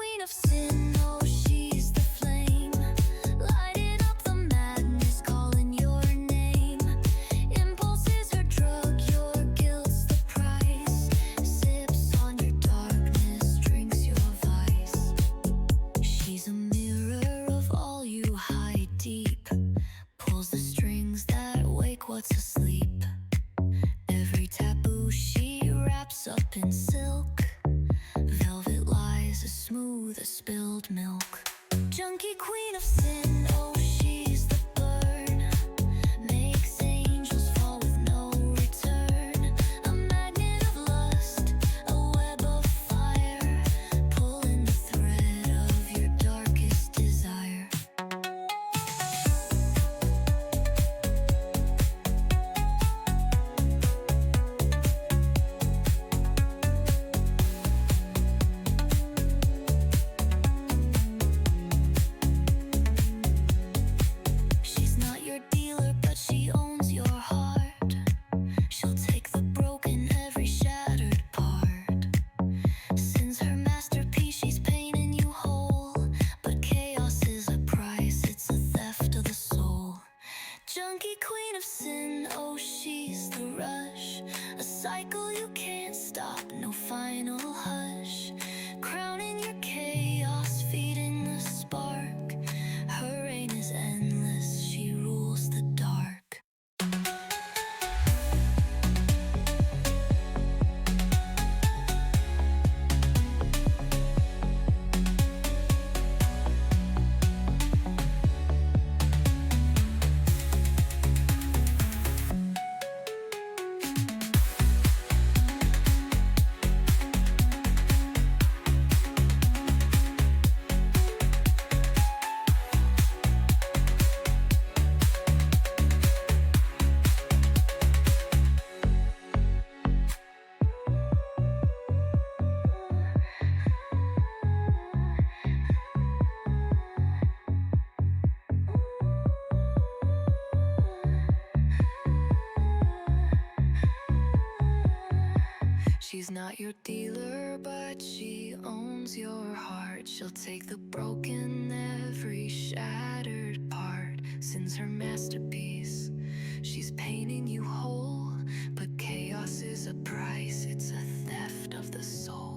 queen of sin, oh she's the flame, lighting up the madness, calling your name. Impulse is her drug, your guilt's the price. Sips on your darkness, drinks your vice. She's a mirror of all you hide deep, pulls the strings that wake what's asleep. Every taboo she wraps up in silk, velvet lies as smooth as spilled milk. Junkie queen of sin, oh she's the burn, makes angels fall with no return. A magnet of lust, a web of fire, pulling the thread of your darkest desire. She's not your dealer, but she owns your heart. She'll take the broken, every shattered part. Since her masterpiece, she's painting you whole. But chaos is a price, it's a theft of the soul. Junkie queen of sin, oh she's the rush, a cycle you can't stop, no final hush. Crowning your chaos, feeding the spark. Her reign is endless, she rules the dark. She's not your dealer, but she owns your heart. She'll take the broken, every shattered part. Since her masterpiece, she's painting you whole. But chaos is a price, it's a theft of the soul.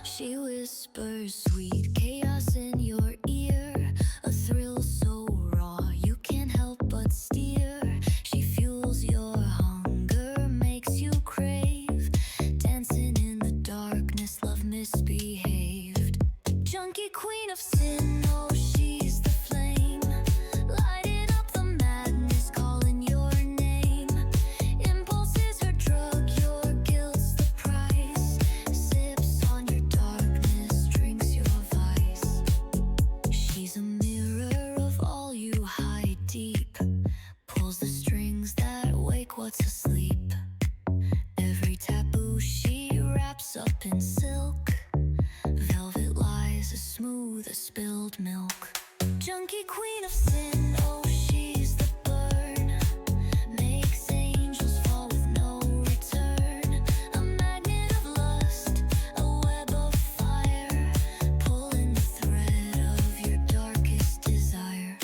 She whispers sweet chaos in your ear, a thrill so raw you can't help but steer. She fuels your hunger, makes you crave, dancing in the darkness, love misbehaved. Junkie queen of sin, oh she's the flame, lighting up the madness, calling your name. Impulse is her drug, your guilt's the price. Sips on your darkness, drinks your vice. She's a mirror of all you hide deep, pulls the strings that wake what's asleep. Every taboo she wraps up in silk, velvet lies as smooth as spilled milk. Junkie queen of sin, oh she's the burn, makes angels fall with no return. A magnet of lust, a web of fire, pulling the thread of your darkest desire.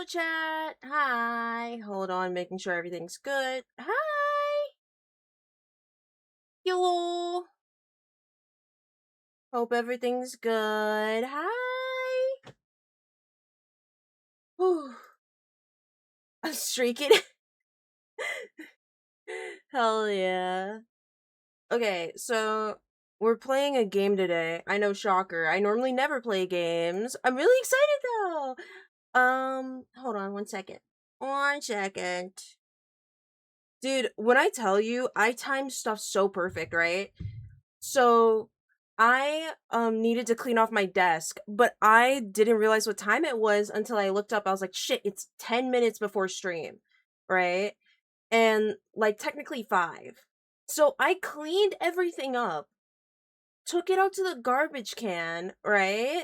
Hello, chat. Hi. Hold on, making sure everything's good. Hi. Hello. Hope everything's good. Hi. Whew. I'm streaking. Hell yeah. Okay, so we're playing a game today. I know, shocker. I normally never play games. I'm really excited though. Hold on 1 second. 1 second. Dude, when I tell you, I timed stuff so perfect, right? So I needed to clean off my desk, but I didn't realize what time it was until I looked up. I was like, shit, it's 10 minutes before stream, right? And like technically 5. So I cleaned everything up, took it out to the garbage can, right?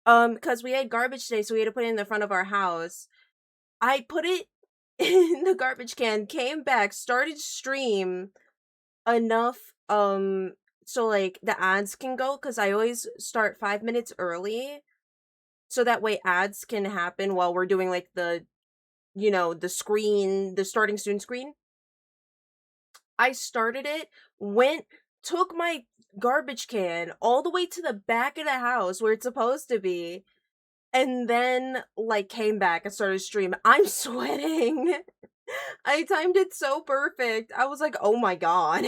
Because we had garbage today, so we had to put it in the front of our house. I put it in the garbage can, came back, started stream enough so like the ads can go, because I always start 5 minutes early so that way ads can happen while we're doing like the starting soon screen. I started it, went, took my garbage can all the way to the back of the house where it's supposed to be, and then like came back and started streaming. I'm sweating. I timed it so perfect. I was like, oh my god.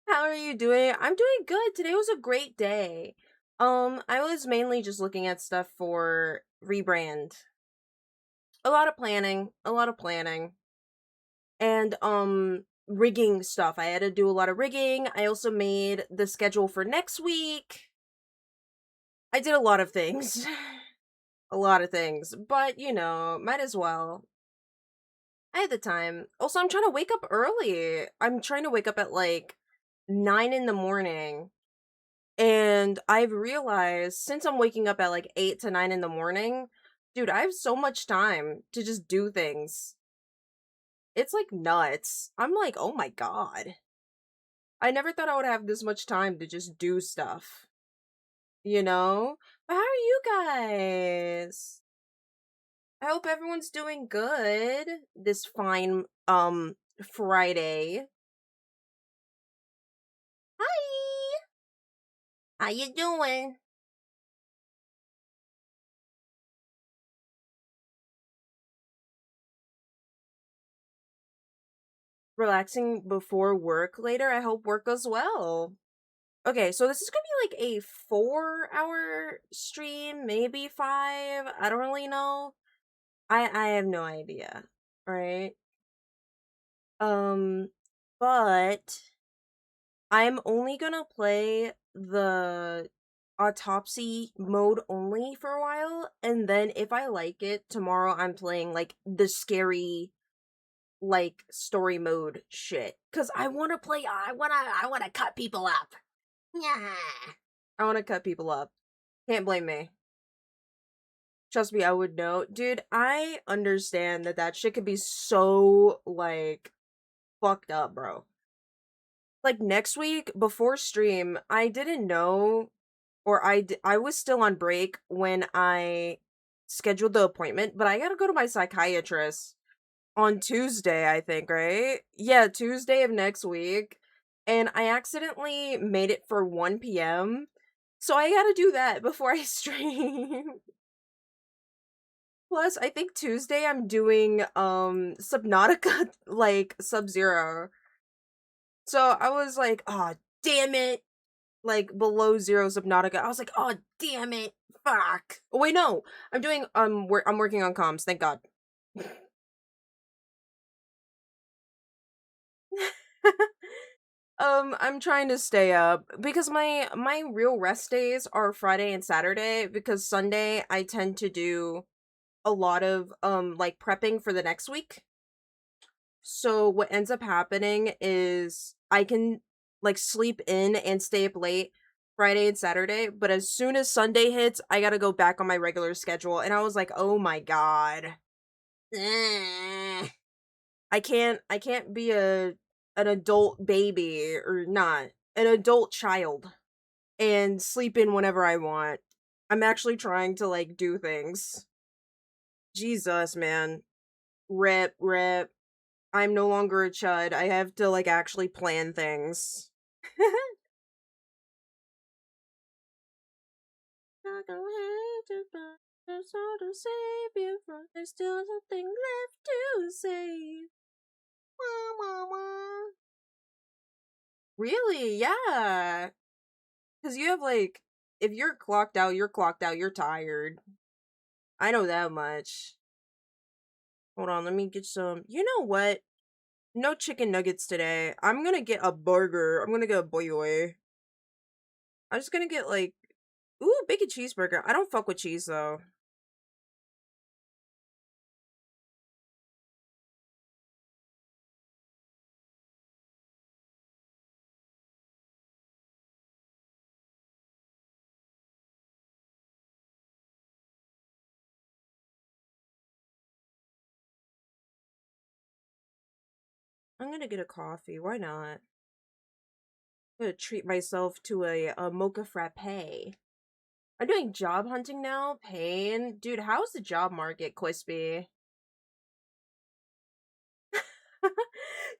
How are you doing? I'm doing good. Today was a great day. I was mainly just looking at stuff for rebrand. A lot of planning, and rigging stuff. I had to do a lot of rigging. I also made the schedule for next week. I did a lot of things. A lot of things, but might as well. I had the time. Also, I'm trying to wake up early. I'm trying to wake up at like 9 in the morning. And I've realized since I'm waking up at like 8 to 9 in the morning, dude, I have so much time to just do things. It's like nuts. I'm like, oh my god. I never thought I would have this much time to just do stuff. You know? But how are you guys? I hope everyone's doing good this fine Friday. Hi. How you doing? Relaxing before work later. I hope work goes well. Okay, so this is gonna be like a 4-hour stream, maybe 5. I don't really know. I have no idea. Right? Um, but I'm only gonna play the autopsy mode only for a while, and then if I like it, tomorrow I'm playing like the scary like story mode shit. Cause I wanna play I wanna cut people up. Yeah. I wanna cut people up. Can't blame me. Trust me, I would know. Dude, I understand that shit could be so like fucked up, bro. Like next week before stream, I didn't know, or I was still on break when I scheduled the appointment, but I gotta go to my psychiatrist on Tuesday, I think, right? Yeah, Tuesday of next week. And I accidentally made it for 1 p.m. So I gotta do that before I stream. Plus, I think Tuesday I'm doing Subnautica like Sub-Zero. So I was like, oh damn it. Like below zero Subnautica. I was like, oh damn it. Fuck. Oh wait, no. I'm doing I'm working on comms, thank God. I'm trying to stay up because my real rest days are Friday and Saturday, because Sunday I tend to do a lot of like prepping for the next week. So what ends up happening is I can like sleep in and stay up late Friday and Saturday, but as soon as Sunday hits, I got to go back on my regular schedule, and I was like, "Oh my god. I can't be an adult baby, or not, an adult child, and sleep in whenever I want. I'm actually trying to like do things. Jesus, man. Rip, rip. I'm no longer a chud. I have to, like, actually plan things. Not gonna hate you, but there's all to save you from. There's still something left to save. Wah, wah, wah. Really? Yeah. Because you have, like, if you're clocked out, you're clocked out, you're tired. I know that much. Hold on, let me get some. You know what? No chicken nuggets today. I'm gonna get a burger. I'm gonna get a boy. I'm just gonna get, like, ooh, bacon cheeseburger. I don't fuck with cheese, though. I'm gonna get a coffee. Why not? I'm gonna treat myself to a mocha frappe. I'm doing job hunting now. Pain. Dude, how's the job market, Quispy?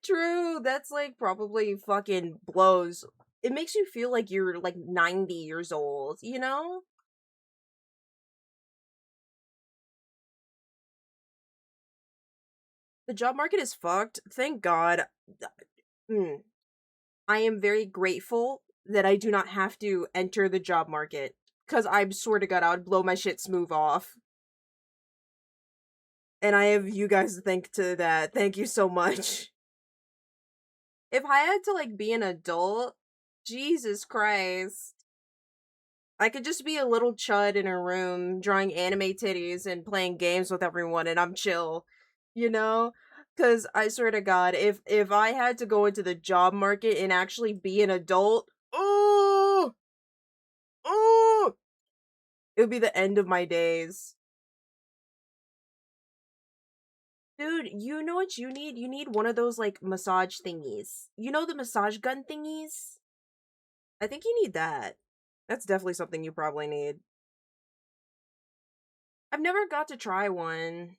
True, that's like probably fucking blows. It makes you feel like you're like 90 years old, you know? The job market is fucked. Thank God. Mm. I am very grateful that I do not have to enter the job market. Cause I swear to God, I would blow my shit smooth off. And I have you guys to thank to that. Thank you so much. If I had to like be an adult, Jesus Christ. I could just be a little chud in a room drawing anime titties and playing games with everyone and I'm chill. You know? Cuz I swear to God, if I had to go into the job market and actually be an adult, oh, oh, it would be the end of my days. Dude, you know what you need? You need one of those like massage thingies. You know the massage gun thingies? I think you need that. That's definitely something you probably need. I've never got to try one.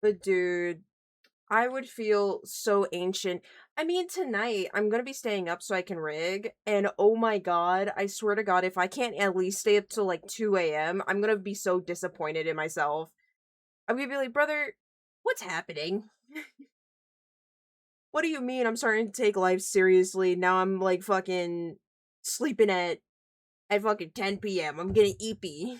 But dude, I would feel so ancient. I mean, tonight I'm gonna be staying up so I can rig, and oh my god, I swear to god, if I can't at least stay up till like 2 a.m., I'm gonna be so disappointed in myself. I'm gonna be like, brother, what's happening? What do you mean I'm starting to take life seriously? Now I'm like fucking sleeping at fucking 10 p.m. I'm getting eepy.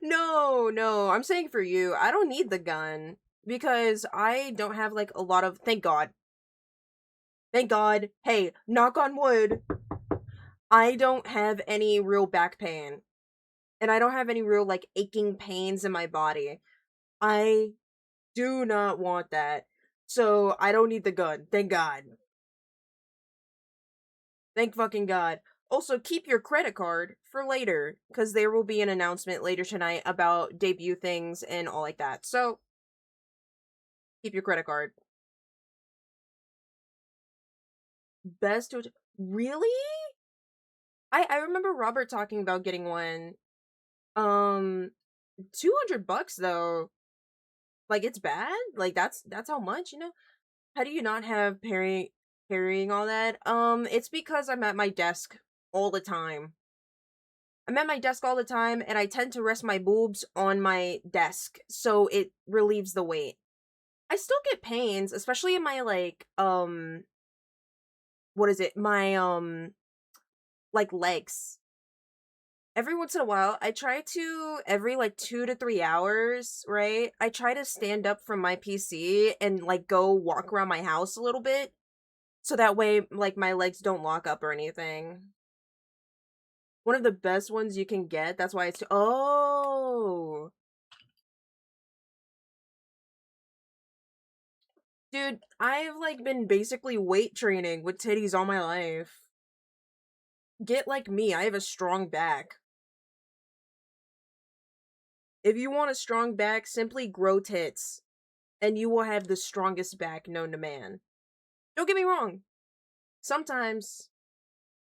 No, no, I'm saying for you, I don't need the gun because I don't have like a lot of. Thank God. Thank God. Hey, knock on wood. I don't have any real back pain. And I don't have any real like aching pains in my body. I do not want that. So I don't need the gun. Thank God. Thank fucking God. Also, keep your credit card for later, because there will be an announcement later tonight about debut things and all like that. So, keep your credit card. Best to. Really? I remember Robert talking about getting one. 200 bucks though. Like it's bad? Like that's how much, you know? How do you not have parrying all that? It's because I'm at my desk all the time. I'm at my desk all the time and I tend to rest my boobs on my desk, so it relieves the weight. I still get pains, especially in my like what is it? My like legs. Every once in a while, I try to every like 2 to 3 hours, right? I try to stand up from my PC and like go walk around my house a little bit, so that way like my legs don't lock up or anything. One of the best ones you can get. That's why it's oh. Dude, I've like been basically weight training with titties all my life. Get like me. I have a strong back. If you want a strong back, simply grow tits and you will have the strongest back known to man. Don't get me wrong. Sometimes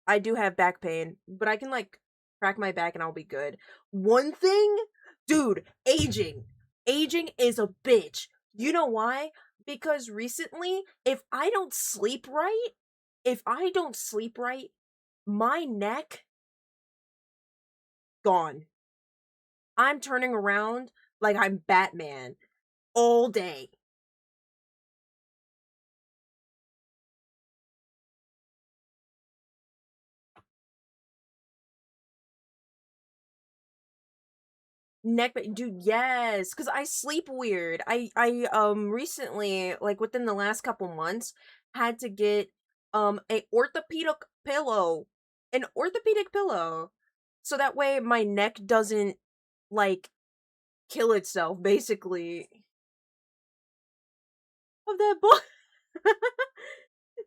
I do have back pain, but I can like crack my back and I'll be good. One thing, dude, aging. Aging is a bitch. You know why? Because recently, if I don't sleep right, my neck gone. I'm turning around like I'm Batman all day. Dude, yes, because I sleep weird. I recently, like within the last couple months, had to get a orthopedic pillow. An orthopedic pillow. So that way my neck doesn't like kill itself, basically. Of that book.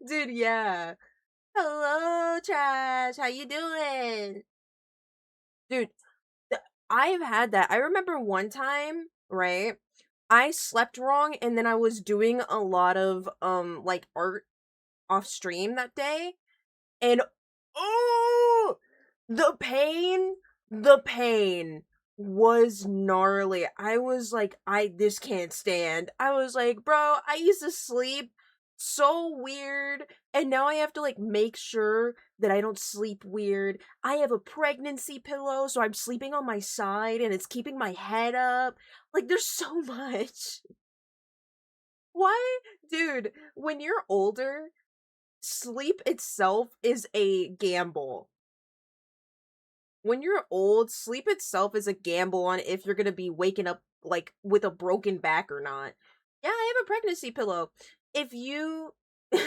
Dude, yeah. Hello, Trash. How you doing? Dude, I've had that. I remember one time, right? I slept wrong and then I was doing a lot of like art off stream that day and oh, the pain was gnarly. I was like, I this can't stand. I was like, bro, I used to sleep so weird, and now I have to like make sure that I don't sleep weird. I have a pregnancy pillow, so I'm sleeping on my side and it's keeping my head up. Like, there's so much. Why? Dude, when you're older, sleep itself is a gamble. When you're old, sleep itself is a gamble on if you're gonna be waking up like with a broken back or not. Yeah, I have a pregnancy pillow. If you yeah,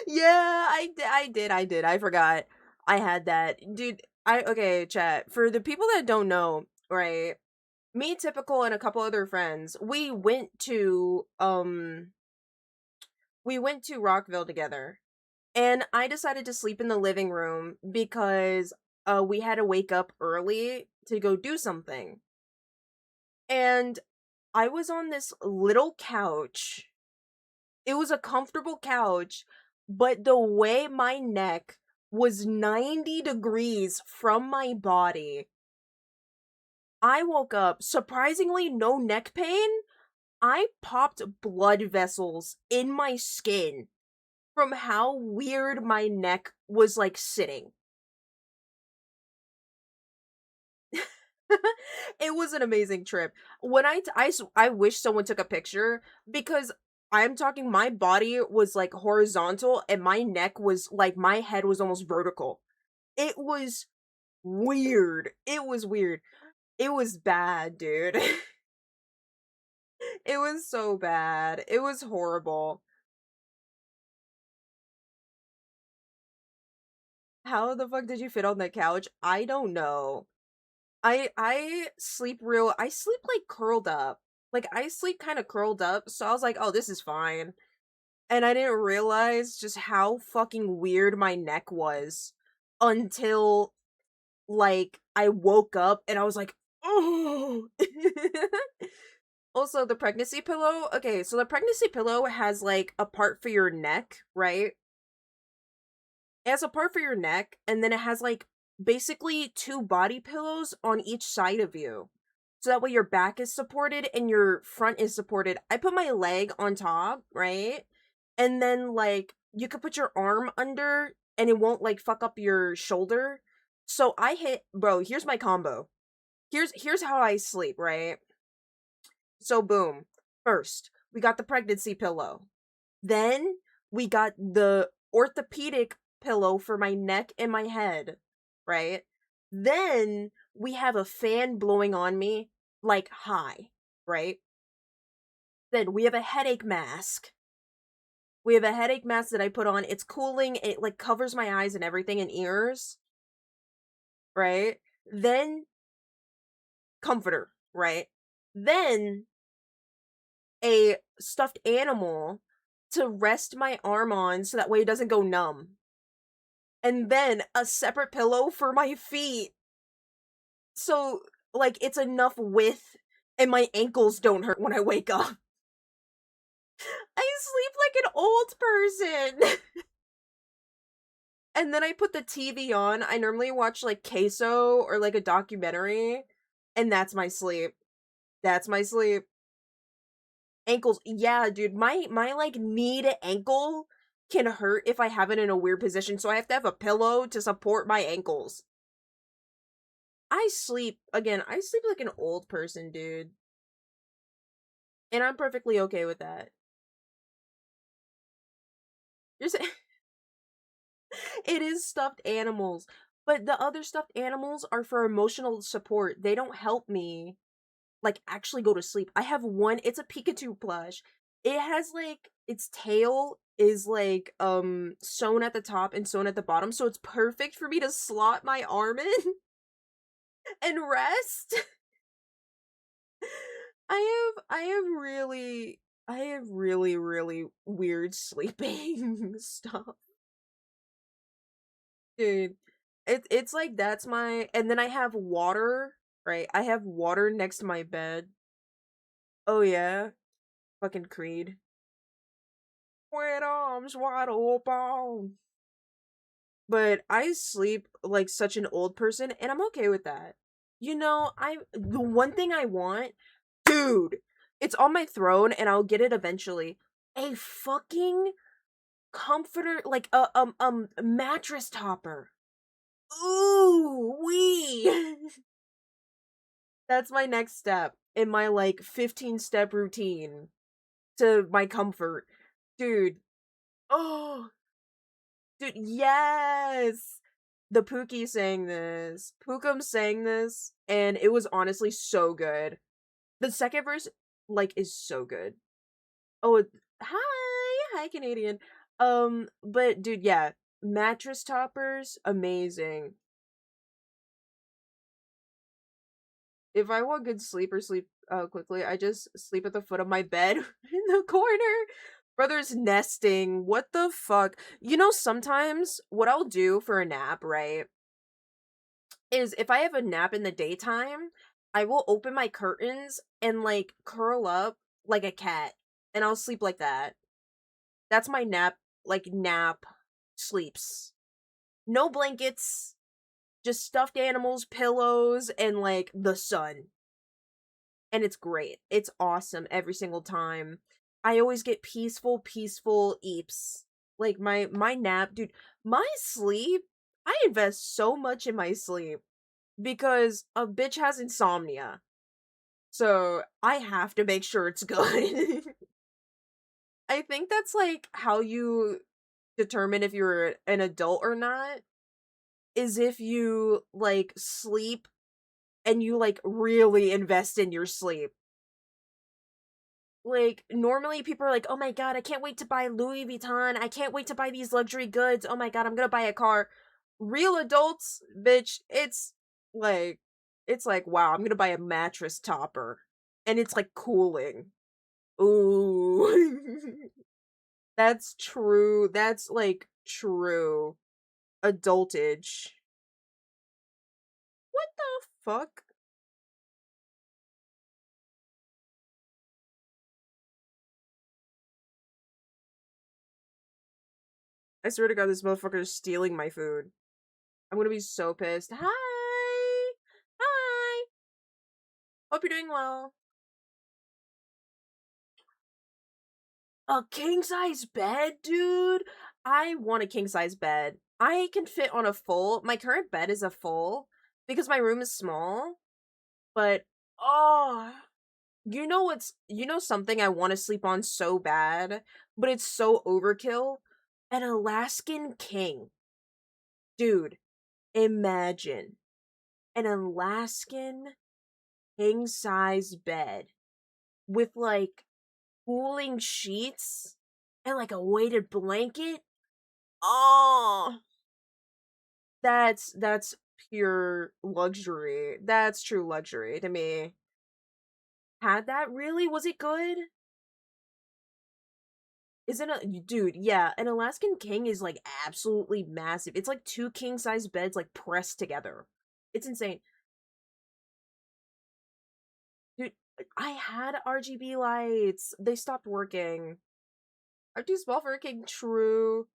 I did. I forgot. I had that. Dude, I okay, chat. For the people that don't know, right? Me, Typical, and a couple other friends, we went to Rockville together. And I decided to sleep in the living room because we had to wake up early to go do something. And I was on this little couch. It was a comfortable couch, but the way my neck was 90 degrees from my body, I woke up, surprisingly, no neck pain. I popped blood vessels in my skin from how weird my neck was like sitting. It was an amazing trip. When I wish someone took a picture because I'm talking my body was like horizontal and my neck was like my head was almost vertical. It was weird. It was weird. It was bad, dude. It was so bad. It was horrible. How the fuck did you fit on that couch? I don't know. I sleep like curled up. Like I sleep kind of curled up, so I was like, "Oh, this is fine." And I didn't realize just how fucking weird my neck was until like I woke up and I was like, "Oh." Also, the pregnancy pillow. Okay, so the pregnancy pillow has like a part for your neck, right? It has a part for your neck, and then it has like basically two body pillows on each side of you. So that way your back is supported and your front is supported. I put my leg on top, right? And then like you could put your arm under and it won't like fuck up your shoulder. So I hit bro, here's my combo. Here's how I sleep, right? So boom. First, we got the pregnancy pillow. Then we got the orthopedic pillow for my neck and my head, right? Then we have a fan blowing on me like high, right? Then we have a headache mask. We have a headache mask that I put on. It's cooling. It like covers my eyes and everything and ears, right? Then comforter, right? Then a stuffed animal to rest my arm on so that way it doesn't go numb. And then a separate pillow for my feet. So like it's enough width and my ankles don't hurt when I wake up. I sleep like an old person. And then I put the TV on. I normally watch like Queso or like a documentary, and that's my sleep. That's my sleep. Ankles. Yeah, dude. My like knee to ankle can hurt if I have it in a weird position, so I have to have a pillow to support my ankles. I sleep like an old person, dude. And I'm perfectly okay with that. You're saying it is stuffed animals, but the other stuffed animals are for emotional support. They don't help me like actually go to sleep. I have one, it's a Pikachu plush. It has like its tail is like sewn at the top and sewn at the bottom, so it's perfect for me to slot my arm in and rest. I have really weird sleeping stuff. Dude, it's like that's my and then I have water, right? I have water next to my bed. Oh yeah. Fucking Creed. With arms wide open. But I sleep like such an old person, and I'm okay with that. You know, the one thing I want, dude, it's on my throne, and I'll get it eventually. A fucking comforter, like a mattress topper. Ooh, wee. That's my next step in my like 15-step routine to my comfort, dude. Oh, dude, yes! The Pookie sang this. Pookum sang this, and it was honestly so good. The second verse, like, is so good. Oh, hi, Canadian. But dude, yeah, mattress toppers, amazing. If I want good sleep or sleep quickly, I just sleep at the foot of my bed in the corner. Brother's nesting. What the fuck? You know, sometimes what I'll do for a nap, right, is if I have a nap in the daytime, I will open my curtains and like curl up like a cat and I'll sleep like that. That's my nap sleeps. No blankets, just stuffed animals, pillows, and like the sun. And it's great. It's awesome every single time. I always get peaceful eeps. Like my nap, dude, my sleep, I invest so much in my sleep because a bitch has insomnia. So I have to make sure it's good. I think that's like how you determine if you're an adult or not, is if you like sleep and you like really invest in your sleep. Like normally people are like, "Oh my god, I can't wait to buy Louis Vuitton. I can't wait to buy these luxury goods. Oh my god, I'm going to buy a car." Real adults, bitch, it's like, "Wow, I'm going to buy a mattress topper." And it's like cooling. Ooh. That's true. That's like true adultage. What the fuck? I swear to god, this motherfucker is stealing my food. I'm gonna be so pissed. Hi! Hi! Hope you're doing well. A king size bed, dude? I want a king size bed. I can fit on a full. My current bed is a full because my room is small. But oh, you know something I want to sleep on so bad, but it's so overkill? An Alaskan king. Dude, imagine an Alaskan king size bed with like cooling sheets and like a weighted blanket. Oh, that's pure luxury. That's true luxury to me. Had that really? Was it good? Isn't a dude? Yeah, an Alaskan king is like absolutely massive. It's like two king size beds like pressed together. It's insane, dude. I had RGB lights. They stopped working. Are too small for a king. True.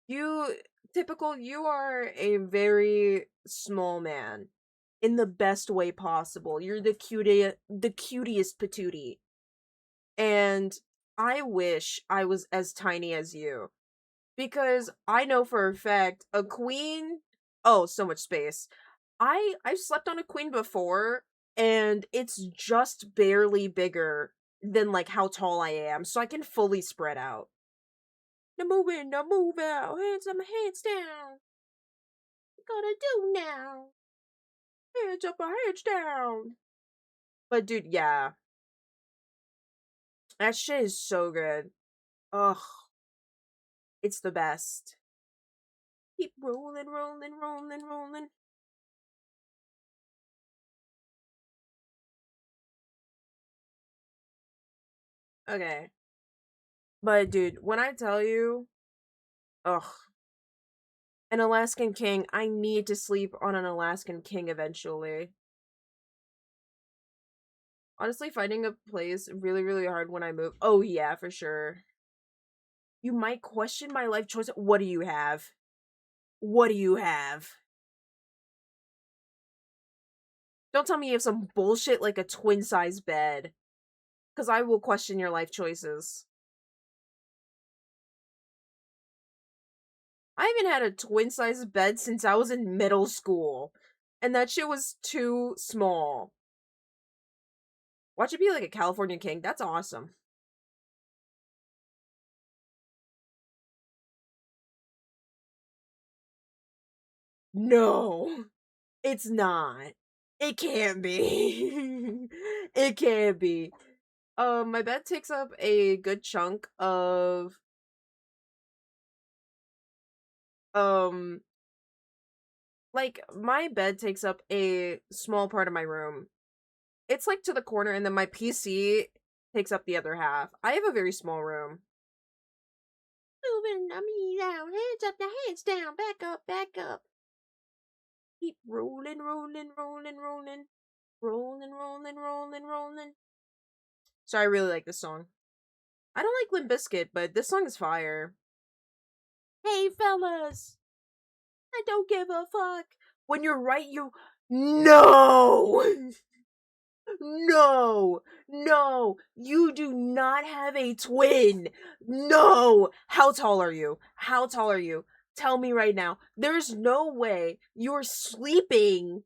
You typical. You are a very small man, in the best way possible. You're the cutest patootie, and I wish I was as tiny as you. Because I know for a fact a queen, oh, so much space. I've slept on a queen before and it's just barely bigger than like how tall I am, so I can fully spread out. Now move in, now move out, hands up, hands down. What gotta do now? Hands up, hands down. But dude, yeah, that shit is so good. Ugh, it's the best. Keep rolling, rolling, rolling, rolling. Okay. But dude, when I tell you, ugh, an Alaskan king, I need to sleep on an Alaskan king eventually. Honestly, finding a place really, really hard when I move. Oh yeah, for sure. You might question my life choice. What do you have? What do you have? Don't tell me you have some bullshit like a twin size bed, because I will question your life choices. I haven't had a twin size bed since I was in middle school, and that shit was too small. Watch it be like a California king. That's awesome. No, it's not. It can't be. It can't be. My bed takes up a good chunk of um like my bed takes up a small part of my room. It's like to the corner and then my PC takes up the other half. I have a very small room. Moving me down, hands up, the hands down, back up, back up. Keep rolling, rolling, rolling, rolling. Rolling, rolling, rolling, rolling. So I really like this song. I don't like Limp Bizkit, but this song is fire. Hey fellas, I don't give a fuck. When you're right, you no, no, no. You do not have a twin. No. How tall are you? How tall are you? Tell me right now. There's no way you're sleeping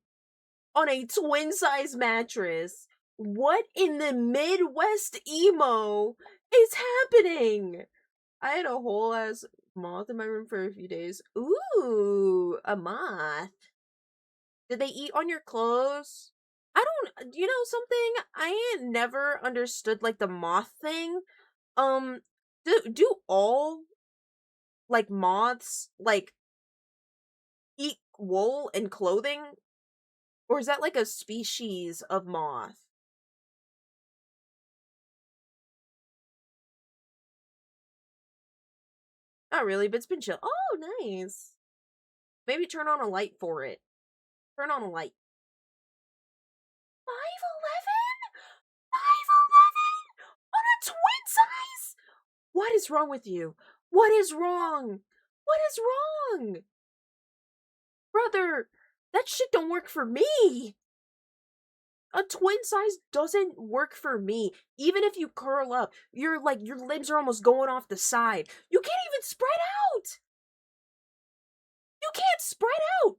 on a twin size mattress. What in the Midwest emo is happening? I had a whole ass moth in my room for a few days. Ooh, a moth. Did they eat on your clothes? I don't, you know something? I ain't never understood like the moth thing. Um, do all like moths like eat wool and clothing, or is that like a species of moth? Not really, but it's been chill. Oh, nice. Maybe turn on a light for it. Turn on a light. 5'11"? 5'11" on a twin size? What is wrong with you? What is wrong? What is wrong? Brother, that shit don't work for me. A twin size doesn't work for me. Even if you curl up, your limbs are almost going off the side. You can't even spread out. You can't spread out.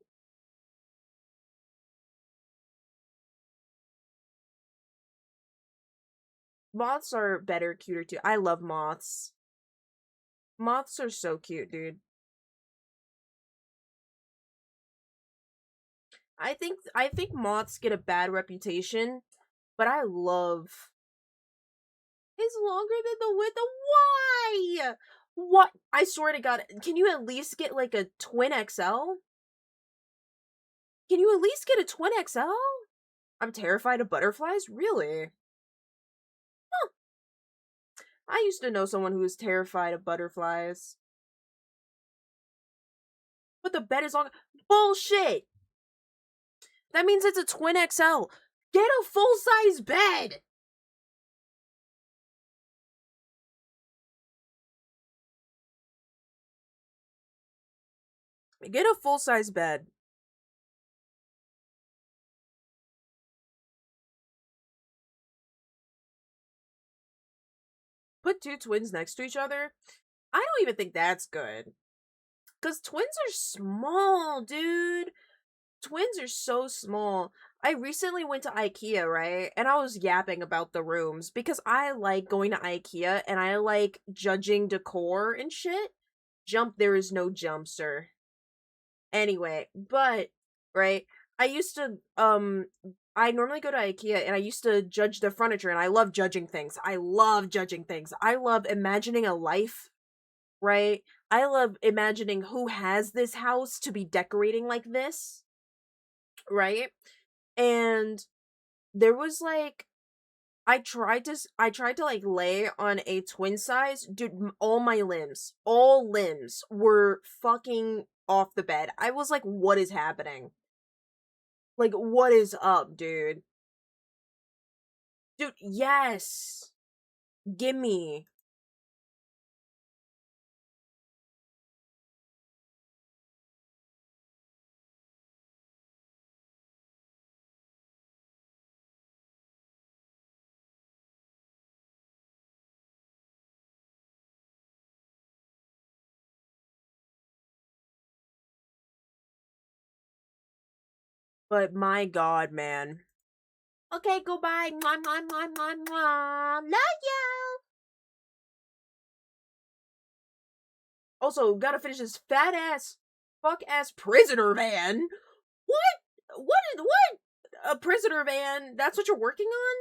Moths are better, cuter too. I love moths. Moths are so cute, dude. I think moths get a bad reputation, but I love is longer than the width of why? What? I swear to God, can you at least get like a twin XL? Can you at least get a twin XL? I'm terrified of butterflies? Really? Huh. I used to know someone who was terrified of butterflies. But the bed is long. Bullshit! That means it's a twin XL. Get a full-size bed! Get a full-size bed. Put two twins next to each other? I don't even think that's good. Because twins are small, dude. Twins are so small. I recently went to IKEA, right? And I was yapping about the rooms because I like going to IKEA and I like judging decor and shit. Jump, there is no jump, sir. Anyway, but, right, I used to, I normally go to IKEA and I used to judge the furniture and I love judging things. I love judging things. I love imagining a life, right? I love imagining who has this house to be decorating like this, right? And there was like I tried to like lay on a twin size. Dude, all limbs were fucking off the bed. I was like, what is happening? Like, what is up, dude? Dude, yes. Gimme. But my god, man. Okay, goodbye. Mwah, mwah, mwah, mwah, mwah. Love you. Also, gotta finish this fat ass, fuck ass prisoner van. What? A prisoner van? That's what you're working on?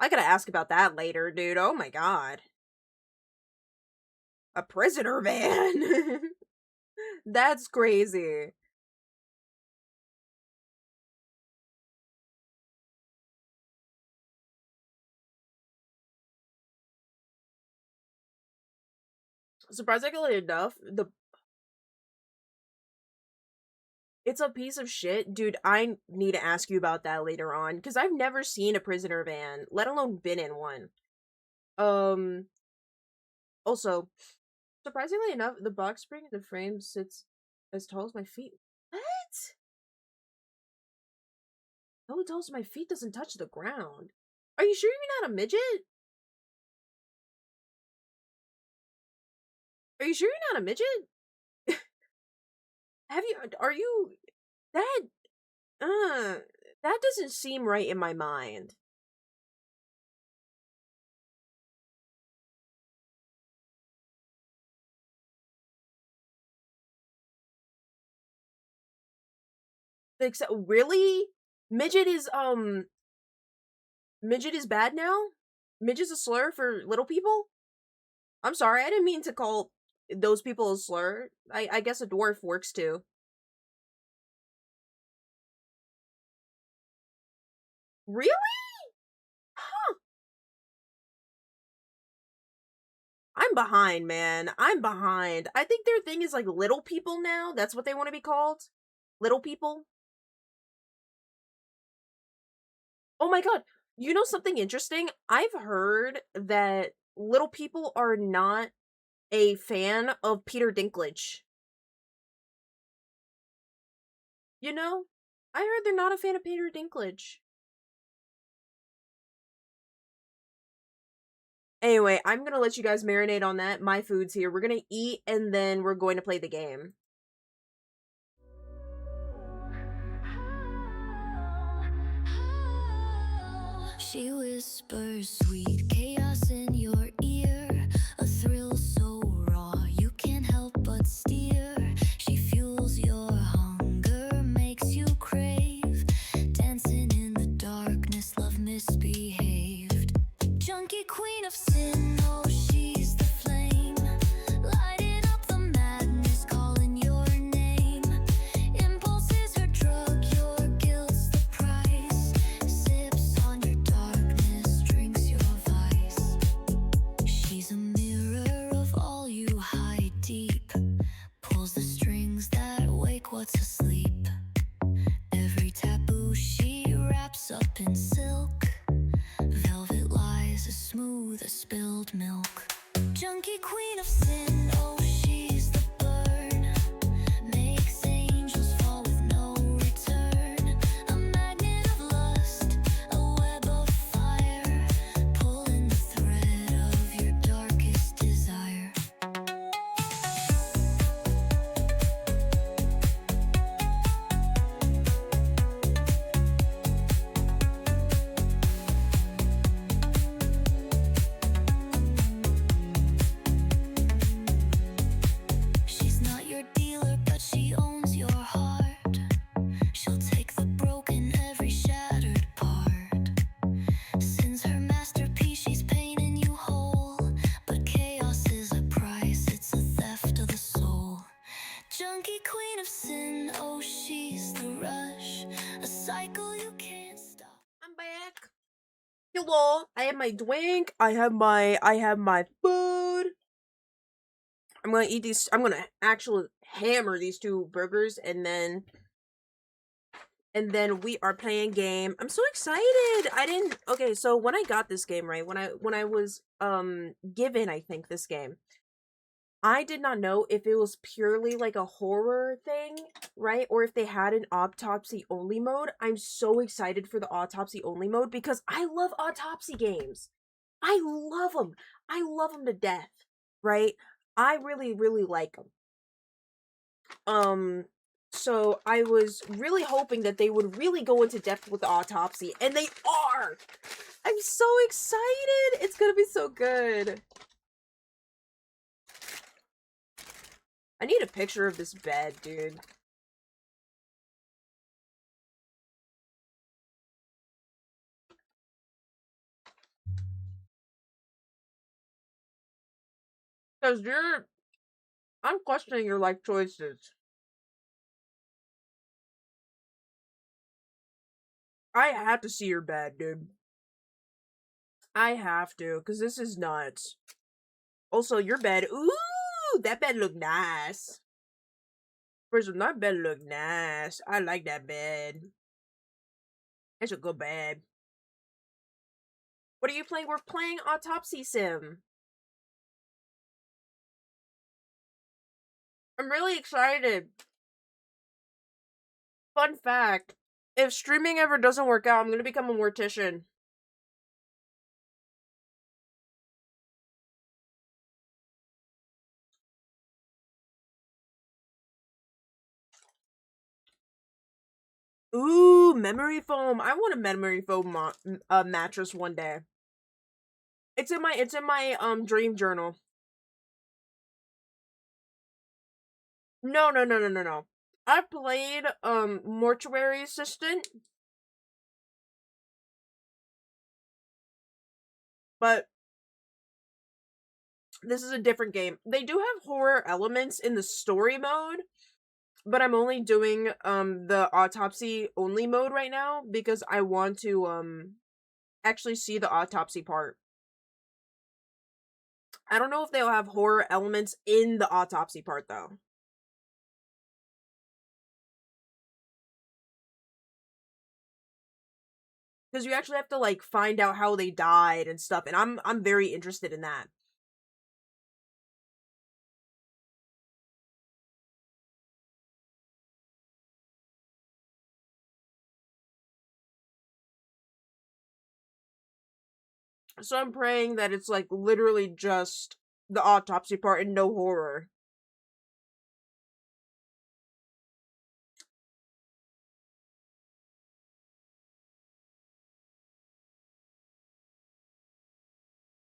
I gotta ask about that later, dude. Oh my god. A prisoner van? That's crazy. Surprisingly enough, it's a piece of shit. Dude, I need to ask you about that later on, because I've never seen a prisoner van, let alone been in one. Um, also, surprisingly enough, the box spring in the frame sits as tall as my feet. What? So tall as my feet doesn't touch the ground. Are you sure you're not a midget? Are you sure you're not a midget? Are you, that, that doesn't seem right in my mind. Except, really? Midget is, midget is bad now? Midget's a slur for little people? I'm sorry, I didn't mean to call those people a slur. I guess a dwarf works too. Really? Huh. I'm behind, man. I'm behind. I think their thing is like little people now. That's what they want to be called. Little people. Oh my god. You know something interesting? I've heard that little people are not a fan of Peter Dinklage. You know? I heard they're not a fan of Peter Dinklage. Anyway, I'm gonna let you guys marinate on that. My food's here. We're gonna eat and then we're going to play the game. She whispers sweet chaos in your ear, a thrill so raw you can't help but steer. She fuels your hunger, makes you crave, dancing in the darkness, love misbehaved. Junkie queen of like what's asleep. Every taboo she wraps up in silk. Velvet lies as smooth as spilled milk. Junkie queen of sin, oh she's the burn. Makes angels fall with no return. A magnet of lust, a web of fire. Pulling the thread of your darkest desire. She's not your dealer, but she owns your heart. She'll take the broken, every shattered part. Since her masterpiece, she's painting you whole. But chaos is a price, it's a theft of the soul. Junkie queen of sin, oh she's the rush. A cycle you can't stop. I'm back. Hello. I have my drink. I have my food. I'm gonna eat these. I'm gonna actually hammer these 2 burgers, and then we are playing game. I'm so excited. Okay, so when I got this game, right, when I was given, I think, this game, I did not know if it was purely like a horror thing, right, or if they had an autopsy only mode. I'm so excited for the autopsy only mode because I love autopsy games. I love them. I love them to death, right? I really, really like them. So I was really hoping that they would really go into depth with the autopsy, and they are! I'm so excited! It's gonna be so good. I need a picture of this bed, dude. Because I'm questioning your life choices. I have to see your bed, dude. I have to, because this is nuts. Also, your bed, ooh, that bed look nice. First, that bed look nice. I like that bed. It's a good bed. What are you playing? We're playing Autopsy Sim. I'm really excited. Fun fact, if streaming ever doesn't work out, I'm gonna become a mortician. Ooh, memory foam. I want a memory foam mattress one day. It's in my dream journal. No. I played Mortuary Assistant, but this is a different game. They do have horror elements in the story mode, but I'm only doing the autopsy only mode right now because I want to actually see the autopsy part. I don't know if they'll have horror elements in the autopsy part though. Because you actually have to like find out how they died and stuff, and I'm very interested in that. So I'm praying that it's like literally just the autopsy part and no horror.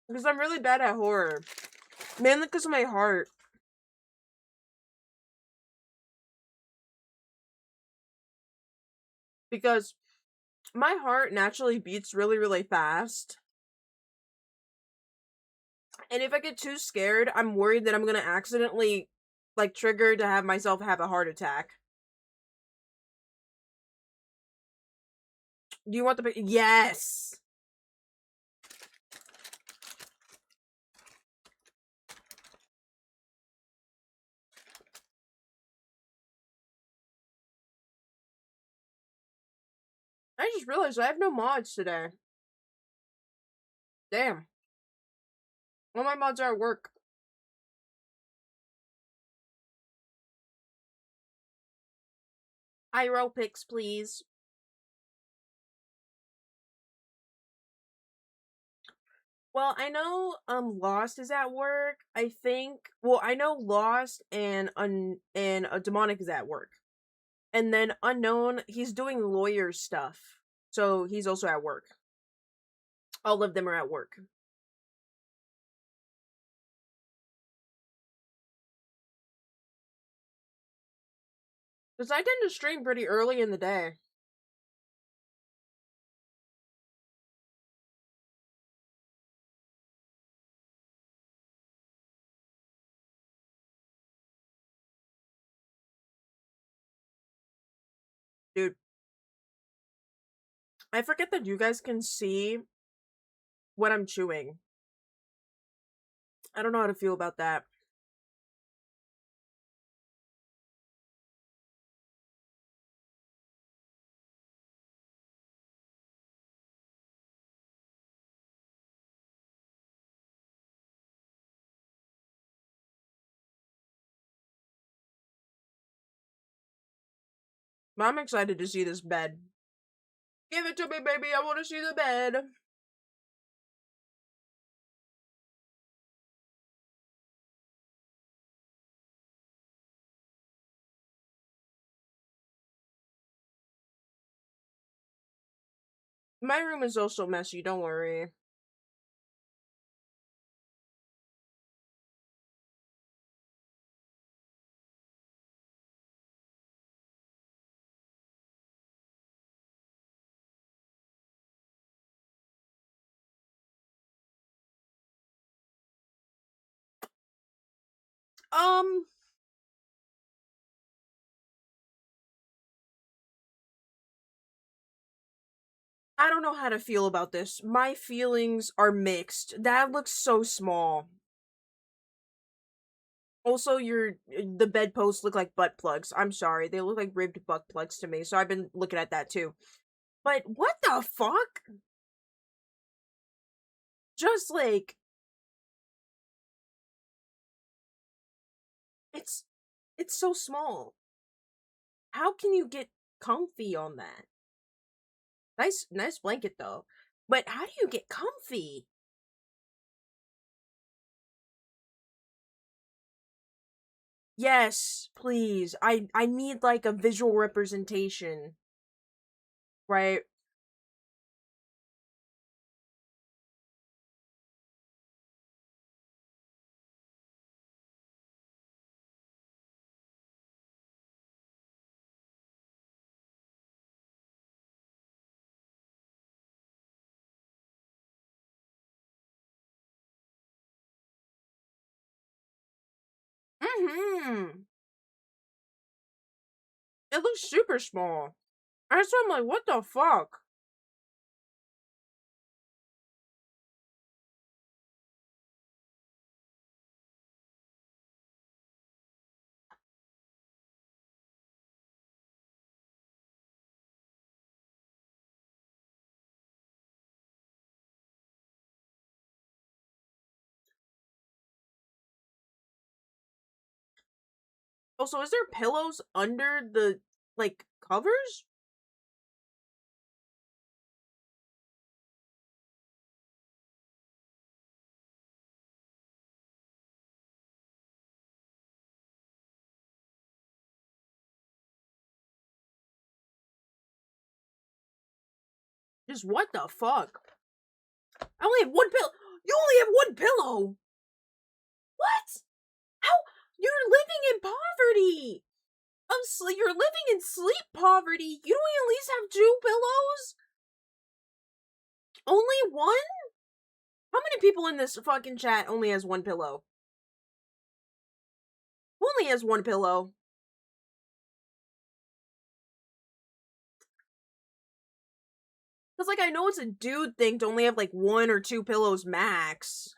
Because I'm really bad at horror. Mainly because of my heart. Because my heart naturally beats really, really fast. And if I get too scared, I'm worried that I'm gonna accidentally, like, trigger to have myself have a heart attack. Do you want the Yes! I just realized I have no mods today. Damn. All my mods are at work. IRL pics, please. Well, I know Lost is at work. I think I know Lost and Demonic is at work. And then Unknown, he's doing lawyer stuff. So he's also at work. All of them are at work. Because I tend to stream pretty early in the day. Dude, I forget that you guys can see what I'm chewing. I don't know how to feel about that. But I'm excited to see this bed. Give it to me, baby. I want to see the bed. My room is also messy, don't worry. I don't know how to feel about this. My feelings are mixed. That looks so small. Also, the bedposts look like butt plugs. I'm sorry, they look like ribbed butt plugs to me. So I've been looking at that too. But what the fuck? Just like it's it's so small. How can you get comfy on that? Nice blanket though. But how do you get comfy? Yes, please. I need like a visual representation, right? Mhm. It looks super small. That's why I'm like, what the fuck? Also, is there pillows under the like covers? Just what the fuck? I only have one pillow. You only have one pillow. What? How? You're living in poverty. You're living in sleep poverty. You don't at least have two pillows? Only one? How many people in this fucking chat only has one pillow? Who only has one pillow? Because, like, I know it's a dude thing to only have, like, one or two pillows max.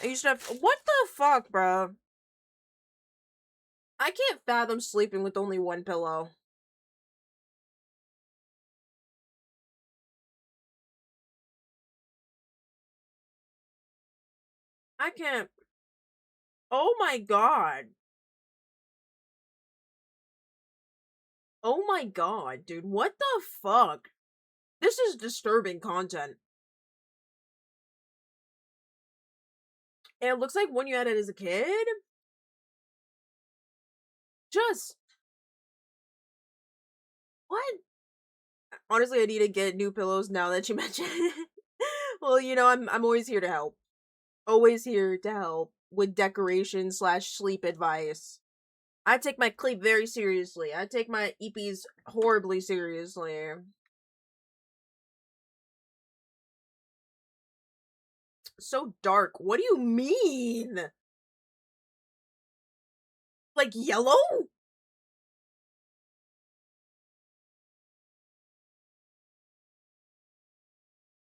I used to have. What the fuck, bro? I can't fathom sleeping with only one pillow. I can't. Oh my god. Oh my god, dude. What the fuck? This is disturbing content. And it looks like when you had it as a kid. Just what? Honestly, I need to get new pillows now that you mention it. Well, I'm always here to help. Always here to help with decoration slash sleep advice. I take my sleep very seriously. I take my EPs horribly seriously. So dark. What do you mean? Like yellow?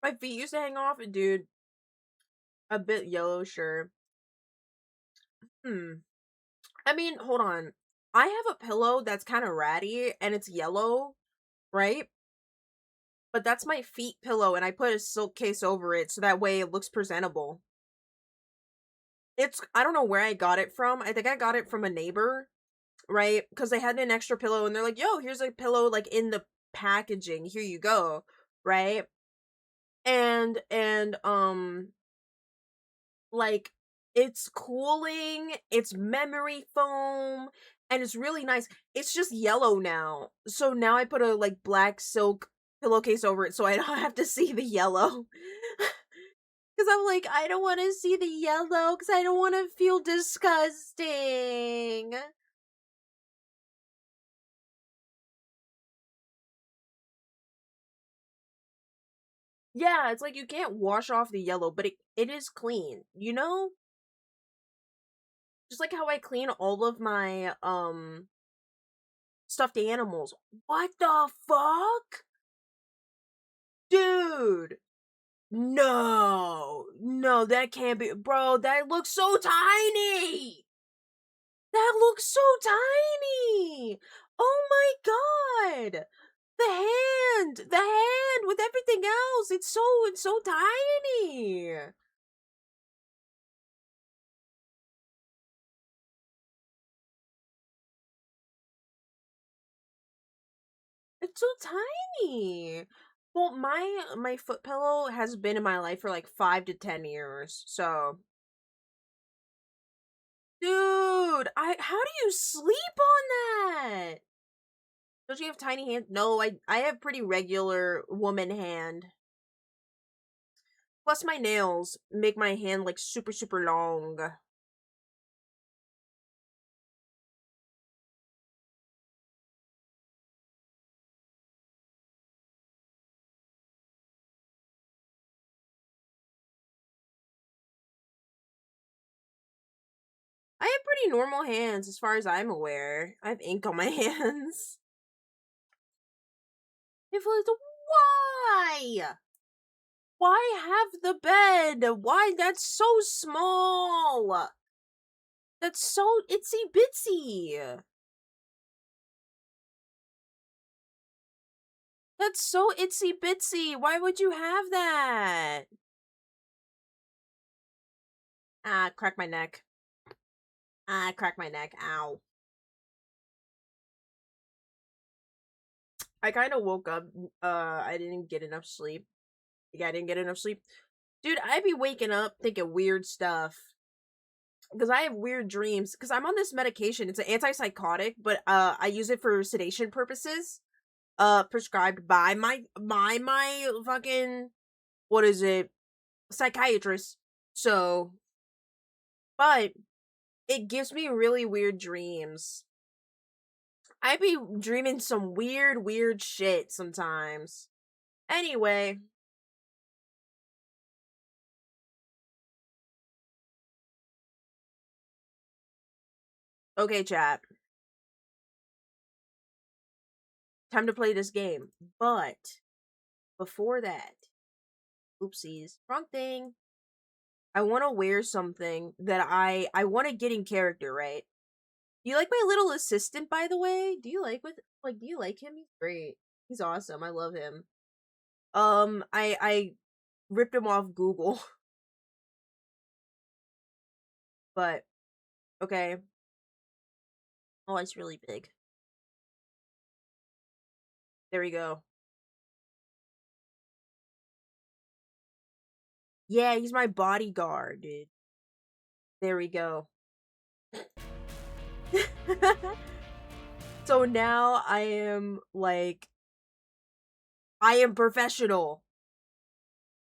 My feet used to hang off, dude. A bit yellow, sure. Hmm. I mean, hold on. I have a pillow that's kind of ratty and it's yellow, right? But that's my feet pillow and I put a silk case over it so that way it looks presentable. I don't know where I got it from. I think I got it from a neighbor, right? Because they had an extra pillow and they're like, yo, here's a pillow like in the packaging. Here you go. Right? And like it's cooling, it's memory foam, and it's really nice. It's just yellow now. So now I put a like black silk pillowcase over it so I don't have to see the yellow. Cuz I'm like I don't want to see the yellow cuz I don't want to feel disgusting. Yeah, it's like you can't wash off the yellow, but it is clean, you know? Just like how I clean all of my stuffed animals. What the fuck? Dude. No. No, that can't be. Bro, that looks so tiny. That looks so tiny. Oh my god. The hand with everything else. It's so tiny. It's so tiny. Well, my foot pillow has been in my life for like 5 to 10 years. So, dude, I how do you sleep on that? Don't you have tiny hands? No, I have pretty regular woman hand. Plus my nails make my hand like super super long. I have pretty normal hands as far as I'm aware. I have ink on my hands. If it's why? Why have the bed? Why that's so small? That's so itsy bitsy. That's so itsy bitsy. Why would you have that? Ah, crack my neck. Ah, crack my neck. Ow. I kind of woke up. I didn't get enough sleep. Yeah, I didn't get enough sleep. Dude, I be waking up thinking weird stuff. Because I have weird dreams. Because I'm on this medication. It's an antipsychotic, but I use it for sedation purposes. Prescribed by my fucking what is it? Psychiatrist. So, but it gives me really weird dreams. I be dreaming some weird shit sometimes. Anyway, okay, chat. Time to play this game. But before that, oopsies, wrong thing. I want to wear something that I want to get in character, right? You like my little assistant, by the way? Do you like him? He's great. He's awesome. I love him. I ripped him off Google, but okay. Oh, it's really big. There we go. Yeah, he's my bodyguard, dude. There we go. So now I am like, I am professional.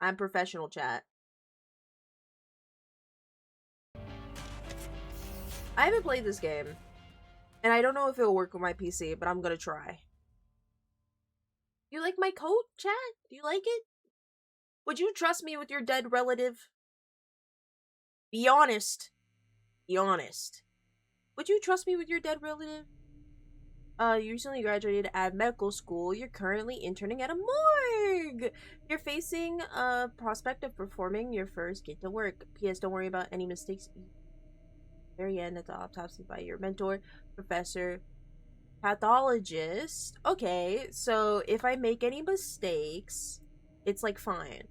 I'm professional, chat. I haven't played this game, and I don't know if it'll work with my PC, but I'm gonna try. You like my coat, chat? Do you like it? Would you trust me with your dead relative? Be honest. Be honest. Would you trust me with your dead relative? You recently graduated at medical school. You're currently interning at a morgue. You're facing a prospect of performing your first get to work. P.S. Don't worry about any mistakes. Very end at the autopsy by your mentor, professor, pathologist. Okay, so if I make any mistakes, it's like fine.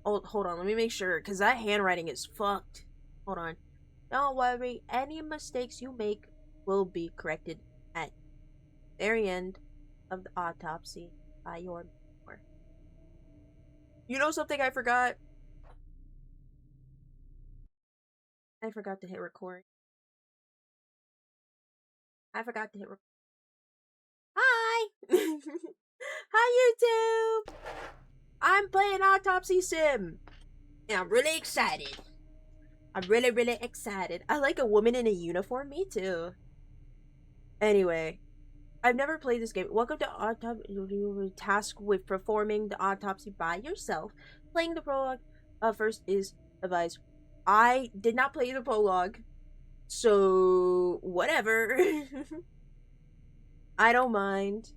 Oh, hold on, let me make sure, because that handwriting is fucked. Hold on. Don't worry, any mistakes you make will be corrected at very end of the autopsy by your mentor. You know something I forgot? I forgot to hit record. I forgot to hit record. Hi! Hi, YouTube! I'm playing Autopsy Sim! And I'm really excited. I'm really, really excited. I like a woman in a uniform. Me too. Anyway, I've never played this game. Welcome to Autopsy. You tasked with performing the autopsy by yourself. Playing the prologue first is advised. I did not play the prologue, so whatever. I don't mind.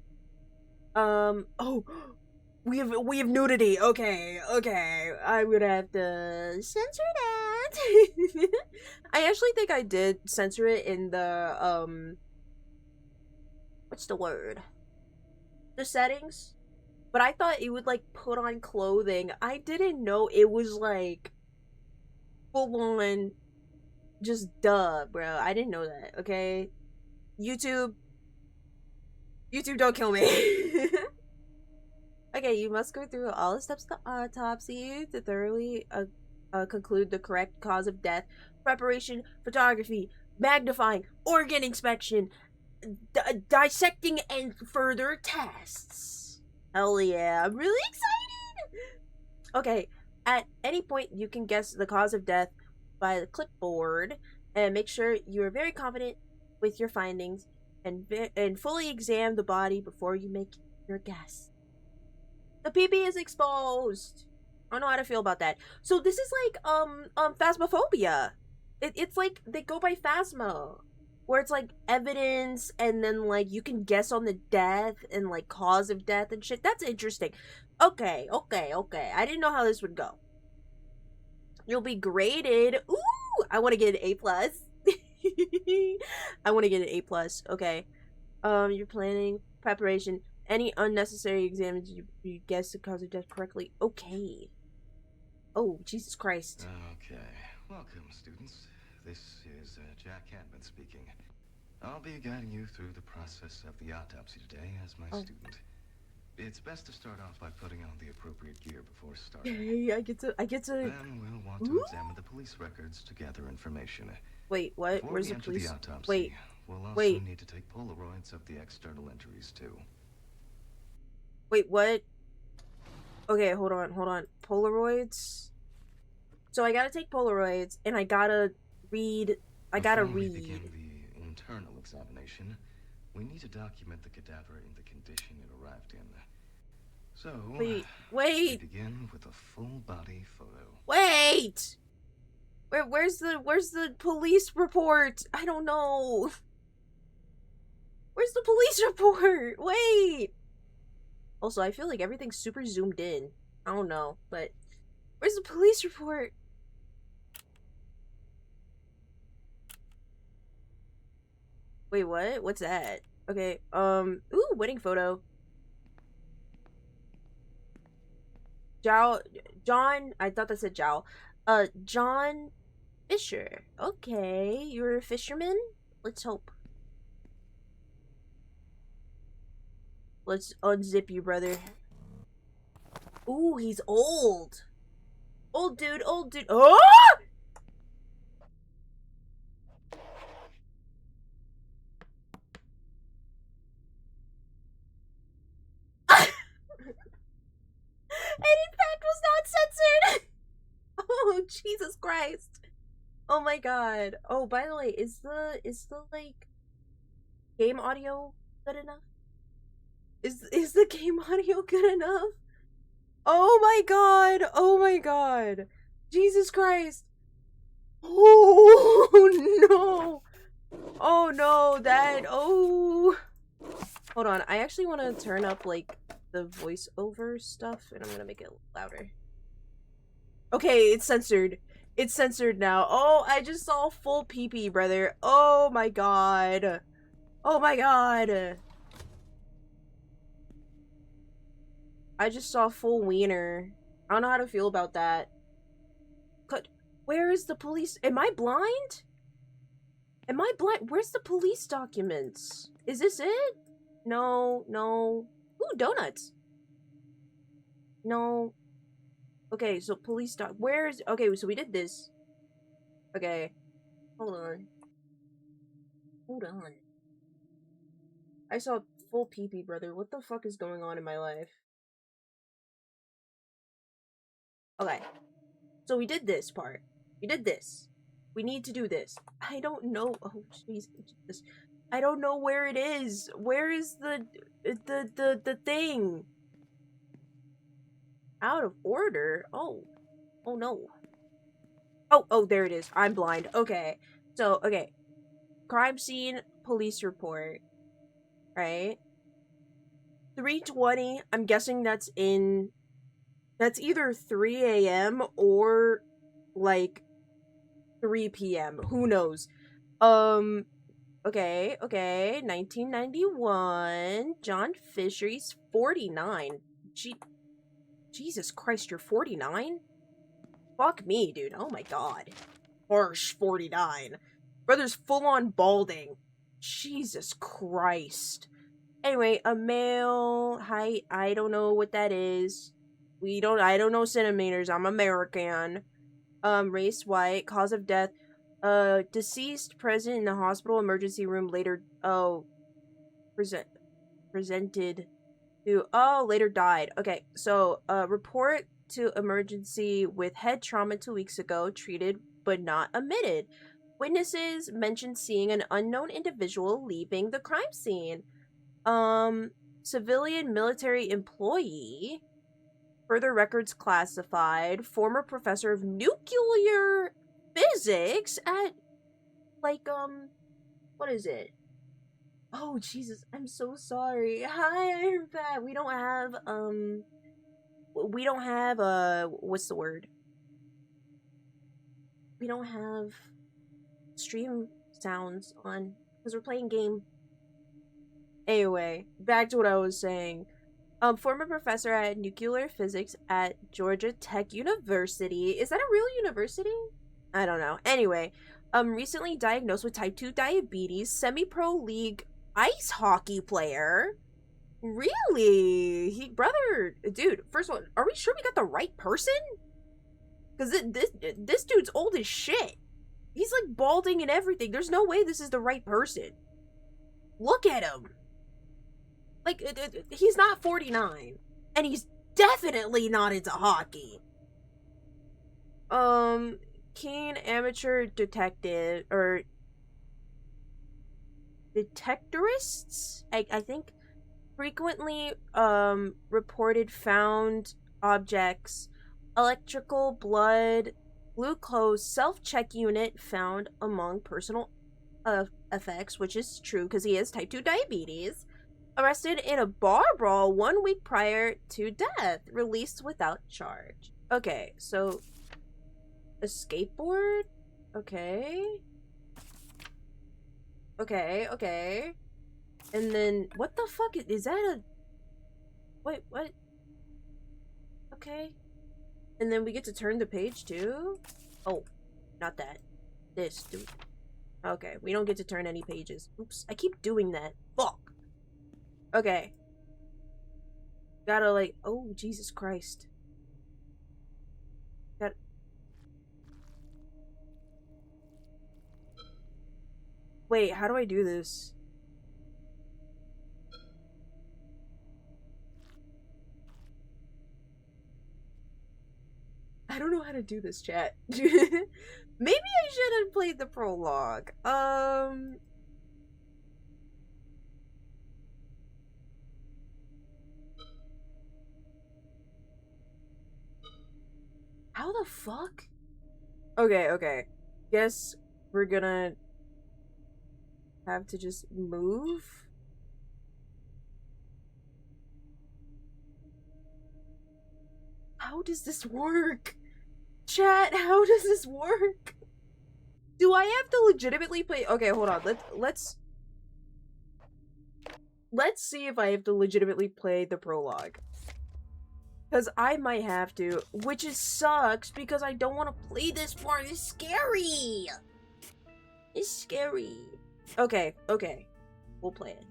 Oh, we have nudity. Okay, okay. I'm gonna have to censor that. I actually think I did censor it in the what's the word? The settings. But I thought it would like put on clothing. I didn't know it was like full on just duh, bro. I didn't know that, okay? YouTube don't kill me. Okay, you must go through all the steps of the autopsy to thoroughly conclude the correct cause of death. Preparation, photography, magnifying, organ inspection, dissecting, and further tests. Hell yeah, I'm really excited! Okay, at any point you can guess the cause of death by the clipboard, and make sure you are very confident with your findings and fully examine the body before you make your guess. The PP is exposed. I don't know how to feel about that. So this is like phasmophobia. It's like they go by phasmo, where it's like evidence and then like you can guess on the death and like cause of death and shit. That's interesting. Okay, okay, okay. I didn't know how this would go. You'll be graded. Ooh, I want to get an A plus. I want to get an A plus. Okay. You're planning preparation. Any unnecessary exams you guess the cause of death correctly. Okay. Oh, Jesus Christ. Okay. Welcome, students. This is Jack Cadman speaking. I'll be guiding you through the process of the autopsy today as my student. It's best to start off by putting on the appropriate gear before starting. Hey, I get to. Then we'll want to examine the police records to gather information. Wait, what? Before Where's we the enter police? the autopsy, Wait, we'll also wait. need to take Polaroids of the external injuries too. Wait, what? Okay, hold on. Polaroids. So I gotta take Polaroids, and I gotta read. Before we begin the internal examination, we need to document the cadaver in the condition it arrived in. So, wait. we begin with a full body photo. Wait. Where's the police report? I don't know. Where's the police report? Wait. Also, I feel like everything's super zoomed in. I don't know, but where's the police report? Wait, what? What's that? Okay, ooh, wedding photo. John, I thought that said Jow. John Fisher. Okay, you're a fisherman? Let's hope. Let's unzip you, brother. Ooh, he's old. Old dude, old dude. Oh! And in fact was not censored. Oh, Jesus Christ. Oh my god. Oh, by the way, is the like game audio good enough? Is the game audio good enough? Oh my god. Oh my god. Jesus Christ. Oh no. Oh no, that hold on. I actually want to turn up like the voiceover stuff and I'm going to make it louder. Okay, it's censored. It's censored now. Oh, I just saw full pee-pee, brother. Oh my god. Oh my god. I just saw full wiener. I don't know how to feel about that. Where is the police? Am I blind? Am I blind? Where's the police documents? Is this it? No, no. Ooh, donuts. No. Okay, so police doc. Where's. Okay, so we did this. Okay. Hold on. Hold on. I saw full pee-pee, brother. What the fuck is going on in my life? Okay. So we did this part. We did this. We need to do this. I don't know. Oh, jeez. I don't know where it is. Where is the thing? Out of order? Oh. Oh no. Oh, there it is. I'm blind. Okay. So, okay. Crime scene, police report. Right? 3:20. I'm guessing that's either 3 a.m. or like 3 p.m. Who knows? Okay. 1991. John Fisher, he's 49. Jesus Christ, you're 49? Fuck me, dude. Oh my god. Harsh 49. Brother's full on balding. Jesus Christ. Anyway, a male height, I don't know what that is. I don't know centimeters. I'm American. Race white, cause of death, deceased present in the hospital emergency room later, presented to, later died. Okay, so, report to emergency with head trauma 2 weeks ago, treated but not admitted. Witnesses mentioned seeing an unknown individual leaving the crime scene. Civilian military employee. Further records classified. Former professor of nuclear physics at, like, what is it? Oh, Jesus, I'm so sorry. Hi, I heard that. We don't have, what's the word? We don't have stream sounds on, because we're playing game. Anyway, back to what I was saying. Former professor at nuclear physics at Georgia Tech University. Is that a real university? I don't know. Anyway, recently diagnosed with type 2 diabetes, semi-pro league ice hockey player. Really? Dude, first of all, are we sure we got the right person? Because this dude's old as shit. He's like balding and everything. There's no way this is the right person. Look at him. Like, he's not 49. And he's definitely not into hockey. Keen amateur detective, or detectorists, I think, frequently, reported found objects, electrical, blood, glucose, self-check unit found among personal effects, which is true because he has type 2 diabetes. Arrested in a bar brawl 1 week prior to death. Released without charge. Okay, so a skateboard? Okay. Okay, okay. And then, what the fuck is that a... Wait, what? Okay. And then we get to turn the page too? Oh, not that. This, dude. Okay, we don't get to turn any pages. Oops, I keep doing that. Fuck! Okay. Gotta like, oh, Jesus Christ. Got... Wait, how do I do this? I don't know how to do this, chat. Maybe I should have played the prologue. How the fuck? Okay, okay. Guess we're gonna have to just move? How does this work? Chat, how does this work? Do I have to legitimately play? Okay, hold on. Let's see if I have to legitimately play the prologue. Because I might have to, which is sucks because I don't want to play this part. It's scary. It's scary. Okay, okay. We'll play it.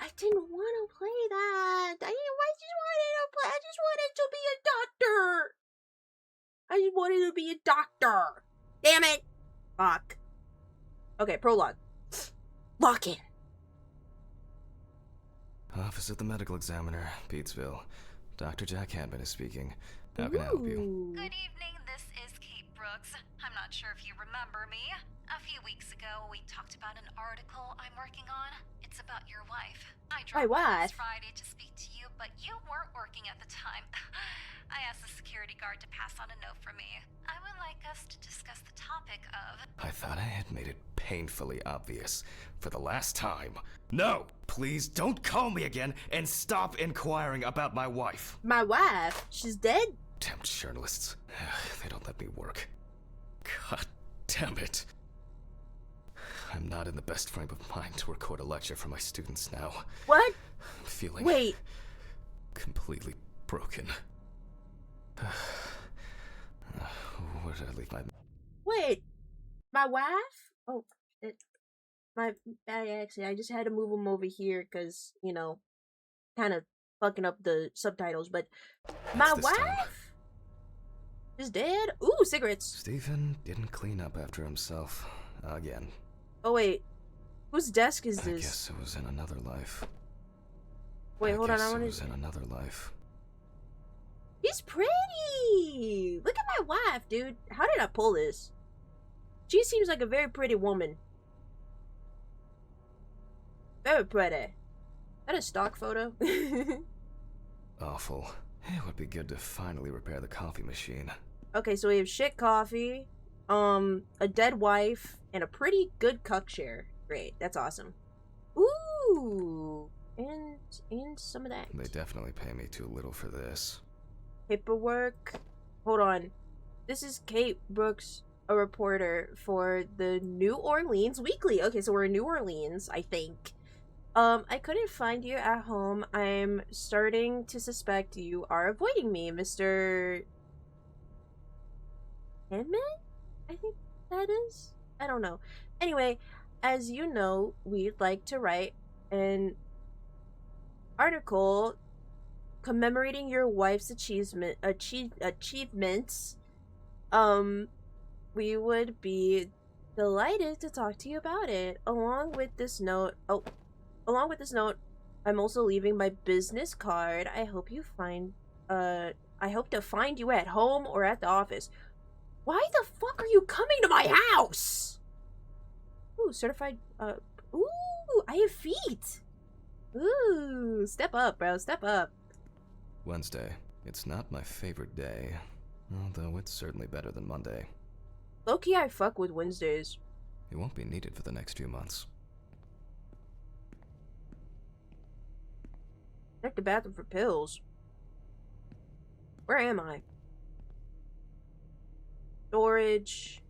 I didn't want to play that. I just wanted to be a doctor. I just wanted to be a doctor. Damn it. Fuck. Okay, prologue. Lock in. Office of the Medical Examiner, Pete'sville. Dr. Jack Hanman is speaking. How can I help you? Ooh. Good evening, this is Kate Brooks. I'm not sure if you remember me. A few weeks ago, we talked about an article I'm working on. It's about your wife. I My dropped by wife? last Friday to speak to you, but you weren't working at the time. I asked the security guard to pass on a note for me. I would like us to discuss the topic of... I thought I had made it painfully obvious for the last time. No! Please don't call me again and stop inquiring about my wife. My wife? She's dead? Damn journalists. They don't let me work. God damn it. I'm not in the best frame of mind to record a lecture for my students now. What? I'm feeling Wait. completely broken. Where did I leave my... Wait. My wife? Oh, actually, I just had to move them over here because, you know, kind of fucking up the subtitles, but my this wife time. is dead? Ooh, cigarettes. Stephen didn't clean up after himself. Again. Oh, wait. Whose desk is I this? guess it was in another life. Wait, hold on, I guess want it was to... in another life. She's pretty! Look at my wife, dude. How did I pull this? She seems like a very pretty woman. Very pretty. Is that a stock photo? Awful. It would be good to finally repair the coffee machine. Okay, so we have shit coffee, a dead wife, and a pretty good cuck share. Great, that's awesome. Ooh, and some of that. They definitely pay me too little for this. Paperwork. Hold on. This is Kate Brooks, a reporter for the New Orleans Weekly. Okay, so we're in New Orleans, I think. I couldn't find you at home. I'm starting to suspect you are avoiding me, Mr. Handman? I think that is? I don't know. Anyway, as you know, we'd like to write an article commemorating your wife's achievements. We would be delighted to talk to you about it. Along with this note, I'm also leaving my business card. I hope to find you at home or at the office. Why the fuck are you coming to my house? Ooh, certified, ooh, I have feet. Ooh, step up, bro, step up. Wednesday. It's not my favorite day, although it's certainly better than Monday. Low-key, I fuck with Wednesdays. It won't be needed for the next few months. Check the bathroom for pills. Where am I? Storage.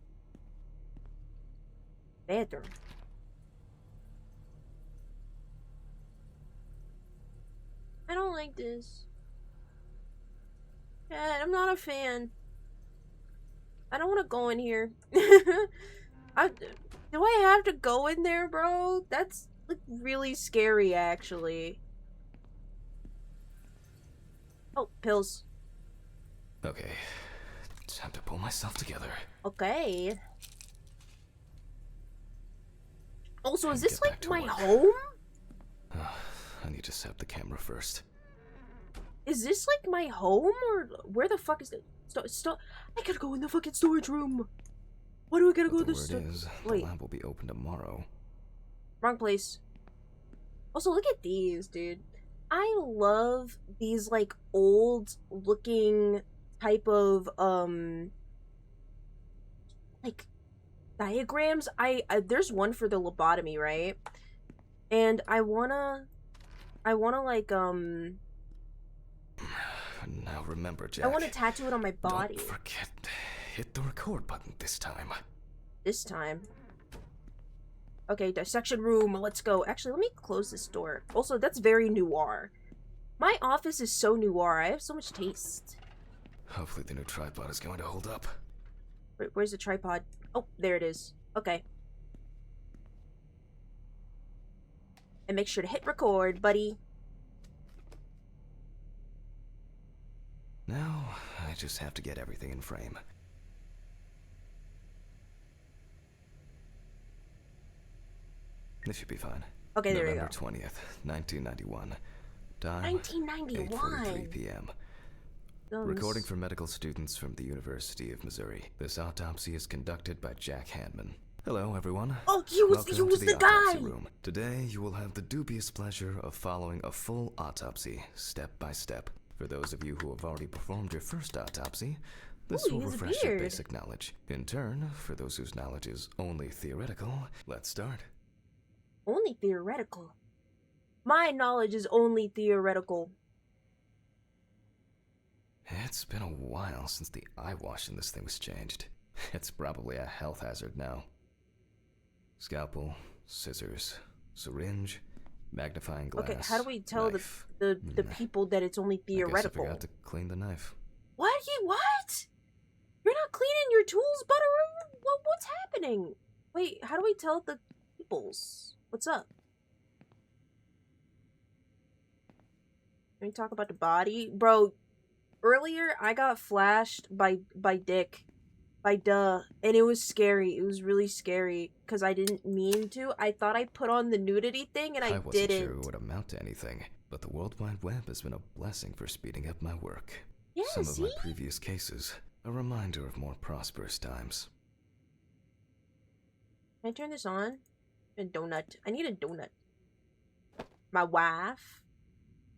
Bathroom. I don't like this. Yeah, I'm not a fan. I don't want to go in here. Do I have to go in there, bro? That's like really scary, actually. Oh, pills. Okay, time to pull myself together. Okay. Also, is And this get back like to my work. home? I need to set the camera first. Is this like my home, or where the fuck is it? I gotta go in the fucking storage room. Why do I gotta go But to the the word is, the Wait, lab will be open tomorrow. wrong place. Also, look at these, dude. I love these like old looking type of like diagrams. There's one for the lobotomy, right? And I wanna like Now remember, Jack. I wanna tattoo it on my body. Don't forget, hit the record button this time. This time. Okay, dissection room, let's go. Actually, let me close this door. Also, that's very noir. My office is so noir. I have so much taste. Hopefully the new tripod is going to hold up. Where's the tripod? Oh, there it is. Okay. And make sure to hit record, buddy. Now, I just have to get everything in frame. This should be fine. Okay, there we November go. 20th, 1991. Time, 1991. 8:43 p.m. Recording for medical students from the University of Missouri. This autopsy is conducted by Jack Hanman. Hello, everyone. Oh, he was Welcome to the autopsy guy. room. Today, you will have the dubious pleasure of following a full autopsy, step by step. For those of you who have already performed your first autopsy, this Ooh, will he has a refresh your beard. basic knowledge. In turn, for those whose knowledge is only theoretical, let's start. Only theoretical. My knowledge is only theoretical. It's been a while since the eyewash in this thing was changed. It's probably a health hazard now. Scalpel, scissors, syringe, magnifying glass. Okay, how do we tell knife. the people that it's only I guess I theoretical? forgot to clean the knife. What? What? You're not cleaning your tools, Butter? What's happening? Wait, how do we tell the peoples? What's up? Can we talk about the body? Bro, earlier I got flashed by Dick. By Duh. And it was scary. It was really scary. Because I didn't mean to. I thought I put on the nudity thing and I wasn't didn't. sure it would amount to anything, but the World Wide Web has been a blessing for speeding up my work. Yeah, Some of my see? previous cases, a reminder of more prosperous times. Can I turn this on? A donut. I need a donut. My wife.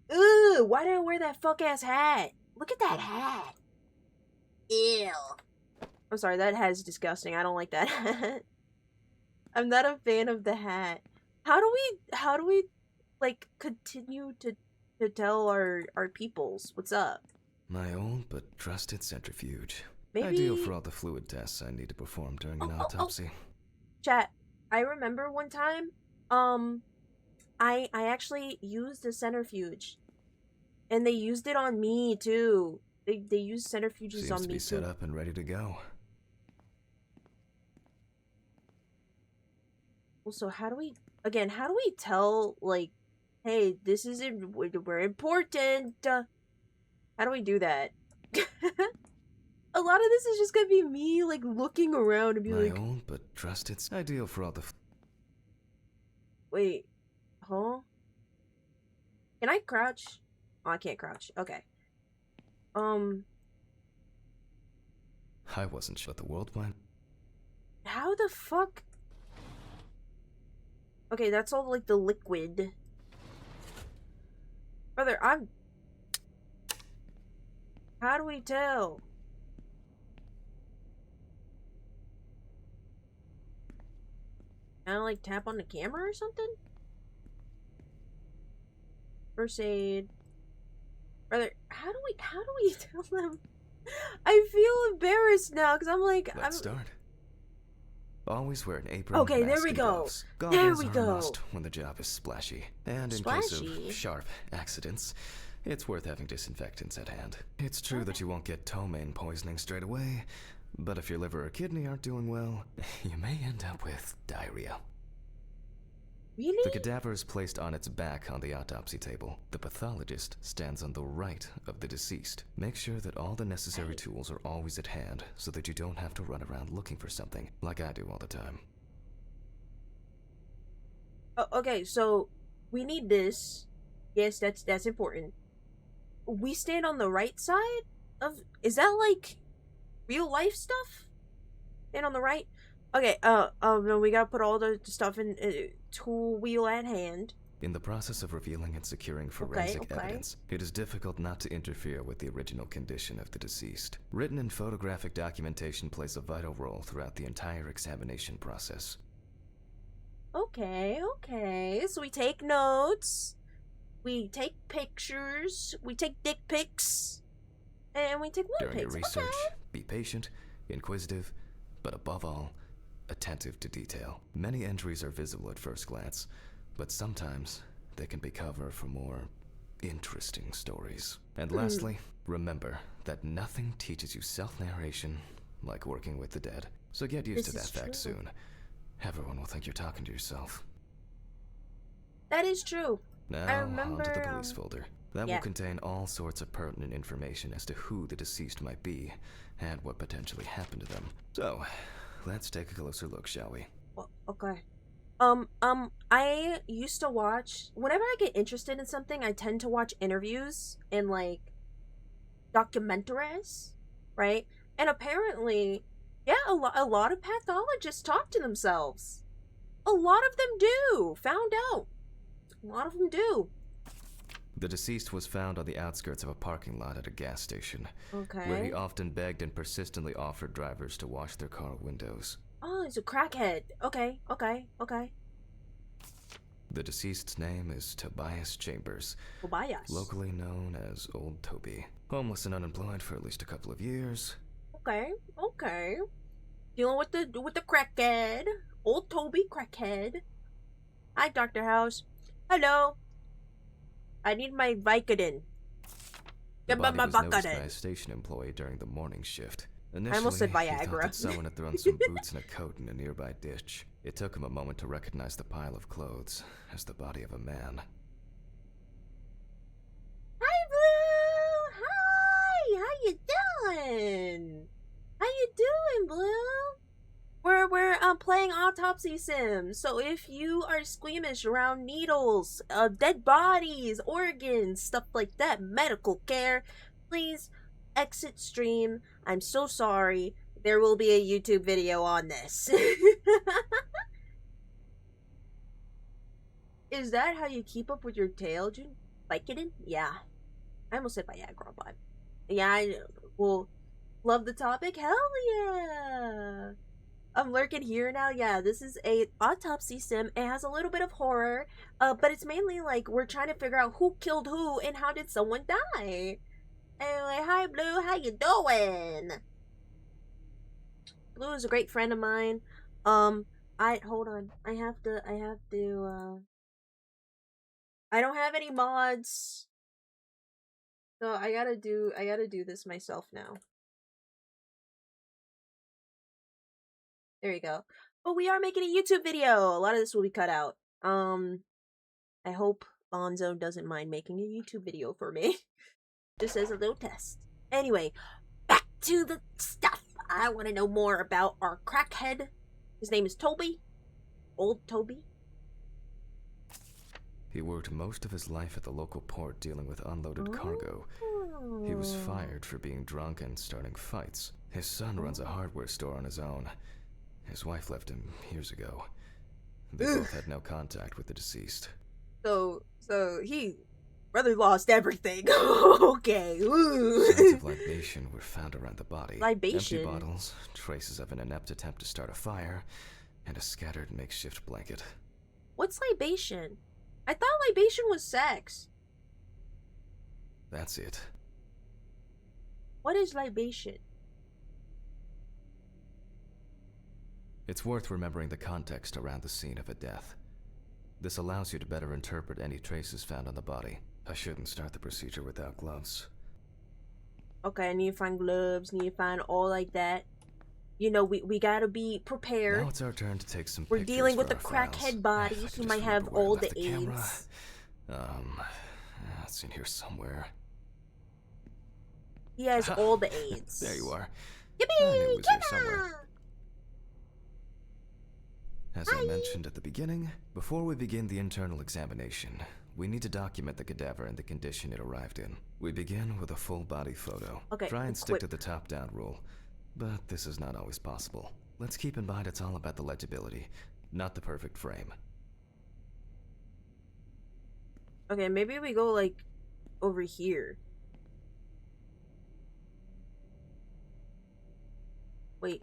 Ugh, why did I wear that fuck ass hat? Look at that hat. Ew. I'm sorry, that hat is disgusting. I don't like that hat. I'm not a fan of the hat. How do we like continue to tell our peoples what's up? My old but trusted centrifuge. Maybe Ideal for all the fluid tests I need to perform during an autopsy. Chat, I remember one time, I actually used a centrifuge. And they used it on me, too. They used centrifuges Seems on to me, be too. set up and ready to go. Also, how do we tell, like, hey, this isn't, we're important. How do we do that? A lot of this is just gonna be me, like, looking around and be My like, old but trusted, ideal for all the wait, huh? Can I crouch? Oh, I can't crouch. Okay. I wasn't sure the World Wide. How the fuck? Okay, that's all, like, the liquid. Brother, how do we tell? Can I, like, tap on the camera or something? First aid. Brother, how do we tell them? I feel embarrassed now, because I'm like, Let's start. Always wear an apron, Okay, there mask, we and go. gloves. There Goggles we are go. a must when the job is splashy. And in case Splashy? of sharp accidents, it's worth having disinfectants at hand. It's true that you won't get ptomaine poisoning straight away, but if your liver or kidney aren't doing well, you may end up with diarrhea. Really? The cadaver is placed on its back on the autopsy table. The pathologist stands on the right of the deceased. Make sure that all the necessary tools are always at hand so that you don't have to run around looking for something, like I do all the time. Oh, okay, so we need this. Yes, that's important. We stand on the right side of. Is that like real life stuff? Stand on the right. Okay. No, we gotta put all the stuff in tool wheel at hand. In the process of revealing and securing forensic Okay. evidence, it is difficult not to interfere with the original condition of the deceased. Written and photographic documentation plays a vital role throughout the entire examination process. Okay. So we take notes. We take pictures. We take dick pics. And we take wood During your pics. research, Okay. be patient, inquisitive, but above all, attentive to detail. Many entries are visible at first glance, but sometimes they can be cover for more interesting stories. And lastly, remember that nothing teaches you self-narration like working with the dead. So get used to This that is fact true. soon. Everyone will think you're talking to yourself. That is true. Now, I on to the remember, police folder. That yeah. will contain all sorts of pertinent information as to who the deceased might be and what potentially happened to them. So, let's take a closer look, shall we? Well, okay. I used to watch, whenever I get interested in something, I tend to watch interviews and like documentaries, right? And apparently, yeah, a lot of pathologists talk to themselves. A lot of them do. Found out. A lot of them do. The deceased was found on the outskirts of a parking lot at a gas station, where Okay. he often begged and persistently offered drivers to wash their car windows. Oh, he's a crackhead. Okay. The deceased's name is Tobias Chambers, Tobias. locally known as Old Toby. Homeless and unemployed for at least a couple of years. Okay. Dealing with the crackhead. Old Toby crackhead. Hi, Dr. House. Hello. I need my Vicodin. The Get my body was noticed by Vicodin. a station employee during the morning shift. I almost said Initially, he thought Viagra. that someone had thrown some boots and a coat in a nearby ditch. It took him a moment to recognize the pile of clothes as the body of a man. Hi, Blue. Hi. How you doing? How you doing, Blue? We're playing Autopsy Sim. So if you are squeamish around needles, dead bodies, organs, stuff like that, medical care, please exit stream. I'm so sorry. There will be a YouTube video on this. Is that how you keep up with your tail, June? Vicodin? Yeah. I almost said Viagra, but yeah, I will love the topic. Hell yeah! I'm lurking here now. Yeah, this is a autopsy sim. It has a little bit of horror, but it's mainly like we're trying to figure out who killed who and how did someone die. Anyway, hi Blue, how you doing? Blue is a great friend of mine. Hold on. I don't have any mods. So I gotta do this myself now. There you go. But we are making a YouTube video. A lot of this will be cut out. I hope Bonzo doesn't mind making a YouTube video for me. Just as a little test. Anyway, back to the stuff. I want to know more about our crackhead. His name is Toby. Old Toby. He worked most of his life at the local port dealing with unloaded cargo. He was fired for being drunk and starting fights. His son runs a hardware store on his own. His wife left him years ago. They both had no contact with the deceased. So he brother lost everything. Okay. Signs of libation were found around the body. Libation? Empty bottles, traces of an inept attempt to start a fire, and a scattered makeshift blanket. What's libation? I thought libation was sex. That's it. What is libation? It's worth remembering the context around the scene of a death. This allows you to better interpret any traces found on the body. I shouldn't start the procedure without gloves. Okay, I need to find gloves, need to find all like that. You know, we gotta be prepared. Now it's our turn to take some We're pictures dealing with for a our crackhead files. body. If I He could might just have remember where I all left the camera. AIDS. It's in here somewhere. He has all the AIDS. There you are. Yippee! I knew it was here Camera! somewhere. As I mentioned at the beginning, before we begin the internal examination, we need to document the cadaver and the condition it arrived in. We begin with a full body photo. Okay, Try and stick to the top-down rule, but this is not always possible. Let's keep in mind it's all about the legibility, not the perfect frame. Okay, maybe we go like over here. Wait.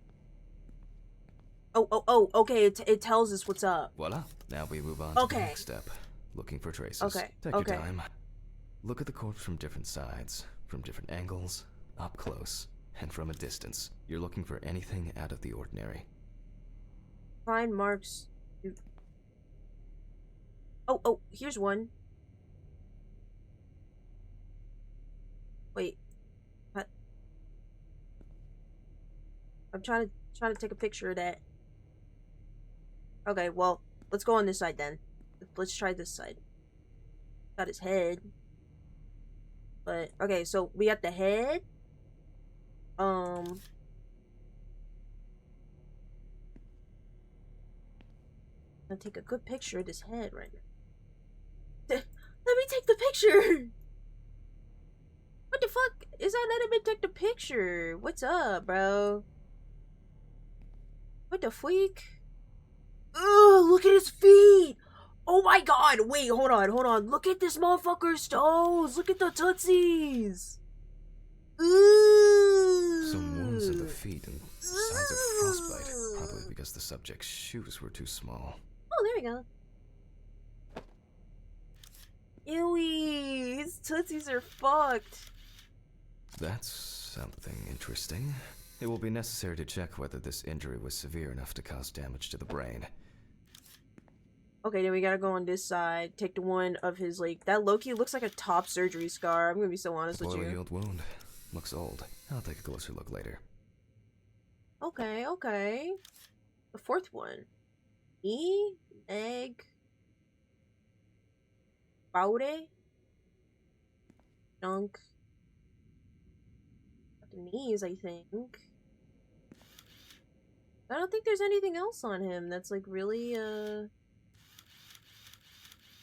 Oh, okay, it tells us what's up. Voila. Now we move on to the next step. Looking for traces. Okay, Take okay. your time. Look at the corpse from different sides, from different angles, up close, and from a distance. You're looking for anything out of the ordinary. Find marks. Oh, here's one. Wait. What? I'm trying to take a picture of that. Okay, well, let's go on this side then. Let's try this side. Got his head. But okay, so we got the head. I'm gonna take a good picture of this head right now. Let me take the picture. What the fuck? Is that letting me take the picture? What's up, bro? What the freak? Ugh, look at his feet! Oh my god! Wait, hold on. Look at this motherfucker's toes! Look at the tootsies! Ooh. Some wounds in the feet and signs of frostbite, probably because the subject's shoes were too small. Oh, there we go. Ewy! His tootsies are fucked. That's something interesting. It will be necessary to check whether this injury was severe enough to cause damage to the brain. Okay, then we gotta go on this side. Take the one of his, like, that low-key looks like a top surgery scar. I'm gonna be so honest with you. Spoil-healed wound. Looks old. I'll take a closer look later. Okay. The fourth one. Knee, leg, baude, junk. The knees, I think. I don't think there's anything else on him that's like really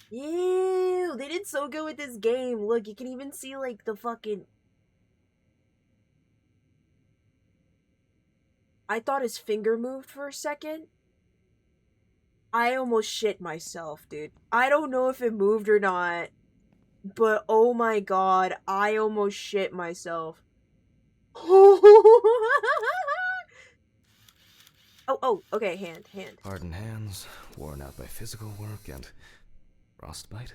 Ew, they did so good with this game. Look, you can even see like the fucking I thought his finger moved for a second. I almost shit myself, dude. I don't know if it moved or not, but oh my god, I almost shit myself. Oh, okay, hand. Hardened hands, worn out by physical work, and frostbite.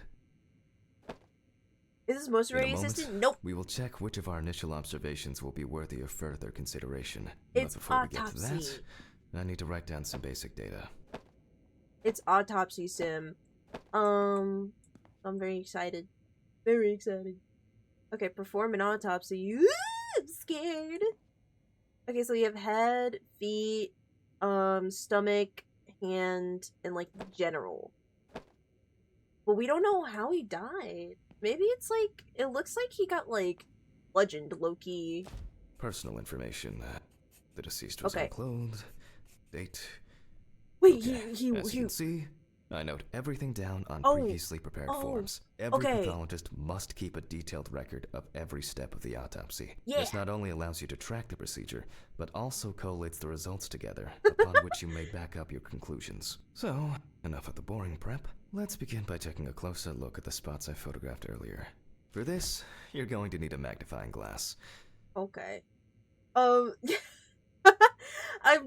Is this most In a ready moment, assistant? Nope. We will check which of our initial observations will be worthy of further consideration. It's but before we get to autopsy. that, I need to write down some basic data. It's autopsy sim. I'm very excited. Very excited. Okay, perform an autopsy. Ooh, I'm scared. Okay, so you have head, feet, stomach, hand, and like general. But we don't know how he died. Maybe it's like, it looks like he got like bludgeoned, low-key. Personal information. The deceased was Okay. unclothed. Date. Wait, Okay. As you he can see, I note everything down on Oh, previously prepared oh, forms. Every okay. pathologist must keep a detailed record of every step of the autopsy. Yeah. This not only allows you to track the procedure, but also collates the results together, upon which you may back up your conclusions. So, enough of the boring prep. Let's begin by taking a closer look at the spots I photographed earlier. For this, you're going to need a magnifying glass. Okay. I'm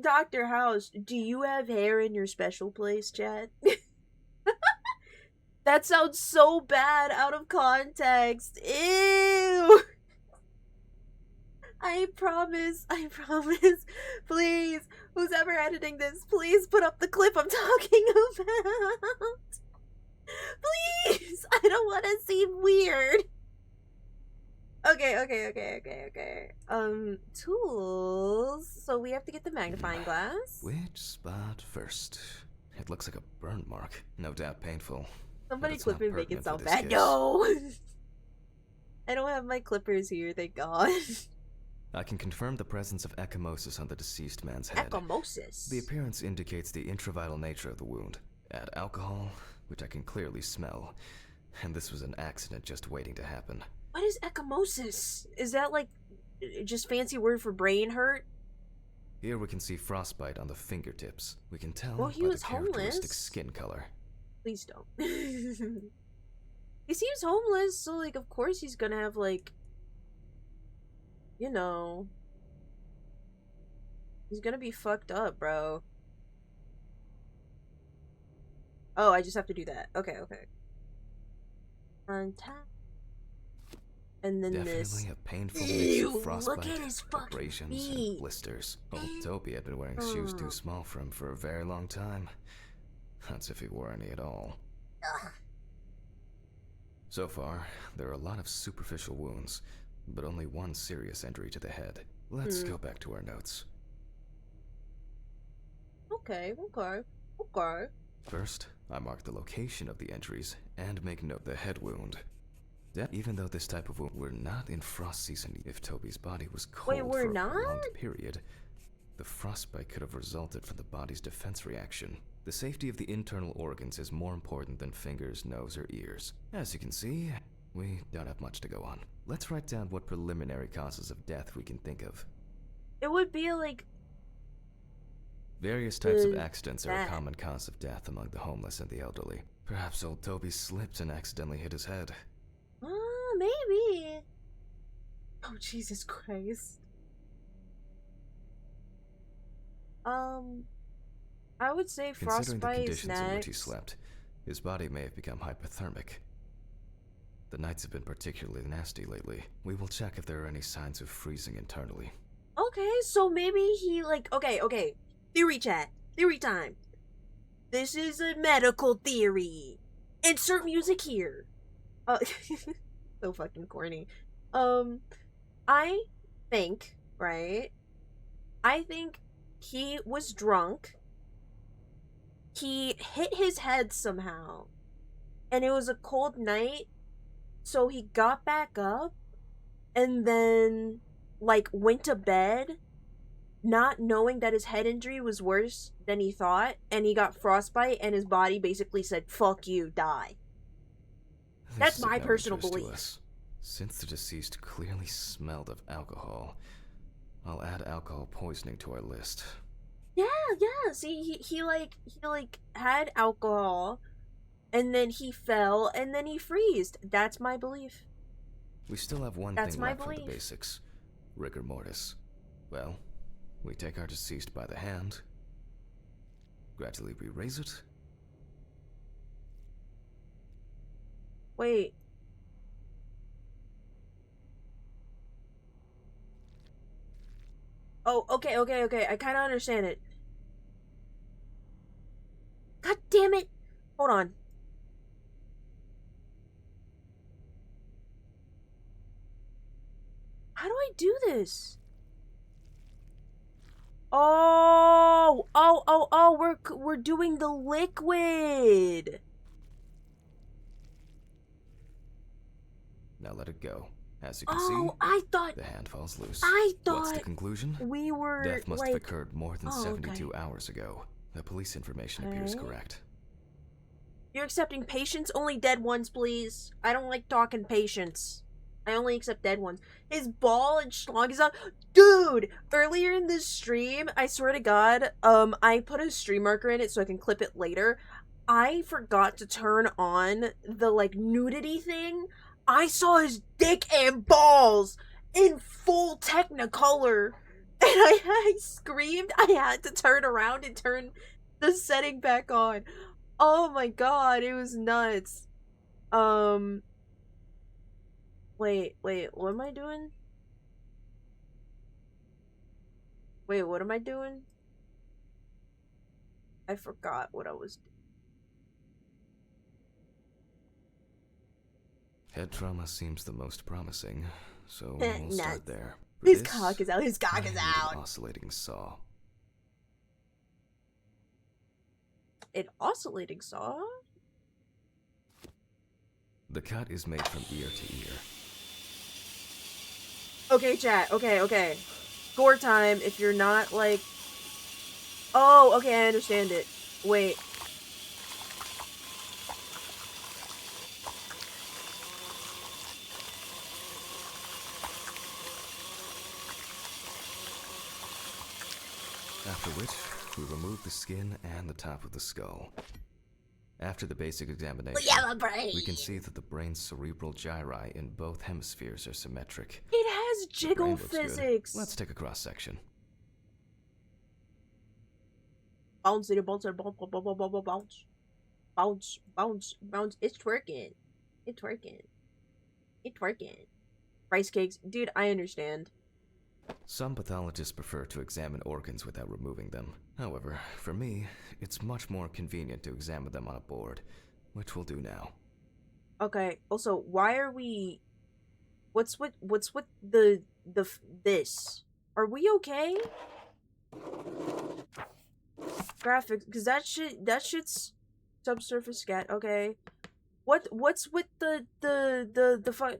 Dr. House. Do you have hair in your special place, chat? That sounds so bad out of context. Ew! I promise, please, who's ever editing this, please put up the clip I'm talking about. Please, I don't want to seem weird. Okay. Tools. So we have to get the magnifying glass. Which spot first? It looks like a burn mark. No doubt painful. Somebody it's clip not and make it pertinent for sound this bad. case. No! I don't have my clippers here, thank God. I can confirm the presence of ecchymosis on the deceased man's head. Ecchymosis? The appearance indicates the intravital nature of the wound. Add alcohol, which I can clearly smell. And this was an accident just waiting to happen. What is ecchymosis? Is that like just fancy word for brain hurt? Here we can see frostbite on the fingertips. We can tell Well, he by was the characteristic homeless. skin color. Please don't. He seems homeless, so like of course he's gonna have like, you know, he's gonna be fucked up, bro. Oh, I just have to do that. Okay. Untap. And then Definitely this. a painful mix Ew, of look frostbite, at his fucking abrasions, feet. and blisters. Old Toby had been wearing shoes too small for him for a very long time. That's if he wore any at all. Ugh. So far, there are a lot of superficial wounds, but only one serious injury to the head. Let's go back to our notes. Okay. First, I mark the location of the injuries and make note of the head wound. Even though this type of wound we're not in frost season, if Toby's body was cold Wait, we're for a not? prolonged period, the frostbite could have resulted from the body's defense reaction. The safety of the internal organs is more important than fingers, nose, or ears. As you can see, we don't have much to go on. Let's write down what preliminary causes of death we can think of. It would be like Various types of Mm, accidents are a common cause of death among the homeless and the elderly. Perhaps old Toby slipped and accidentally hit his head. maybe. Oh, Jesus Christ. I would say Considering the frostbite conditions in which he next. slept, his body may have become hypothermic. The nights have been particularly nasty lately. We will check if there are any signs of freezing internally. Okay, so maybe he like okay. Theory chat. Theory time. This is a medical theory. Insert music here. So fucking corny. I think, right? I think he was drunk. He hit his head somehow. And it was a cold night. So he got back up and then like went to bed not knowing that his head injury was worse than he thought, and he got frostbite and his body basically said, fuck you, die. That's This is of my no personal interest to belief. us. Since the deceased clearly smelled of alcohol, I'll add alcohol poisoning to our list. Yeah. See, he had alcohol, and then he fell, and then he freezed. That's my belief. We still have one That's thing my left for the belief. basics. Rigor mortis. Well, we take our deceased by the hand. Gradually we raise it. Wait. Oh, okay. I kind of understand it. God damn it. Hold on. How do I do this? Oh, we're doing the liquid. Now let it go. As you can Oh, see, I thought the hand falls loose. I What's the thought conclusion? we were Death must like have occurred more than Oh, 72 okay. hours ago. The police information appears Okay. correct. You're accepting patients? Only dead ones, please. I don't like talking patients. I only accept dead ones. His ball and schlong is out. Dude! Earlier in this stream, I swear to God, I put a stream marker in it so I can clip it later. I forgot to turn on the, like, nudity thing. I saw his dick and balls in full Technicolor. And I screamed. I had to turn around and turn the setting back on. Oh my God, it was nuts. Wait, what am I doing? Wait, what am I doing? I forgot what I was doing. Head trauma seems the most promising, so we'll start there. For His this, cock is out. His I cock is need out. an oscillating saw. An oscillating saw? The cut is made from ear to ear. Okay, chat. Okay. Gore time if you're not like... Oh, okay, I understand it. Wait. After which, we remove the skin and the top of the skull. After the basic examination, we can see that the brain's cerebral gyri in both hemispheres are symmetric. It has The jiggle brain looks good. physics. Let's take a cross-section. Bounce, bounce, bounce, bounce, bounce, bounce. It's twerking. It's twerking. It's twerking. Rice cakes. Dude, I understand. Some pathologists prefer to examine organs without removing them. However, for me, it's much more convenient to examine them on a board, which we'll do now. Okay, also, why are we... What's with this? Are we okay? Graphics, because that shit's subsurface scat, okay. What's with the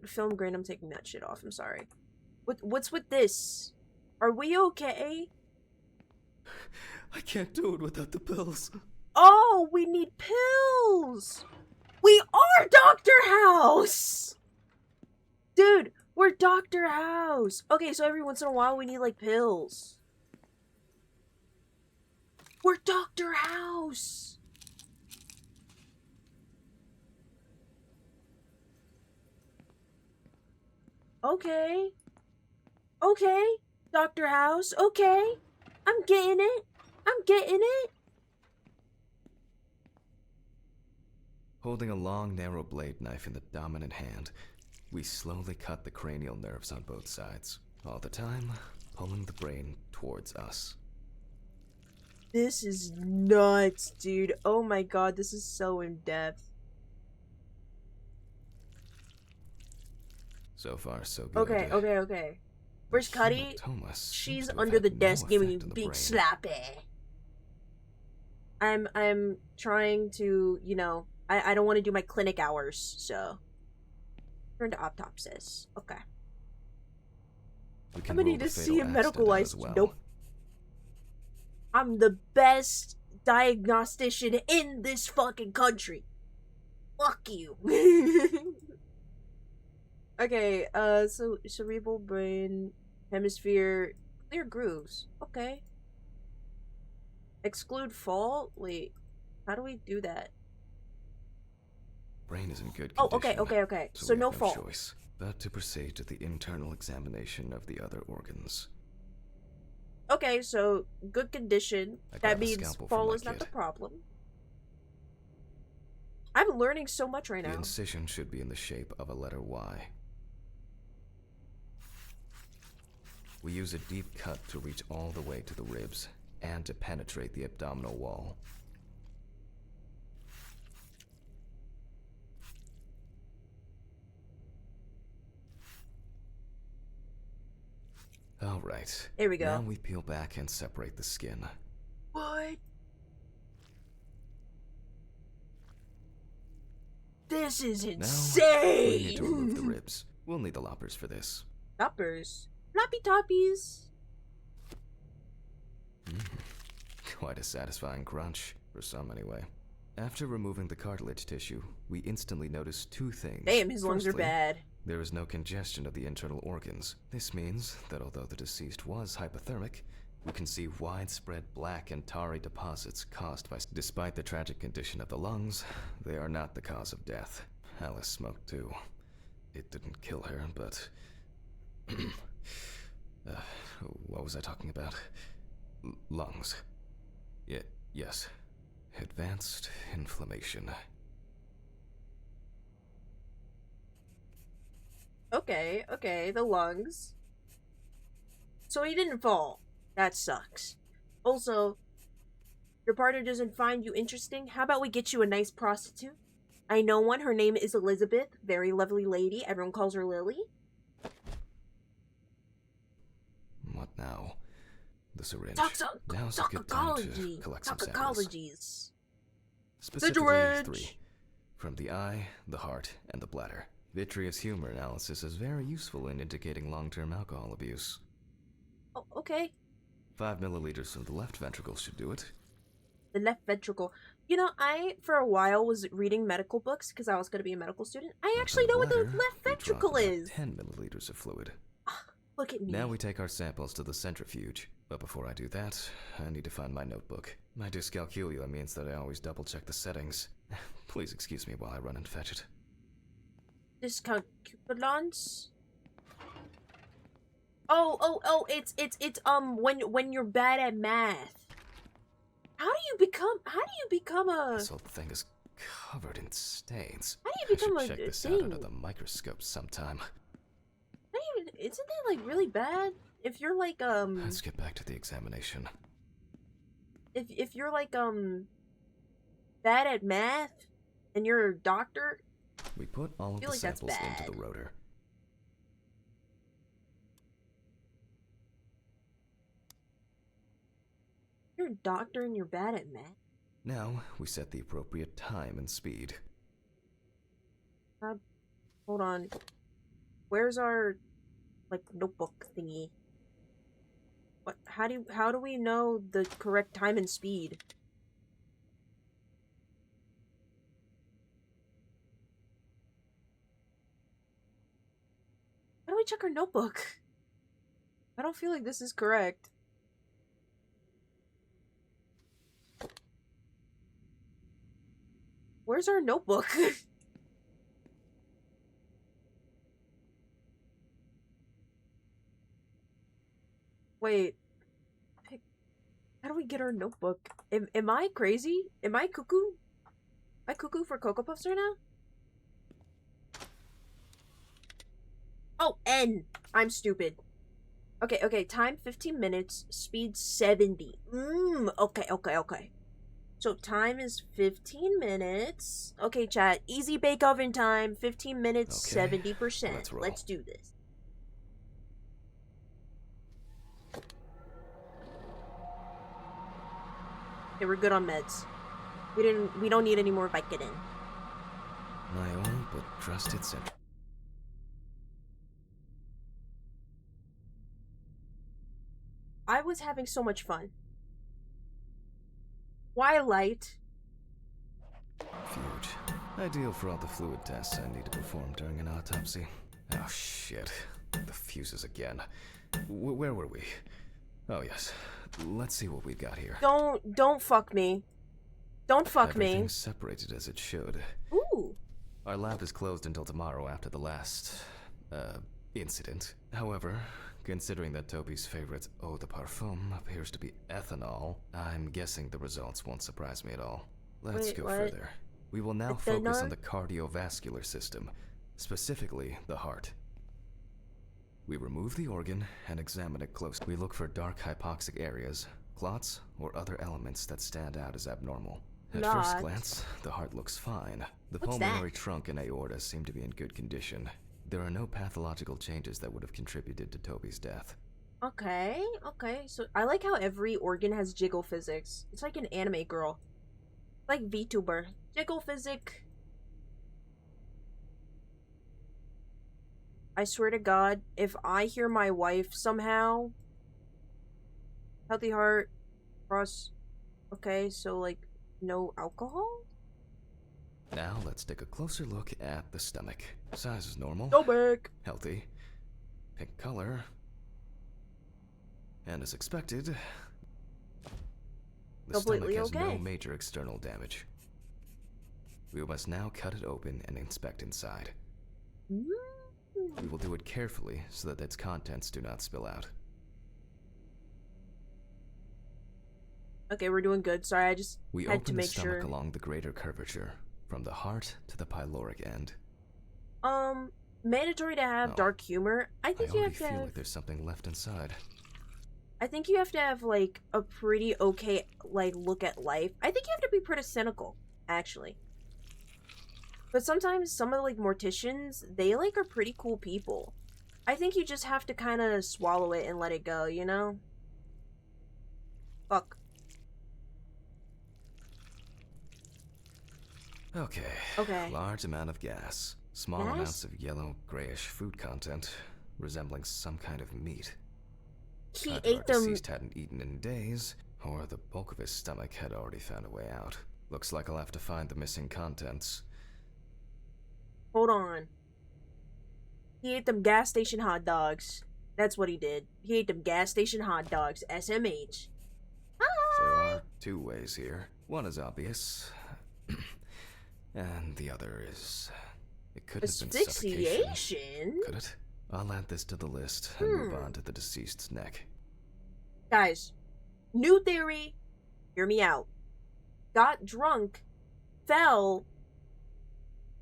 film grain? I'm taking that shit off, I'm sorry. What's with this? Are we okay? I can't do it without the pills. Oh, we need pills! We are Dr. House! Dude, we're Dr. House! Okay, so every once in a while we need, like, pills. We're Dr. House! Okay. Okay, Dr. House, okay. I'm getting it. I'm getting it. Holding a long, narrow blade knife in the dominant hand, we slowly cut the cranial nerves on both sides, all the time pulling the brain towards us. This is nuts, dude. Oh my god, this is so in-depth. So far, so good. Okay. Where's Cuddy? She's under the desk giving me big slappy. I'm trying to, you know, I don't want to do my clinic hours, so turn to autopsies. Okay. I'm gonna need to see a medical license. Well. Nope. I'm the best diagnostician in this fucking country. Fuck you. Okay, so cerebral brain, hemisphere, clear grooves. Okay. Exclude fault? Wait, how do we do that? Brain is in good Oh, condition. okay. So we no have fault. Choice but to proceed to the internal examination of the other organs. Okay, so good condition. I That grabbed a means scalpel fall from is my not the kit. problem. I'm learning so much right The now. incision should be in the shape of a letter Y. We use a deep cut to reach all the way to the ribs and to penetrate the abdominal wall. All right. There we go. Now we peel back and separate the skin. What? This is Now, insane! we need to remove the ribs. We'll need the loppers for this. Toppers. Floppy toppies. Quite a satisfying crunch, for some anyway. After removing the cartilage tissue, we instantly notice two things. Damn, his lungs are Firstly, bad. there is no congestion of the internal organs. This means that although the deceased was hypothermic, we can see widespread black and tarry deposits caused by... Despite the tragic condition of the lungs, they are not the cause of death. Alice smoked too. It didn't kill her, but... what was I talking about? Lungs. Yes. Advanced inflammation. Okay, the lungs. So he didn't fall. That sucks. Also, your partner doesn't find you interesting? How about we get you a nice prostitute? I know one. Her name is Elizabeth. Very lovely lady. Everyone calls her Lily. What now? The syringe. Toxo- Now's a good time to toxicology. collect some samples. Toxicologies. Specifically Syringe. 3. From the eye, the heart, and the bladder. Vitreous humor analysis is very useful in indicating long-term alcohol abuse. Oh, okay. 5 milliliters from the left ventricle should do it. The left ventricle. You know, I, for a while, was reading medical books because I was going to be a medical student. I And actually from know what the bladder, left we drop ventricle about is. 10 milliliters of fluid. Look at me. Now we take our samples to the centrifuge. But before I do that, I need to find my notebook. My dyscalculia means that I always double-check the settings. Please excuse me while I run and fetch it. Discalculons? Oh, it's when you're bad at math. How do you become a This whole thing is covered in stains. How do you become I should a check this thing? out under the microscope sometime. Isn't that like really bad? If you're like Let's get back to the examination. if you're like bad at math and you're a doctor, We put all of feel the like that's samples into bad. the rotor. you're a doctor and you're bad at math. Now, we set the appropriate time and speed. Hold on. Where's our like notebook thingy? What how do we know the correct time and speed? How do we check our notebook? I don't feel like this is correct. Where's our notebook? Wait. How do we get our notebook? Am I crazy? Am I cuckoo? Am I cuckoo for Cocoa Puffs right now? Oh, N! I'm stupid. Okay, time 15 minutes, speed 70. Okay. So time is 15 minutes. Okay, chat, easy bake oven time, 15 minutes, Okay, 70%. let's roll. Let's do this. Okay, we're good on meds. We don't need any more Vicodin. My own but trusted center. I was having so much fun. Twilight. Fuge. Ideal for all the fluid tests I need to perform during an autopsy. Oh shit. The fuses again. Where were we? Oh yes. Let's see what we've got here. Don't fuck me. Don't fuck me. Everything's separated as it should. Ooh. Our lab is closed until tomorrow after the last, incident. However, considering that Toby's favorite eau de parfum appears to be ethanol, I'm guessing the results won't surprise me at all. Let's Wait, go what? further. We will now focus on Ethanol? the cardiovascular system, specifically the heart. We remove the organ and examine it closely. We look for dark hypoxic areas, clots, or other elements that stand out as abnormal. At first Clots? glance, the heart looks fine. The What's pulmonary that? trunk and aorta seem to be in good condition. There are no pathological changes that would have contributed to Toby's death. Okay. So I like how every organ has jiggle physics. It's like an anime girl. Like VTuber. Jiggle physic. I swear to God, if I hear my wife somehow... Healthy heart. Cross... Okay, so like, no alcohol? Now let's take a closer look at the stomach. Size is normal. Stomach! Healthy. Pink color. And as expected, the Completely stomach has no okay. major external damage. We must now cut it open and inspect inside. We will do it carefully so that its contents do not spill out. Okay, we're doing good. Sorry, I just We had to open the make stomach sure. along the greater curvature, from the heart to the pyloric end. Mandatory to have Oh. dark humor. I I think you already have to feel have... like there's something left inside. I think you have to have, like, a pretty okay, like, look at life. I think you have to be pretty cynical, actually. But sometimes some of, like, morticians, they, like, are pretty cool people. I think you just have to kind of swallow it and let it go, you know? Fuck. Okay. Okay. Large amount of gas. Small Gas? amounts of yellow, grayish food content, resembling some kind of meat. He Either ate our them. deceased hadn't eaten in days, or the bulk of his stomach had already found a way out. Looks like I'll have to find the missing contents. Hold on. He ate them gas station hot dogs. That's what he did. He ate them gas station hot dogs. SMH. There Hi! are two ways here. One is obvious, and the other is... It could have been suffocation. Asphyxiation? Could it? I'll add this to the list and move on to the deceased's neck. Guys, new theory. Hear me out. Got drunk, fell,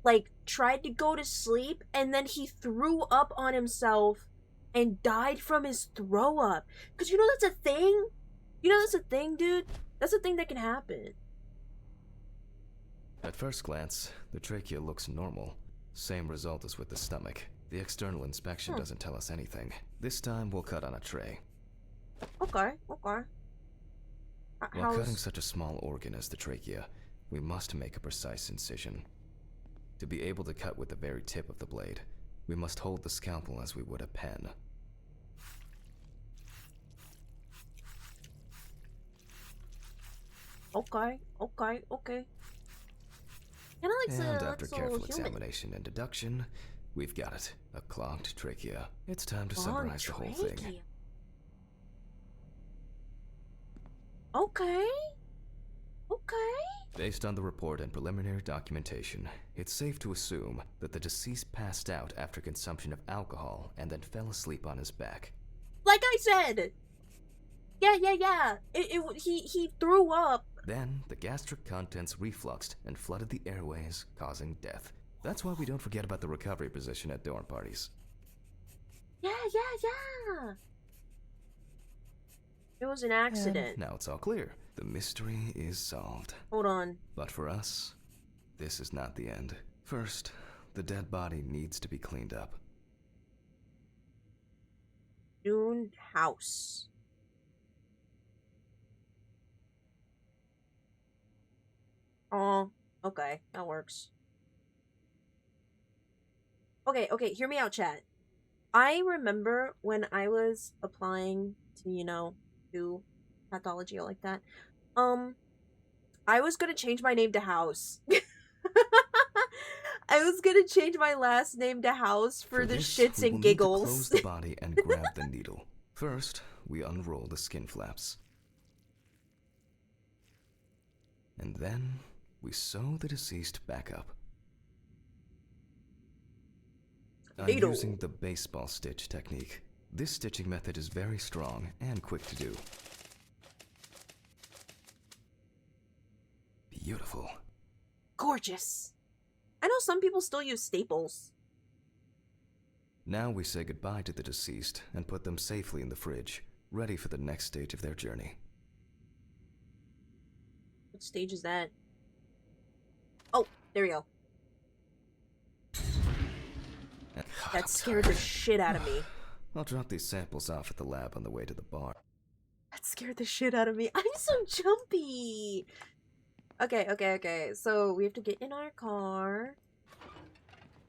like, tried to go to sleep, and then he threw up on himself and died from his throw up. Because you know that's a thing? You know that's a thing, dude? That's a thing that can happen. At first glance, the trachea looks normal. Same result as with the stomach. The external inspection doesn't tell us anything. This time we'll cut on a tray. Okay, okay. While cutting such a small organ as the trachea, we must make a precise incision. To be able to cut with the very tip of the blade, we must hold the scalpel as we would a pen. Okay, okay, okay. Kind of like And after careful examination and deduction, we've got it. A clogged trachea. It's time to summarize the whole thing. Okay. Okay. Based on the report and preliminary documentation, it's safe to assume that the deceased passed out after consumption of alcohol and then fell asleep on his back. Like I said! Yeah. He threw up. Then, the gastric contents refluxed and flooded the airways, causing death. That's why we don't forget about the recovery position at dorm parties. Yeah. It was an accident. And now it's all clear. The mystery is solved. Hold on. But for us, this is not the end. First, the dead body needs to be cleaned up. Dune house. Oh, okay. That works. Okay, hear me out, chat. I remember when I was applying to, do pathology or like that, I was gonna change my name to House. I was gonna change my last name to House for the this, shits we and will giggles. Need to close the body and grab the needle. First, we unroll the skin flaps. And then, we sew the deceased back up. I'm Needle. using the baseball stitch technique. This stitching method is very strong and quick to do. Beautiful. Gorgeous. I know some people still use staples. Now we say goodbye to the deceased and put them safely in the fridge, ready for the next stage of their journey. What stage is that? Oh, there we go. That scared the shit out of me. I'll drop these samples off at the lab on the way to the bar. That scared the shit out of me. I'm so jumpy. Okay. So we have to get in our car.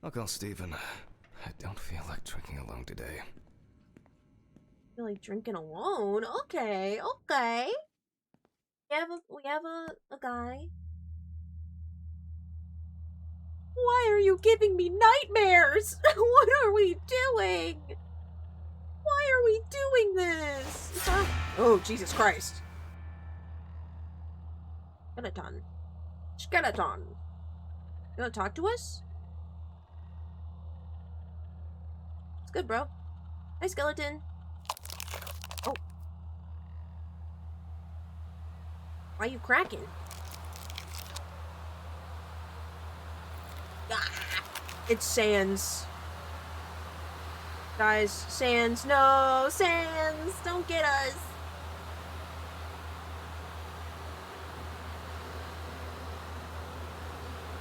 I'll call Steven. I don't feel like drinking alone today. I feel like drinking alone. Okay. We have a guy. Why are you giving me nightmares? What are we doing? Why are we doing this? Oh, Jesus Christ. Skeleton. You wanna talk to us? It's good, bro. Hi, skeleton. Oh. Why are you cracking? Ah, it's Sans. Guys, Sans, no! Sans! Don't get us!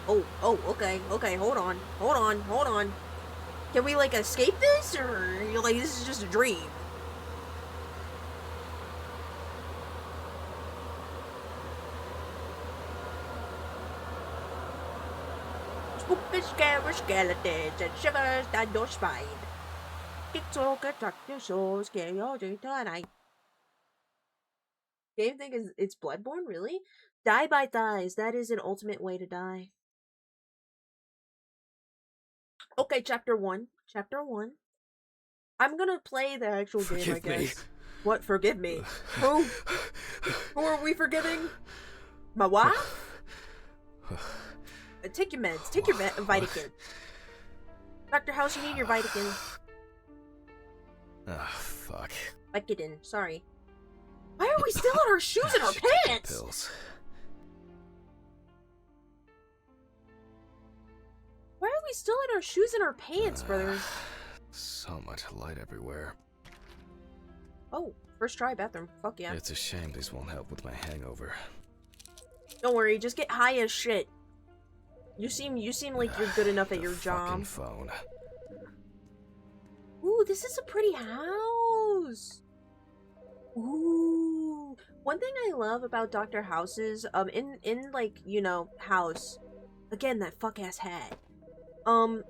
Oh, okay, hold on. Can we, like, escape this, or, like, this is just a dream? Spooky, scary skeletons and shivers down your spine. It's all good, Dr. So scary all day tonight. Game think is it's Bloodborne, really? Die by thighs. That is an ultimate way to die. Okay, chapter 1. I'm gonna play the actual game, I guess. Me. What? Forgive me. Who? Who are we forgiving? My wife? Take your meds. Take your Vitakin. Dr. House, you need your Vitakin. Ah, fuck. Vicodin. Sorry. Why are we still in our shoes and our Should take pants? Pills. Why are we still in our shoes and our pants, brother? So much light everywhere. Oh, first try bathroom. Fuck yeah. It's a shame these won't help with my hangover. Don't worry, just get high as shit. You seem like you're good enough at The your fucking job. phone. Ooh, this is a pretty house. Ooh. One thing I love about Dr. House's, in like, you know, house. Again, that fuck ass hat. In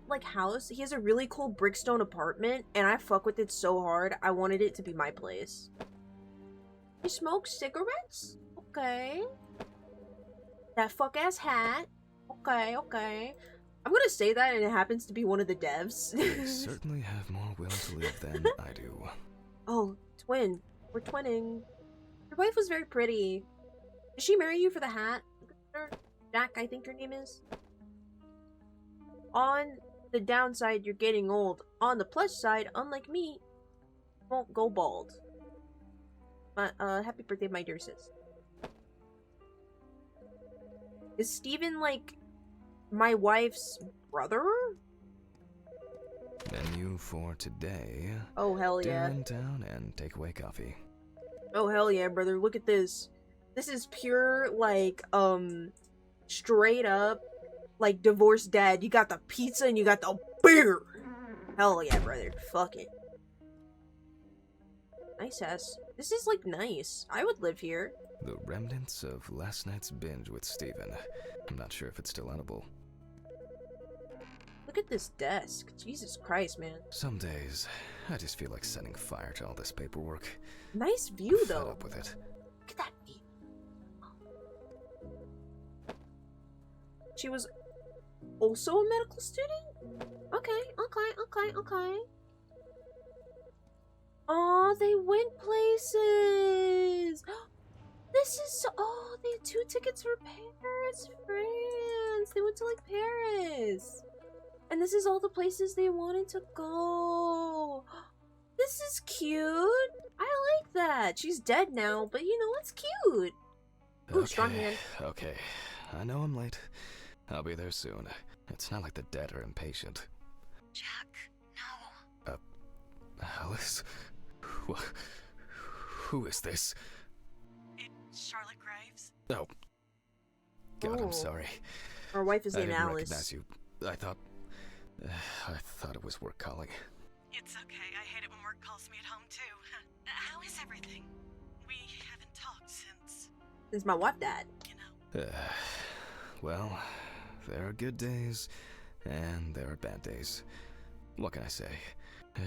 like house, he has a really cool brickstone apartment, and I fuck with it so hard. I wanted it to be my place. He smokes cigarettes? Okay. That fuck ass hat. Okay. I'm gonna say that, and it happens to be one of the devs. They certainly have more will to live than I do. Oh, twin. We're twinning. Your wife was very pretty. Did she marry you for the hat? Jack, I think your name is. On the downside, you're getting old. On the plus side, unlike me, you won't go bald. But, happy birthday, my dear sis. Is Steven, like, my wife's brother? Menu for today. Oh, hell yeah. Dinner in town and takeaway coffee. Oh, hell yeah, brother. Look at this. This is pure, like, straight up, like, divorced dad. You got the pizza and you got the beer. Hell yeah, brother. Fuck it. Nice ass. This is, like, nice. I would live here. The remnants of last night's binge with Steven. I'm not sure if it's still edible. Look at this desk. Jesus Christ, man. Some days, I just feel like setting fire to all this paperwork. Nice view, Fed though. up with it. Look at that view. She was also a medical student? Okay. Oh, they went places. This is so. Oh, they had 2 tickets for Paris, France. They went to like Paris, and this is all the places they wanted to go. This is cute. I like that. She's dead now, but you know it's cute. Ooh, strong hand. Okay. I know I'm late. I'll be there soon. It's not like the dead are impatient. Jack, no. Alice? Who is this? It's Charlotte Graves. Oh. God, Oh. I'm sorry. Our wife is I named didn't Alice. recognize you. I thought it was work calling. It's okay. I hate it when work calls me at home, too. How is everything? We haven't talked since, My wife died. you know. Well, there are good days, and there are bad days. What can I say?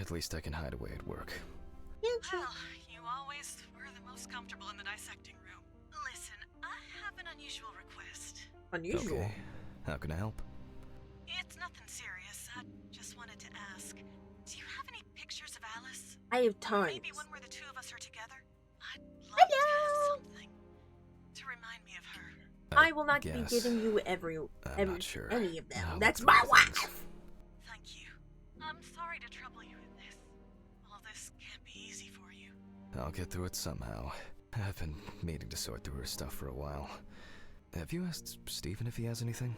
At least I can hide away at work. Yeah, sure. Well, you always were the most comfortable in the dissecting room. Listen, I have an unusual request. Unusual. Okay. How can I help? It's nothing serious. I just wanted to ask. Do you have any pictures of Alice? I have tons. Maybe one where the 2 of us are together? I'd love to have something to remind me of her. I will not be guess. giving you I'm not sure. any of them. I'll That's look my through things. wife. Thank you. I'm sorry to trouble you with this. All this can't be easy for you. I'll get through it somehow. I've been meaning to sort through her stuff for a while. Have you asked Steven if he has anything?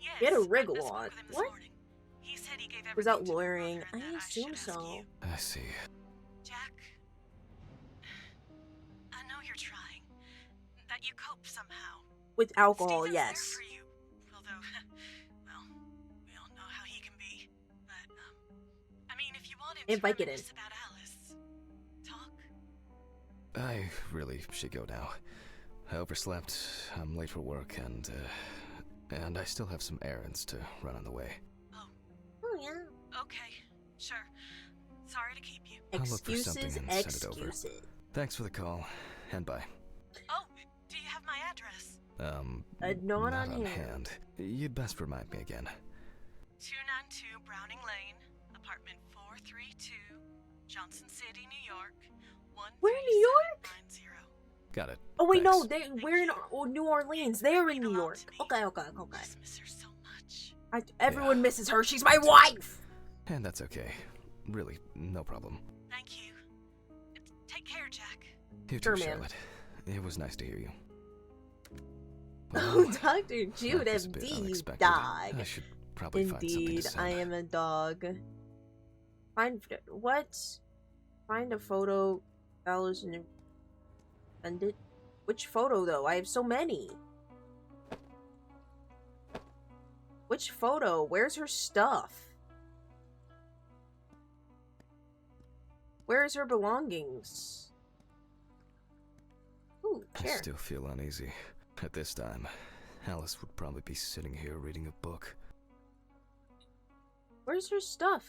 Yes, He had a I rig spoke lot. with him this What? morning. He said he gave Without everything to my lawyering, brother and I that assume should ask so. you. I see. Jack, I know you're trying. That you cope somehow. With alcohol, Steven's yes. there for you. Although If I get in. reminisce about Alice. Talk? I really should go now. I overslept, I'm late for work, and I still have some errands to run on the way. Oh, Oh yeah. okay. Sure. Sorry to keep you. I'll look for something Excuses, and send it over. excuses. Thanks for the call, and bye. Oh, do you have my address? Not not on on hand. hand. You'd best remind me again. 292 Browning Lane, apartment 432, Johnson City, New York. We're in New York? 13790. Got it. Oh wait, no, Thanks. we're in New Orleans. They're in New Belong York. to me. Okay. I just miss her so much. Everyone Yeah. misses her. She's my wife. And that's okay. Really, no problem. Thank you. Take care, Jack. You Sure, too, man. Charlotte. It was nice to hear you. Oh, Well, Dr. Jude, that was a bit MD, you unexpected. dog. I should probably find something Indeed, to I send. am a dog. Find what? Find a photo. Alice and send it. Which photo though? I have so many. Which photo? Where's her stuff? Where's her belongings? Ooh, I chair. still feel uneasy. At this time, Alice would probably be sitting here reading a book. Where's her stuff?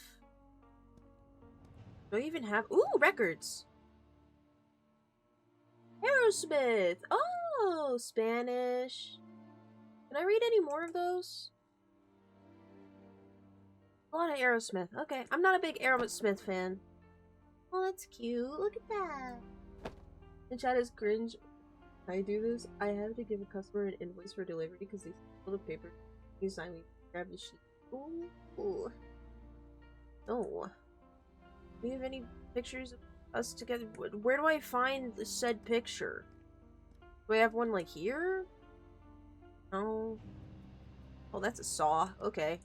Do I even have? Ooh, records. Aerosmith. Oh, Spanish. Can I read any more of those? A lot of Aerosmith. Okay, I'm not a big Aerosmith fan. Oh, that's cute. Look at that. The chat is cringe. I do this. I have to give a customer an invoice for delivery because they stole the paper. You sign me. Grab the sheet. Ooh. No. Do you have any pictures of us together? Where do I find the said picture? Do I have one like here? No. Oh, that's a saw. Okay.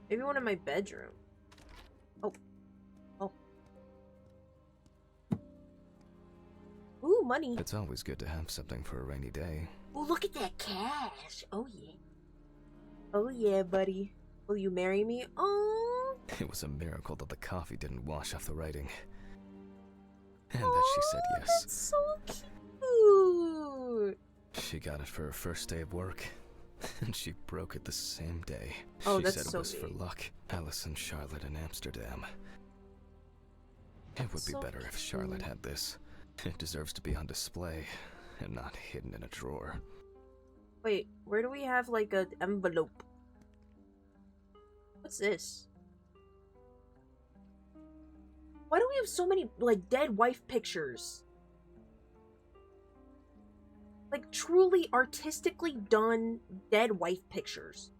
Maybe one in my bedroom. Oh. Ooh, money. It's always good to have something for a rainy day. Ooh, look at that cash. Oh, yeah. Oh, yeah, buddy. Will you marry me? Oh. It was a miracle that the coffee didn't wash off the writing. And that she said yes. That's so cute. She got it for her first day of work, and she broke it the same day. Oh, She that's said it so was for neat. luck. Alice and Charlotte in Amsterdam. It would be So better if Charlotte cute. had this. It deserves to be on display, and not hidden in a drawer. Wait, where do we have like an envelope? What's this? Why do we have so many like dead wife pictures? Like truly artistically done dead wife pictures.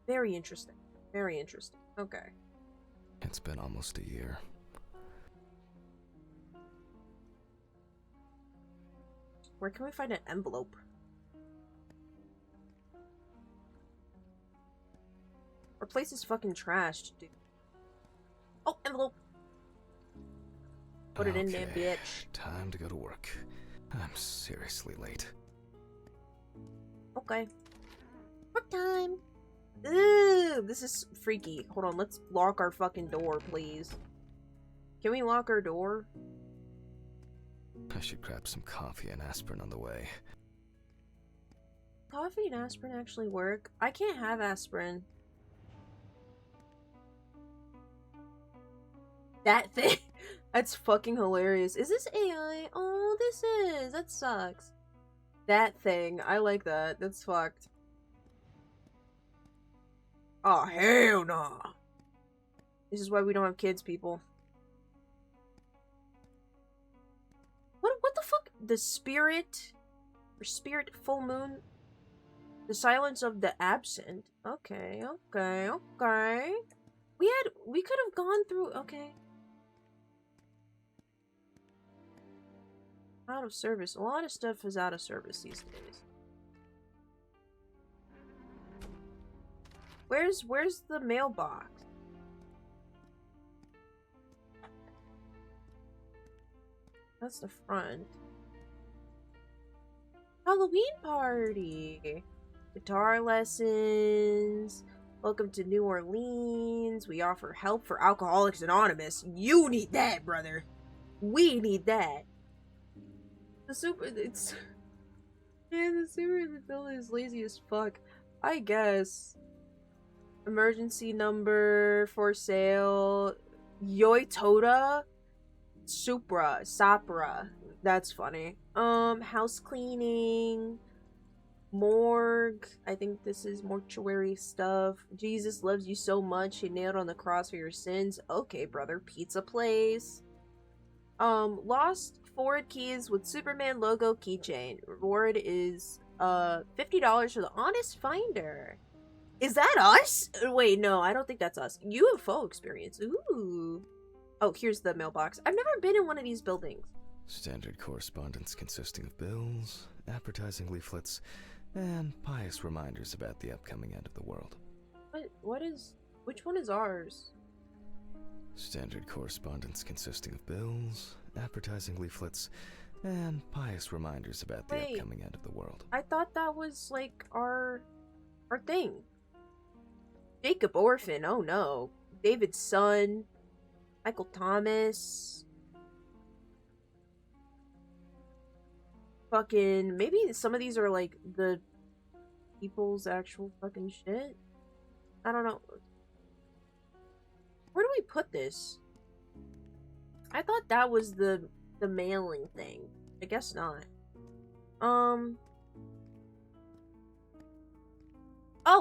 Very interesting. Very interesting. Okay. It's been almost a year. Where can we find an envelope? Our place is fucking trashed, dude. Oh, envelope! Put it in there, Okay, bitch. Time to go to work. I'm seriously late. Okay. Work time! Ooh, this is freaky. Hold on, let's lock our fucking door, please. Can we lock our door? I should grab some coffee and aspirin on the way. Coffee and aspirin actually work. I can't have aspirin. That thing. That's fucking hilarious. Is this AI? Oh, this is. That sucks. That thing. I like that. That's fucked. Oh, hell no. This is why we don't have kids, people. What the fuck? The spirit? Or spirit full moon? The silence of the absent. Okay. We could have gone through, okay. Out of service. A lot of stuff is out of service these days. Where's the mailbox? That's the front. Halloween party. Guitar lessons. Welcome to New Orleans. We offer help for Alcoholics Anonymous. You need that, brother. We need that. The super in the building is lazy as fuck. I guess. Emergency number for sale. Yoitoda Sapra. That's funny. House cleaning. Morgue. I think this is mortuary stuff. Jesus loves you so much. He nailed on the cross for your sins. Okay, brother. Pizza place. Lost Ford keys with Superman logo keychain. Reward is $50 for the honest finder. Is that us? Wait, no, I don't think that's us. UFO experience. Ooh. Oh, here's the mailbox. I've never been in one of these buildings. Standard correspondence consisting of bills, advertising leaflets, and pious reminders about the upcoming end of the world. Which one is ours? Standard correspondence consisting of bills, advertising leaflets, and pious reminders about the upcoming end of the world. I thought that was like our thing. Jacob Orphan, oh no. David's son. Michael Thomas. Fucking, maybe some of these are like the people's actual fucking shit. I don't know. Where do we put this? I thought that was the mailing thing. I guess not. Oh,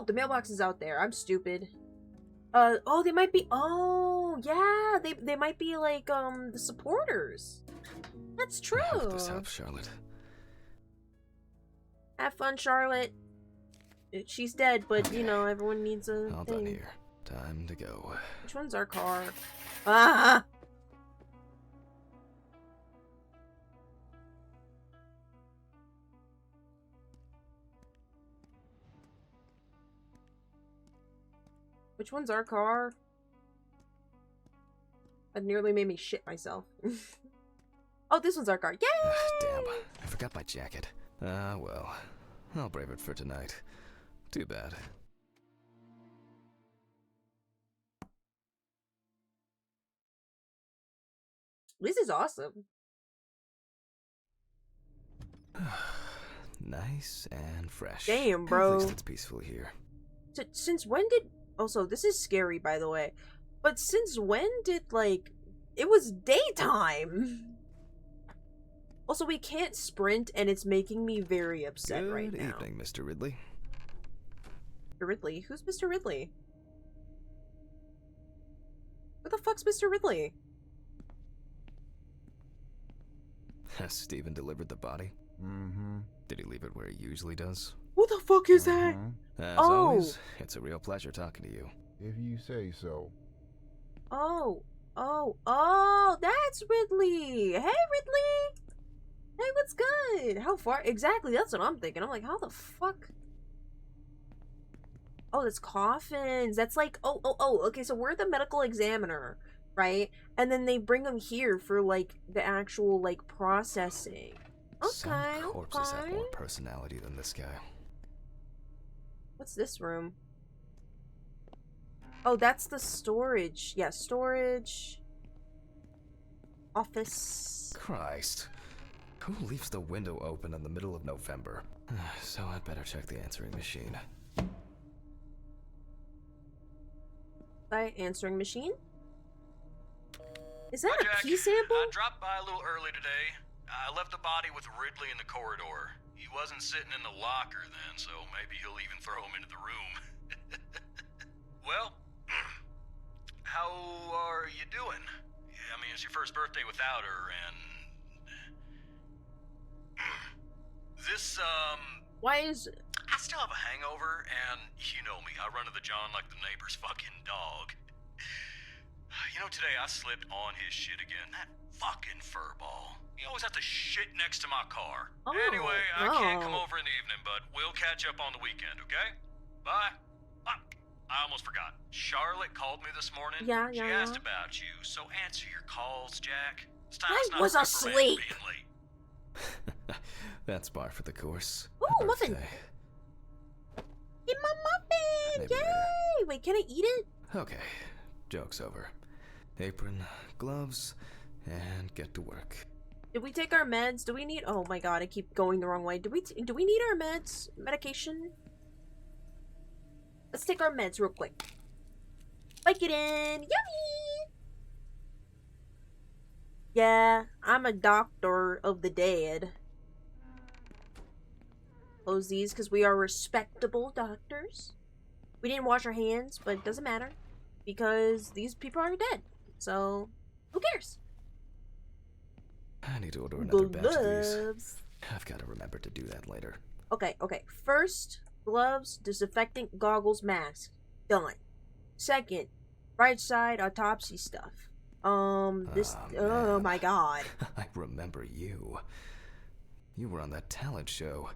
the mailbox is out there. I'm stupid. Oh, they might be. Oh, yeah. They might be like the supporters. That's true. I hope this helps, Charlotte. Have fun, Charlotte. She's dead, but okay. You know, everyone needs a All thing. done here. Time to go. Which one's our car? Ah! Which one's our car? That nearly made me shit myself. Oh, this one's our car. Yay! Damn, I forgot my jacket. Well, I'll brave it for tonight. Too bad. This is awesome. Nice and fresh. Damn, bro. At least it's peaceful here. Since when did... Also, this is scary, by the way. But since when did, like... It was daytime! Also, we can't sprint, and it's making me very upset right now. Good evening, Mr. Ridley. Mr. Ridley? Who's Mr. Ridley? Who the fuck's Mr. Ridley? Has Steven delivered the body? Mm-hmm. Did he leave it where he usually does? Who the fuck is that? As always, it's a real pleasure talking to you. If you say so. Oh, that's Ridley! Hey, Ridley! Hey, what's good? How far? Exactly, that's what I'm thinking. I'm like, how the fuck? Oh, that's coffins. That's like, okay, so we're the medical examiner, right? And then they bring them here for, like, the actual, like, processing. Okay, Some corpses have more personality than this guy. What's this room? Oh, that's the storage. Yeah, storage. Office. Christ. Who leaves the window open in the middle of November? So I'd better check the answering machine. Answering machine? Is that Hi, a Jack. pee sample? I dropped by a little early today. I left the body with Ridley in the corridor. He wasn't sitting in the locker then, so maybe he'll even throw him into the room. Well, how are you doing? I mean, it's your first birthday without her, and... Why is... I still have a hangover, and you know me, I run to the John like the neighbor's fucking dog. You know, today I slipped on his shit again. That fucking furball. He always has to shit next to my car. Anyway, I can't come over in the evening, but we'll catch up on the weekend, okay? Bye. I almost forgot. Charlotte called me this morning. She asked about you, so answer your calls, Jack. I was asleep. That's par for the course. Ooh, muffin! Birthday. Eat my muffin! Maybe Yay! later. Wait, can I eat it? Okay, joke's over. Apron, gloves, and get to work. Did we take our meds? Do we need? Oh my god, I keep going the wrong way. Do we need our meds? Medication? Let's take our meds real quick. Bike it in. Yummy! Yeah, I'm a doctor of the dead. Close these because we are respectable doctors. We didn't wash our hands, but it doesn't matter because these people are dead. So, who cares? I need to order another batch of these. Gloves. I've got to remember to do that later. Okay. First, gloves, disinfectant, goggles, mask. Done. Second, right side autopsy stuff. This. Oh man. my god. I remember you. You were on that talent show.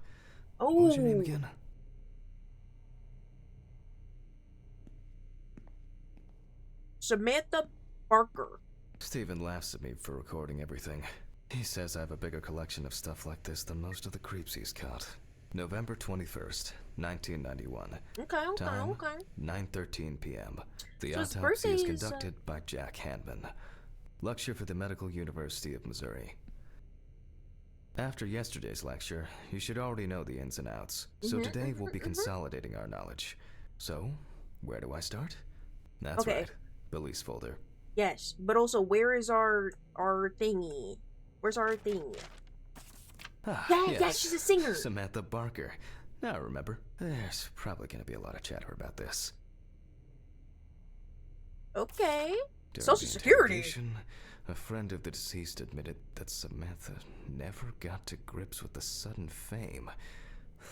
Oh. What was your name again? Samantha Parker. Steven laughs at me for recording everything. He says I have a bigger collection of stuff like this than most of the creeps he's caught. November 21st, 1991. Okay. Time, 9:13 p.m. The So his autopsy birthday is is, conducted by Jack Hanman. Lecture for the Medical University of Missouri. After yesterday's lecture, you should already know the ins and outs. So today we'll be consolidating our knowledge. So, where do I start? That's Okay. right. Police folder. Yes, but also, where is our thingy? Where's our thing? Ah, Yeah, yes. yeah, she's a singer. Samantha Barker. Now remember, there's probably going to be a lot of chatter about this. Okay. During Social the Security. interrogation, a friend of the deceased admitted that Samantha never got to grips with the sudden fame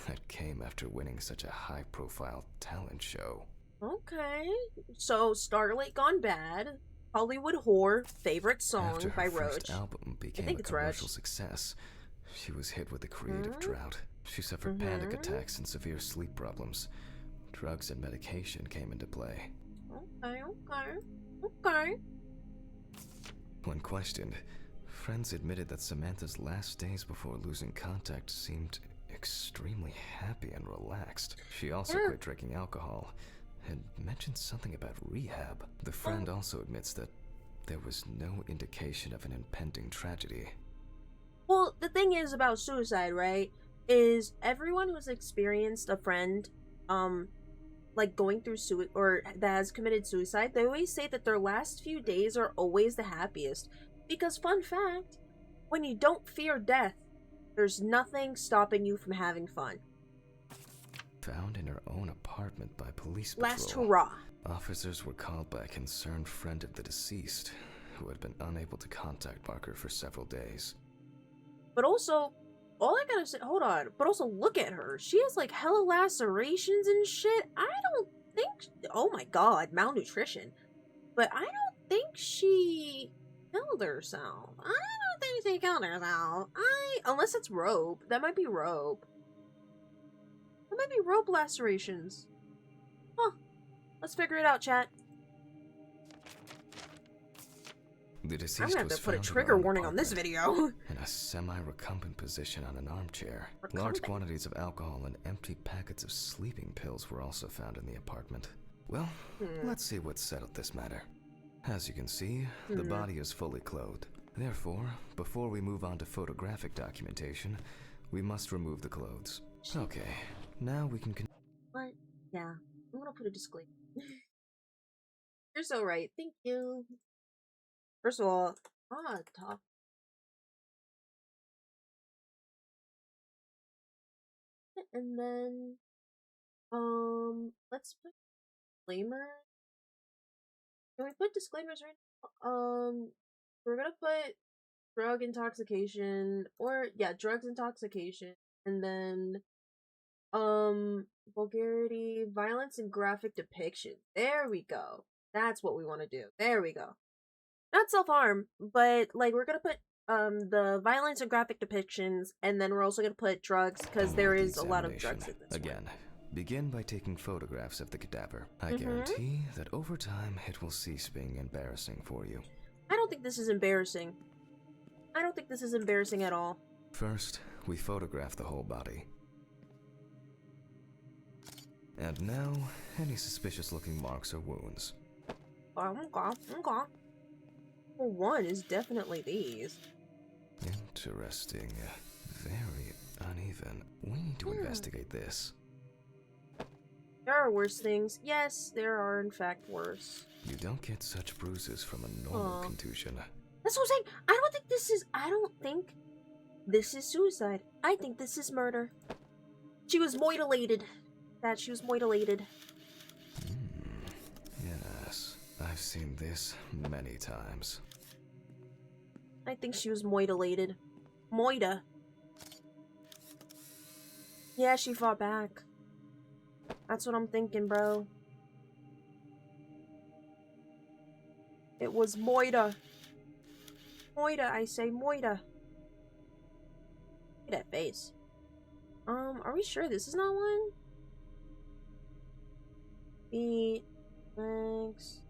that came after winning such a high-profile talent show. Okay. So, Starlight Gone Bad, Hollywood Whore, favorite song After her by first Roach. album became think a it's commercial Roach. success, she was hit with a creative drought. She suffered panic attacks and severe sleep problems. Drugs and medication came into play. Okay. When questioned, friends admitted that Samantha's last days before losing contact seemed extremely happy and relaxed. She also Yeah. quit drinking alcohol and mentioned something about rehab. The friend also admits that there was no indication of an impending tragedy. Well, the thing is about suicide, right? Is everyone who's experienced a friend, like going through suicide or that has committed suicide, they always say that their last few days are always the happiest. Because, fun fact, when you don't fear death, there's nothing stopping you from having fun. Found in her own apartment by police patrol. Last hurrah. Officers were called by a concerned friend of the deceased, who had been unable to contact Barker for several days. But also, all I gotta say, hold on, but also look at her. She has like hella lacerations and shit. I don't think, oh my god, malnutrition. But I don't think she killed herself. I don't think she killed herself. Unless it's rope. That might be rope. That might be rope lacerations. Huh. Let's figure it out, chat. The deceased I'm gonna have was to put a found in trigger her own warning on this apartment, video. in a semi-recumbent position on an armchair. Large Recumbent? quantities of alcohol and empty packets of sleeping pills were also found in the apartment. Well, let's see what settled this matter. As you can see, the body is fully clothed. Therefore, before we move on to photographic documentation, we must remove the clothes. Okay, now we can What? Yeah. I'm gonna put a disclaimer. You're so right. Thank you. First of all, talk. And then, let's put disclaimer. Can we put disclaimers right now? We're gonna put drug intoxication, or yeah, drugs intoxication, and then, vulgarity, violence, and graphic depiction. There we go. That's what we want to do. There we go. Not self-harm, but like we're gonna put the violence and graphic depictions, and then we're also gonna put drugs because there the is a lot of drugs examination. in this one. Again, begin by taking photographs of the cadaver. I guarantee that over time it will cease being embarrassing for you. I don't think this is embarrassing. I don't think this is embarrassing at all. First, we photographed the whole body. And now, any suspicious-looking marks or wounds. Okay. Well, one is definitely these. Interesting. Very uneven. We need to investigate this. There are worse things. Yes, there are in fact worse. You don't get such bruises from a normal contusion. That's what I'm saying. I don't think this is suicide. I think this is murder. She was mutilated. She was mutilated. Yes, I've seen this many times. I think she was mutilated. Moita. Yeah, she fought back. That's what I'm thinking, bro. It was Moita. Moita, I say Moita. Look at that face. Are we sure this is not one? Feet, legs.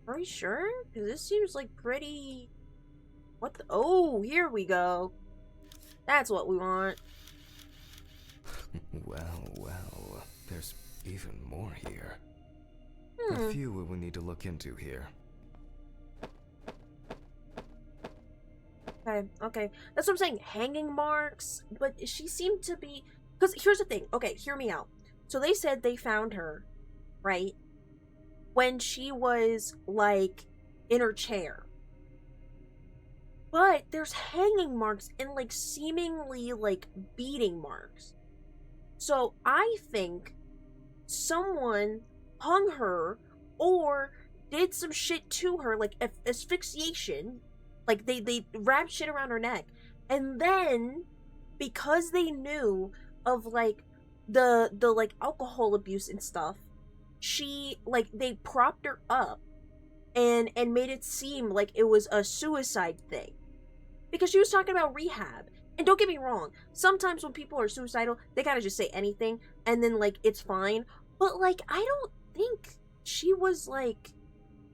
Are we sure? Because this seems like pretty... What the... Oh, here we go. That's what we want. Well, there's even more here. A few we will need to look into here. Okay. That's what I'm saying. Hanging marks, but she seemed to be... Because here's the thing. Okay, hear me out. So they said they found her, right? When she was, like, in her chair. But there's hanging marks and, like, seemingly, like, beating marks. So I think someone hung her or did some shit to her, like asphyxiation. Like, they wrapped shit around her neck. And then, because they knew of, like, the like, alcohol abuse and stuff, they propped her up and made it seem like it was a suicide thing. Because she was talking about rehab. And don't get me wrong, sometimes when people are suicidal, they gotta just say anything, and then, like, it's fine. But, like, I don't think she was, like...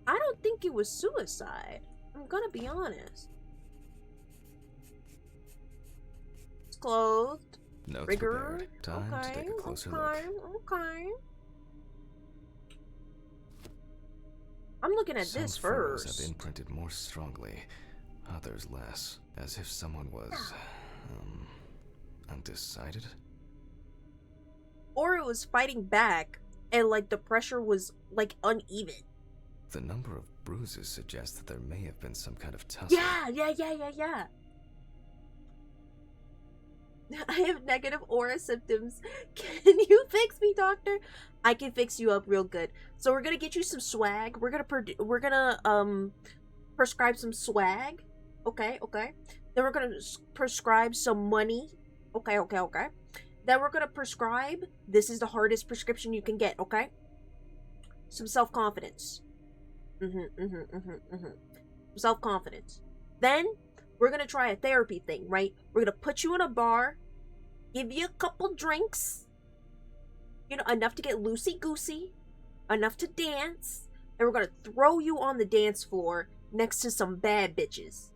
I don't think it was suicide. I'm gonna be honest. It's clothed. Notes Rigor. prepared. Time to take a closer look. Okay. I'm looking at this Some furrows first. have imprinted more strongly, others less, as if someone was, undecided? Or it was fighting back, and, like, the pressure was, like, uneven. The number of bruises suggests that there may have been some kind of tussle. Yeah. I have negative aura symptoms. Can you fix me, doctor? I can fix you up real good. So we're gonna get you some swag. We're gonna prescribe some swag. Okay. Then we're gonna prescribe some money. Okay. Then we're gonna prescribe. This is the hardest prescription you can get. Okay. Some self-confidence. Self-confidence. Then we're gonna try a therapy thing, right? We're gonna put you in a bar, give you a couple drinks, you know, enough to get loosey-goosey, enough to dance, and we're gonna throw you on the dance floor next to some bad bitches.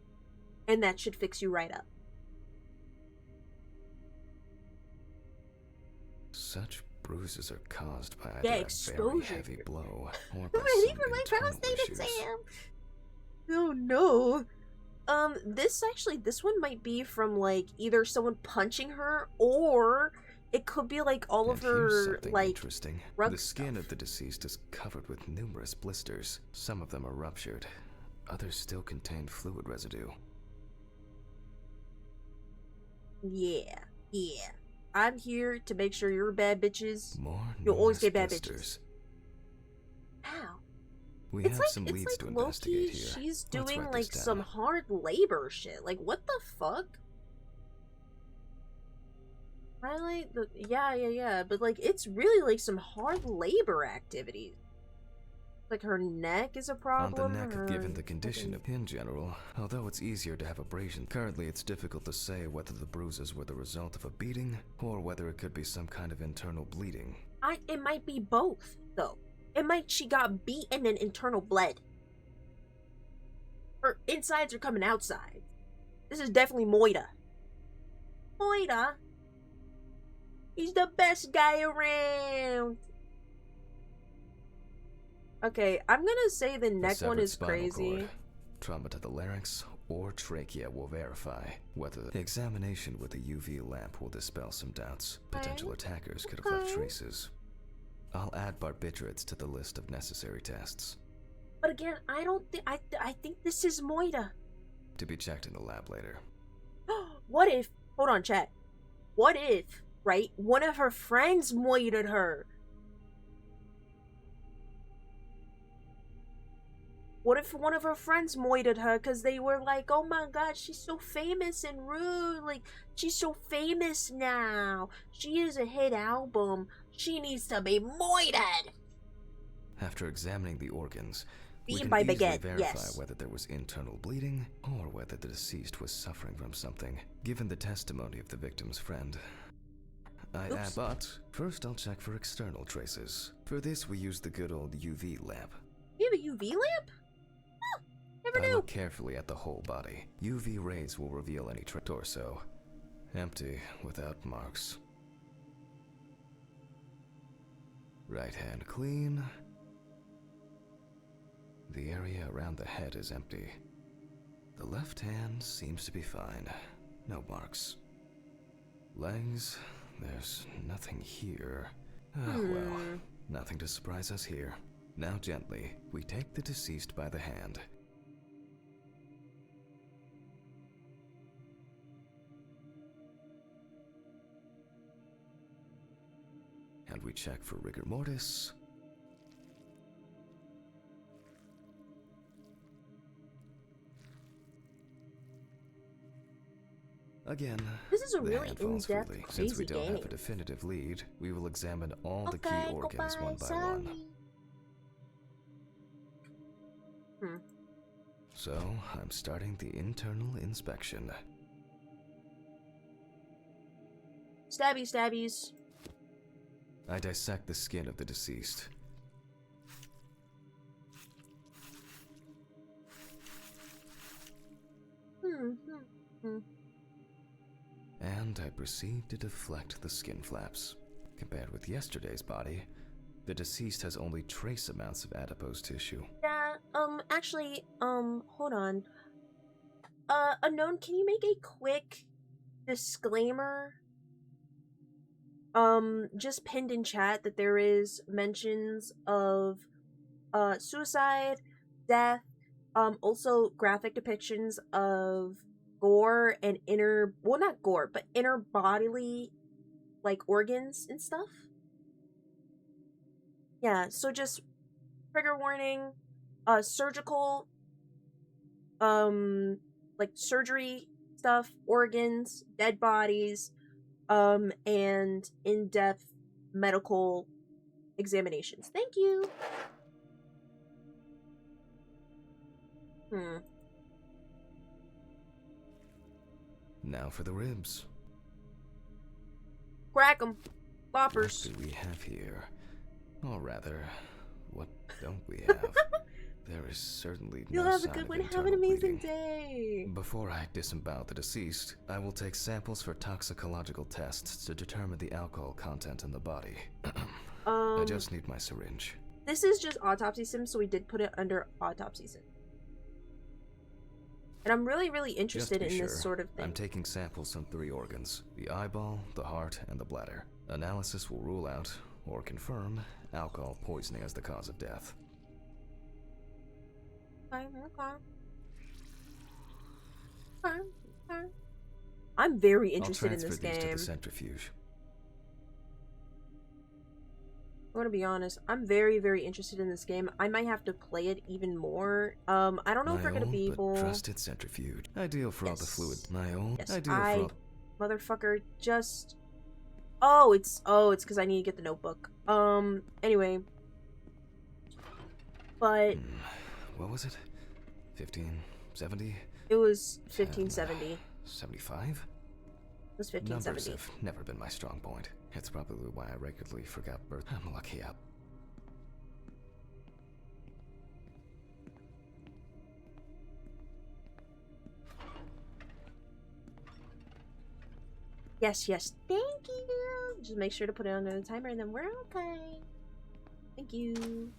And that should fix you right up. Such bruises are caused by either Yeah, a exposure. very heavy blow or by Ready some for my internal prostate issues. exam? Oh no. This one might be from, like, either someone punching her, or it could be, like, all of And here's her, something like, interesting. rug The skin stuff. of the deceased is covered with numerous blisters. Some of them are ruptured. Others still contain fluid residue. Yeah. I'm here to make sure you're bad bitches. More You'll always numerous get bad blisters. Ow. We It's have like, some it's leads like to low-key, investigate here. she's Let's doing, write like, this some down. hard labor shit. Like, what the fuck? Highlight the... Yeah. But, like, it's really, like, some hard labor activities. Like, her neck is a problem. On the neck, her given the condition fucking- in general, although it's easier to have abrasion, currently it's difficult to say whether the bruises were the result of a beating or whether it could be some kind of internal bleeding. It might be both, though. She got beat and then internal bled. Her insides are coming outside. This is definitely Moida. Moida? He's the best guy around. Okay, I'm gonna say the neck one severed is spinal crazy. cord, trauma to the larynx, or trachea will verify whether the examination with a UV lamp will dispel some doubts. Potential attackers could have left traces. I'll add barbiturates to the list of necessary tests. But again, I don't think I think this is Moida. To be checked in the lab later. What if? Hold on, chat. What if, right? One of her friends Moida'd her. What if one of her friends Moida'd her because they were like, oh my god, she's so famous and rude. Like, she's so famous now. She is a hit album. She needs to be Moida'd. After examining the organs, we Beaten can by easily baguette, verify yes. whether there was internal bleeding or whether the deceased was suffering from something, given the testimony of the victim's friend. But first I'll check for external traces. For this, we use the good old UV lamp. You have a UV lamp? Huh, never I knew. look carefully at the whole body. UV rays will reveal any torso. Empty, without marks. Right hand clean. The area around the head is empty. The left hand seems to be fine. No marks. Legs, there's nothing here. Well, nothing to surprise us here. Now gently, we take the deceased by the hand. And we check for rigor mortis. Again, This is a the really hand falls in-depth, freely. crazy Since we don't game. have a definitive lead, we will examine all the key Okay, organs goodbye, one by sorry. one. So, I'm starting the internal inspection. Stabby stabbies. I dissect the skin of the deceased. And I proceed to deflect the skin flaps. Compared with yesterday's body, the deceased has only trace amounts of adipose tissue. Yeah, actually, hold on. Unknown, can you make a quick disclaimer? Just pinned in chat that there is mentions of, suicide, death, also graphic depictions of gore and not gore, but inner bodily, like, organs and stuff. Yeah, so just trigger warning, surgical, like surgery stuff, organs, dead bodies, and in-depth medical examinations. Thank you. Now for the ribs. Crack 'em. What Boppers. do we have here? Or rather, what don't we have? There is certainly You'll no have a sign good of one. Have an internal amazing bleeding. day. Before I disembowel the deceased, I will take samples for toxicological tests to determine the alcohol content in the body. I just need my syringe. This is just Autopsy Sim, so we did put it under Autopsy Sim. And I'm really, really Just to interested be in sure, this sort of thing. I'm taking samples from 3 organs: the eyeball, the heart, and the bladder. Analysis will rule out, or confirm, alcohol poisoning as the cause of death. Okay. I'm very I'll interested in transfer this these to game. the centrifuge. I'm gonna be honest. I'm very, very interested in this game. I might have to play it even more. I don't know if we're My gonna be old but able. trusted centrifuge. Ideal for all the Yes. fluid. My old. Yes, Ideal for all. motherfucker, just. Oh, it's because I need to get the notebook. Anyway. But What was it? 1570? it was 1570. 75? It was Numbers 1570. have never been my strong point. It's probably why I regularly forgot birth. I'm lucky up. Yes, yes. Thank you. Just make sure to put it under the timer and then we're okay. Thank you.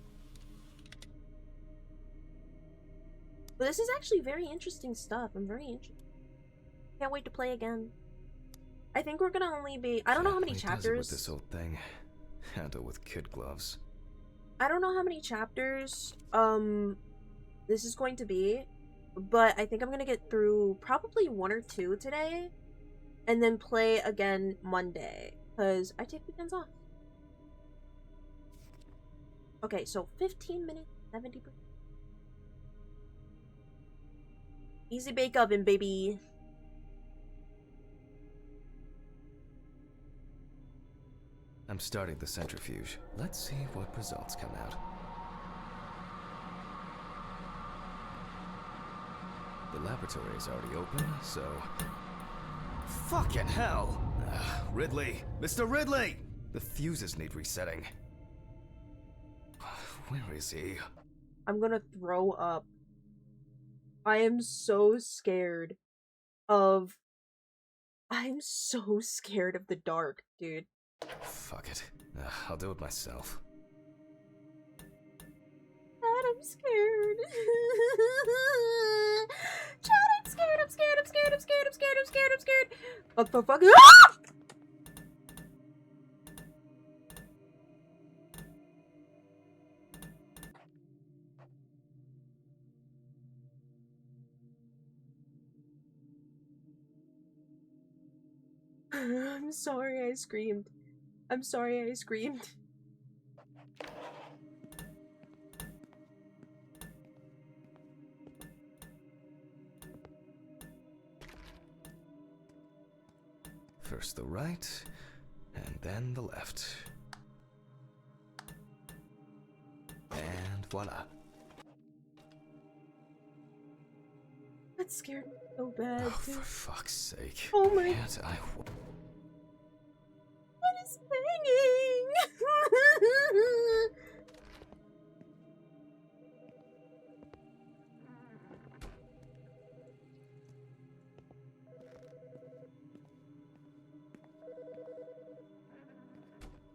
But this is actually very interesting stuff. I'm very interested. Can't wait to play again. I think we're gonna only be... I don't know how many Exactly does it with chapters. this old thing. Handle with kid gloves. I don't know how many chapters this is going to be, but I think I'm gonna get through probably 1 or 2 today, and then play again Monday because I take weekends off. Okay, so 15 minutes, 70%. Easy bake oven, baby. I'm starting the centrifuge. Let's see what results come out. The laboratory is already open, so... Fucking hell! Ridley! Mr. Ridley! The fuses need resetting. Where is he? I'm gonna throw up. I am so scared of... I'm so scared of the dark, dude. Fuck it. I'll do it myself. Dad, I'm scared. Chad, I'm scared, I'm scared, I'm scared, I'm scared, I'm scared, I'm scared, I'm scared. Fuck, fuck, fuck. Ah! I'm sorry I screamed. I'm sorry I screamed. First the right, and then the left. And voila. That scared me so bad, Oh, dude. for fuck's sake. Oh my... Can't I... What is banging?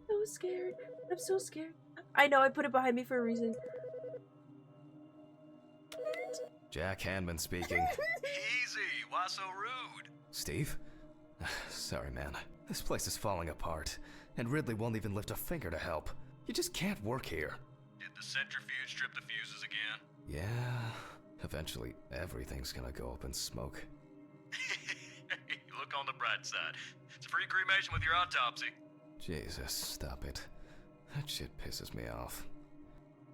So scared. I'm so scared. I know, I put it behind me for a reason. Jack Hanman speaking. Easy, why so rude? Steve? Sorry, man. This place is falling apart, and Ridley won't even lift a finger to help. You just can't work here. Did the centrifuge trip the fuses again? Yeah, eventually everything's gonna go up in smoke. Look on the bright side. It's a free cremation with your autopsy. Jesus, stop it. That shit pisses me off.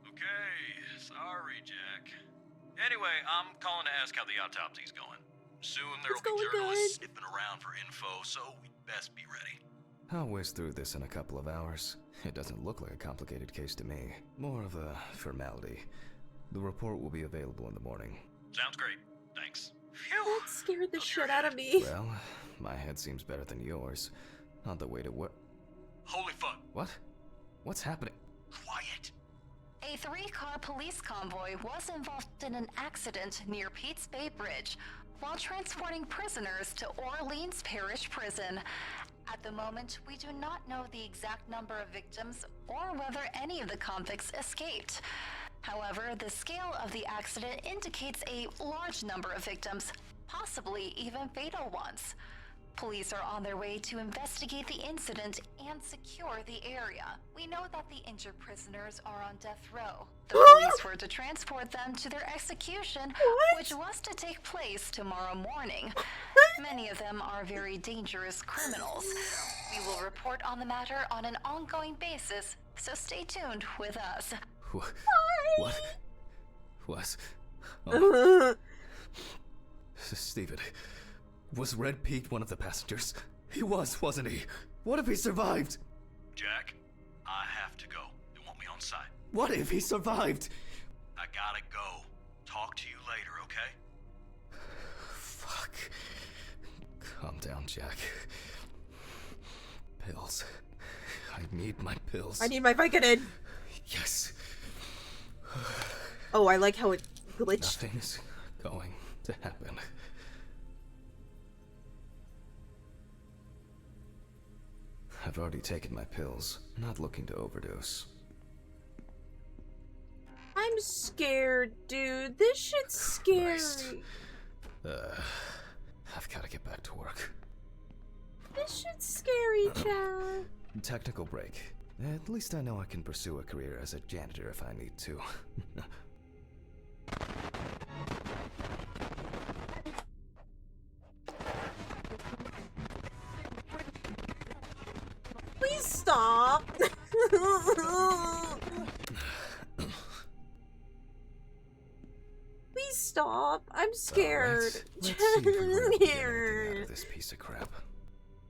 Okay, sorry, Jack. Anyway, I'm calling to ask how the autopsy's going. Soon there'll It's be going journalists good. sniffing around for info, so we'd best be ready. I'll whiz through this in a couple of hours. It doesn't look like a complicated case to me. More of a formality. The report will be available in the morning. Sounds great. Thanks. Phew. That scared the Hope shit you're out of ahead. me. Well, my head seems better than yours. On the way to work. Holy fuck. What? What's happening? Quiet. A 3-car police convoy was involved in an accident near Pete's Bay Bridge while transporting prisoners to Orleans Parish Prison. At the moment, we do not know the exact number of victims or whether any of the convicts escaped. However, the scale of the accident indicates a large number of victims, possibly even fatal ones. Police are on their way to investigate the incident and secure the area. We know that the injured prisoners are on death row. The police were to transport them to their execution, which was to take place tomorrow morning. Many of them are very dangerous criminals. We will report on the matter on an ongoing basis, so stay tuned with us. What? What? Oh. Steven, was Red Pete one of the passengers? He was, wasn't he? What if he survived? Jack, I have to go. You want me on site? What if he survived? I gotta go. Talk to you later, okay? Fuck. Calm down, Jack. Pills. I need my pills. I need my Vicodin. Yes. Oh, I like how it glitched. Nothing's going to happen. I've already taken my pills. Not looking to overdose. I'm scared, dude. This shit's scary. Christ. I've got to get back to work. This shit's scary, Chad. Technical break. At least I know I can pursue a career as a janitor if I need to. Please stop. Please stop. I'm scared. Alright, let's see if we were able to get anything out Here. of this piece of crap.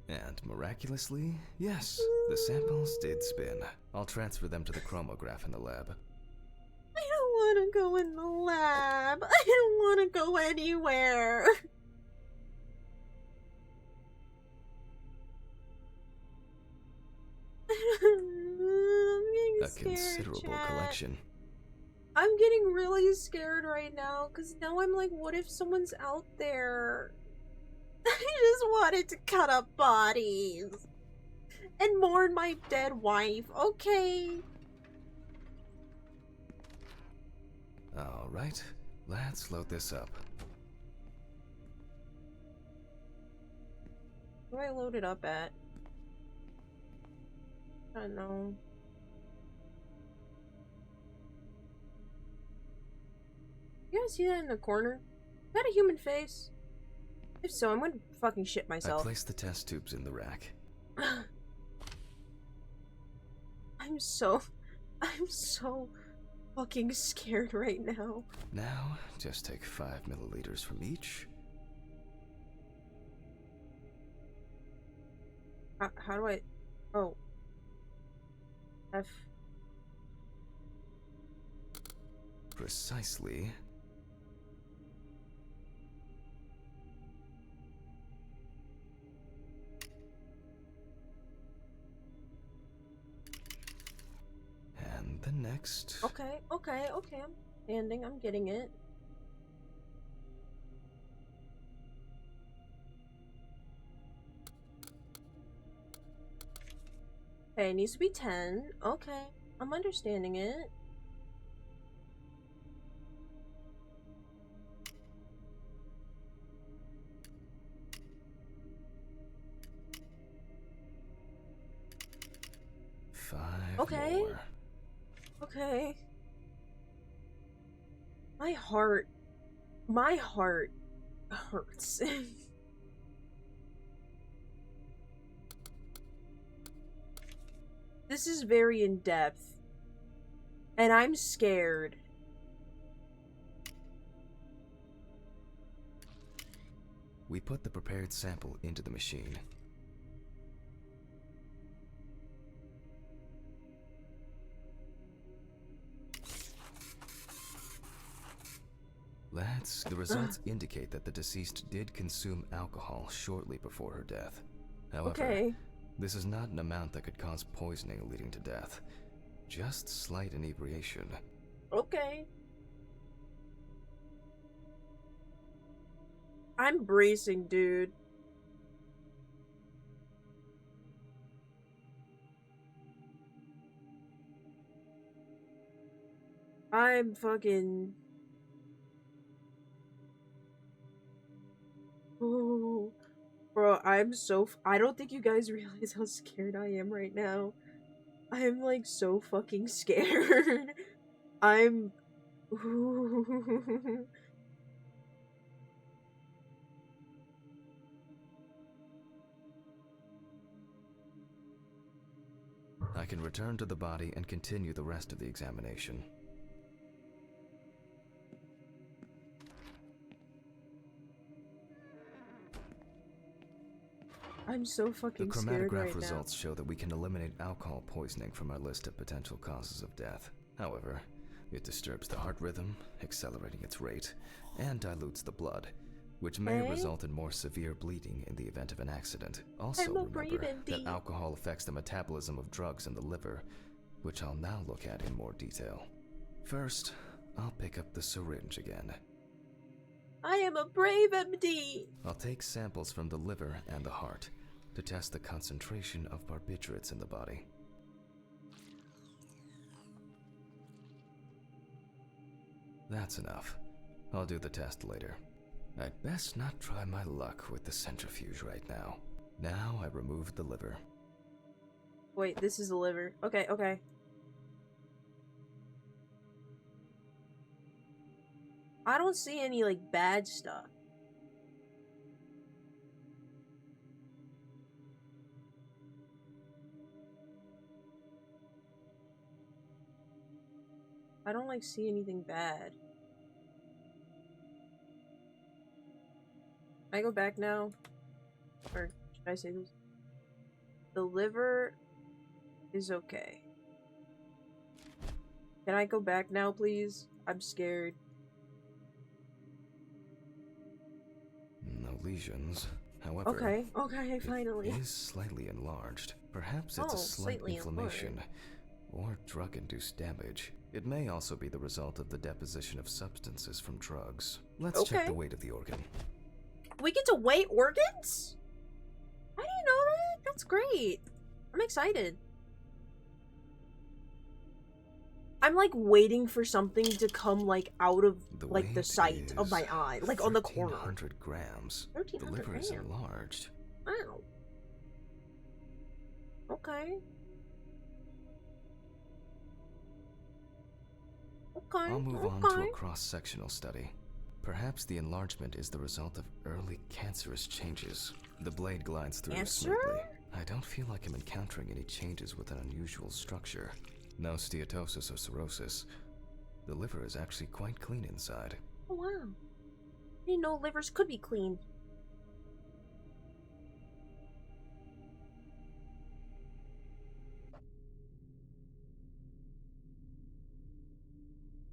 And miraculously, yes, the samples did spin. I'll transfer them to the chromograph in the lab. I don't want to go in the lab. I don't want to go anywhere. I'm getting A scared, considerable chat. collection. I'm getting really scared right now because now I'm like, what if someone's out there? I just wanted to cut up bodies and mourn my dead wife. Okay. Alright, let's load this up. Where do I load it up at? I don't know. You guys see that in the corner? Is that a human face? If so, I'm gonna fucking shit I myself. placed the test tubes in the rack. I'm so fucking scared right now. Now, just take 5 milliliters from each. How do I... Oh. F. Precisely. And the next. Okay, I'm standing, I'm getting it. Okay, it needs to be 10. Okay, I'm understanding it. Five Okay. more. Okay. My heart hurts. This is very in-depth. And I'm scared. We put the prepared sample into the machine. The results indicate that the deceased did consume alcohol shortly before her death. However, Okay. this is not an amount that could cause poisoning leading to death. Just slight inebriation. Okay. I'm bracing, dude. I'm fucking... Ooh. Bro, I'm so... I don't think you guys realize how scared I am right now. I'm like so fucking scared. I'm... Ooh. I can return to the body and continue the rest of the examination. I'm so The fucking scared chromatograph right results show that we can eliminate alcohol poisoning from our list of potential causes of death. However, it disturbs the heart rhythm, accelerating its rate, and dilutes the blood, which may Okay. result in more severe bleeding in the event of an accident. Also I'm a remember brave that MD. alcohol affects the metabolism of drugs in the liver, which I'll now look at in more detail. First, I'll pick up the syringe again. now. I am a brave MD. I'll take samples from the liver and the heart. to test the concentration of barbiturates in the body. That's enough. I'll do the test later. I'd best not try my luck with the centrifuge right now. Now I remove the liver. Wait, this is the liver. Okay, okay. I don't see any, like, bad stuff. I don't, like, see anything bad. Can I go back now? Or should I say this? The liver is okay. Can I go back now, please? I'm scared. No lesions. However, Okay, okay, finally. it is slightly enlarged. Perhaps it's Oh, a slight slightly inflammation or drug-induced damage. It may also be the result of the deposition of substances from drugs. Let's check Okay. the weight of the organ. We get to weigh organs? I didn't know that. That's great. I'm excited. I'm like waiting for something to come like out of The like the weight sight of is my eye, like on the corner. 1,300 grams. The 1,300 liver is grams. enlarged. Wow. Okay. Okay. I'll move on okay. to a cross-sectional study. Perhaps the enlargement is the result of early cancerous changes. The blade glides through Cancer? smoothly. I don't feel like I'm encountering any changes with an unusual structure. No steatosis or cirrhosis. The liver is actually quite clean inside. Oh wow. I didn't know livers could be clean.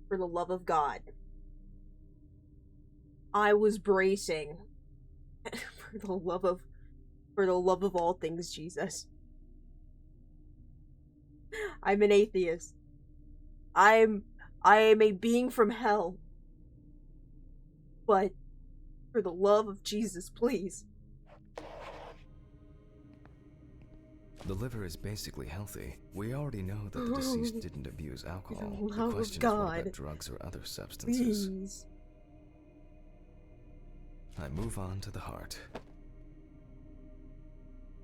For the love of God. I was bracing. For the love of all things, Jesus. I'm an atheist. I am a being from hell. But for the love of Jesus, please. The liver is basically healthy. We already know that the deceased didn't abuse alcohol. For the The love of question is what God. about drugs or other substances? Please. I move on to the heart.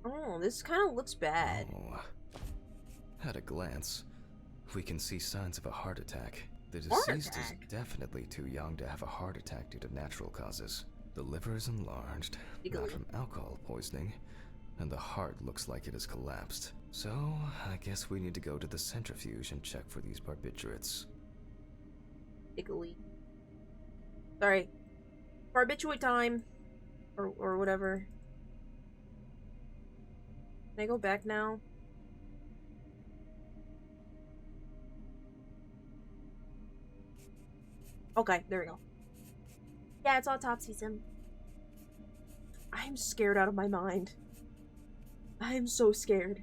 Oh, this kind of looks bad. Oh. At a glance, we can see signs of a heart attack. The Heart deceased attack? is definitely too young to have a heart attack due to natural causes. The liver is enlarged, not Giggly. from alcohol poisoning, and the heart looks like it has collapsed. So, I guess we need to go to the centrifuge and check for these barbiturates. Giggly. Sorry. Barbiturate time. Or whatever. Can I go back now? Okay, there we go. Yeah, it's autopsy sim. I'm scared out of my mind. I'm so scared.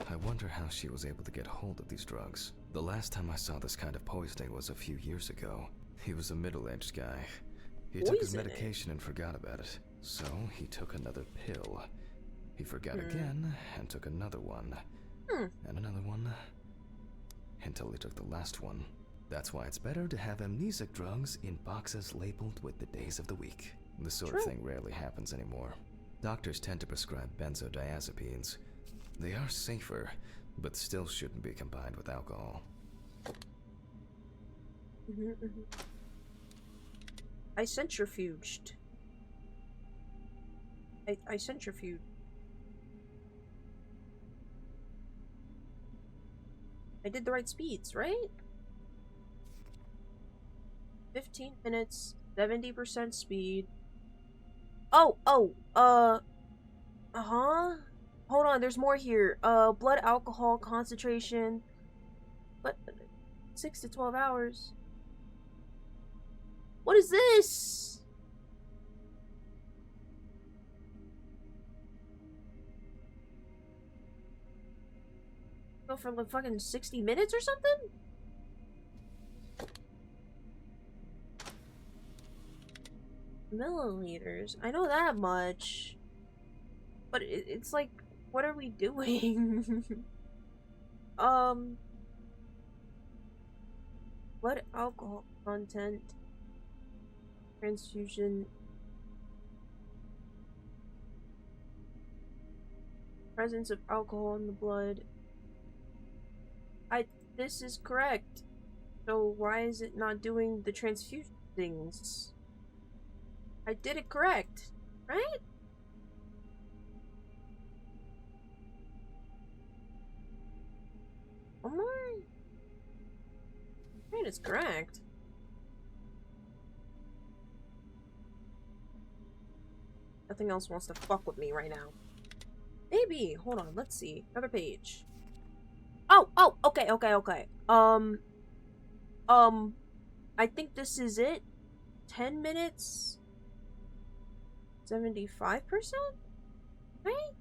I wonder how she was able to get hold of these drugs. The last time I saw this kind of poisoning was a few years ago. He was a middle-aged guy. He took his Poisoning? medication and forgot about it. So he took another pill. He forgot again and took another one. And another one. Until he took the last one. That's why it's better to have amnesic drugs in boxes labeled with the days of the week. This sort of thing rarely happens anymore. Doctors tend to prescribe benzodiazepines. They are safer, but still shouldn't be combined with alcohol. I centrifuged. I centrifuged. I did the right speeds, right? 15 minutes, 70% speed. Oh, uh-huh. Hold on, there's more here. Blood alcohol concentration. But 6 to 12 hours. What is this? Go for like fucking 60 minutes or something? Milliliters. I know that much. But it's like, what are we doing? Blood alcohol content, transfusion, presence of alcohol in the blood. This is correct. So why is it not doing the transfusion things? I did it correct, right? Oh my. Right, it's correct. Nothing else wants to fuck with me right now. Maybe. Hold on, let's see. Another page. Oh, okay. I think this is it. 10 minutes? 75%? Right?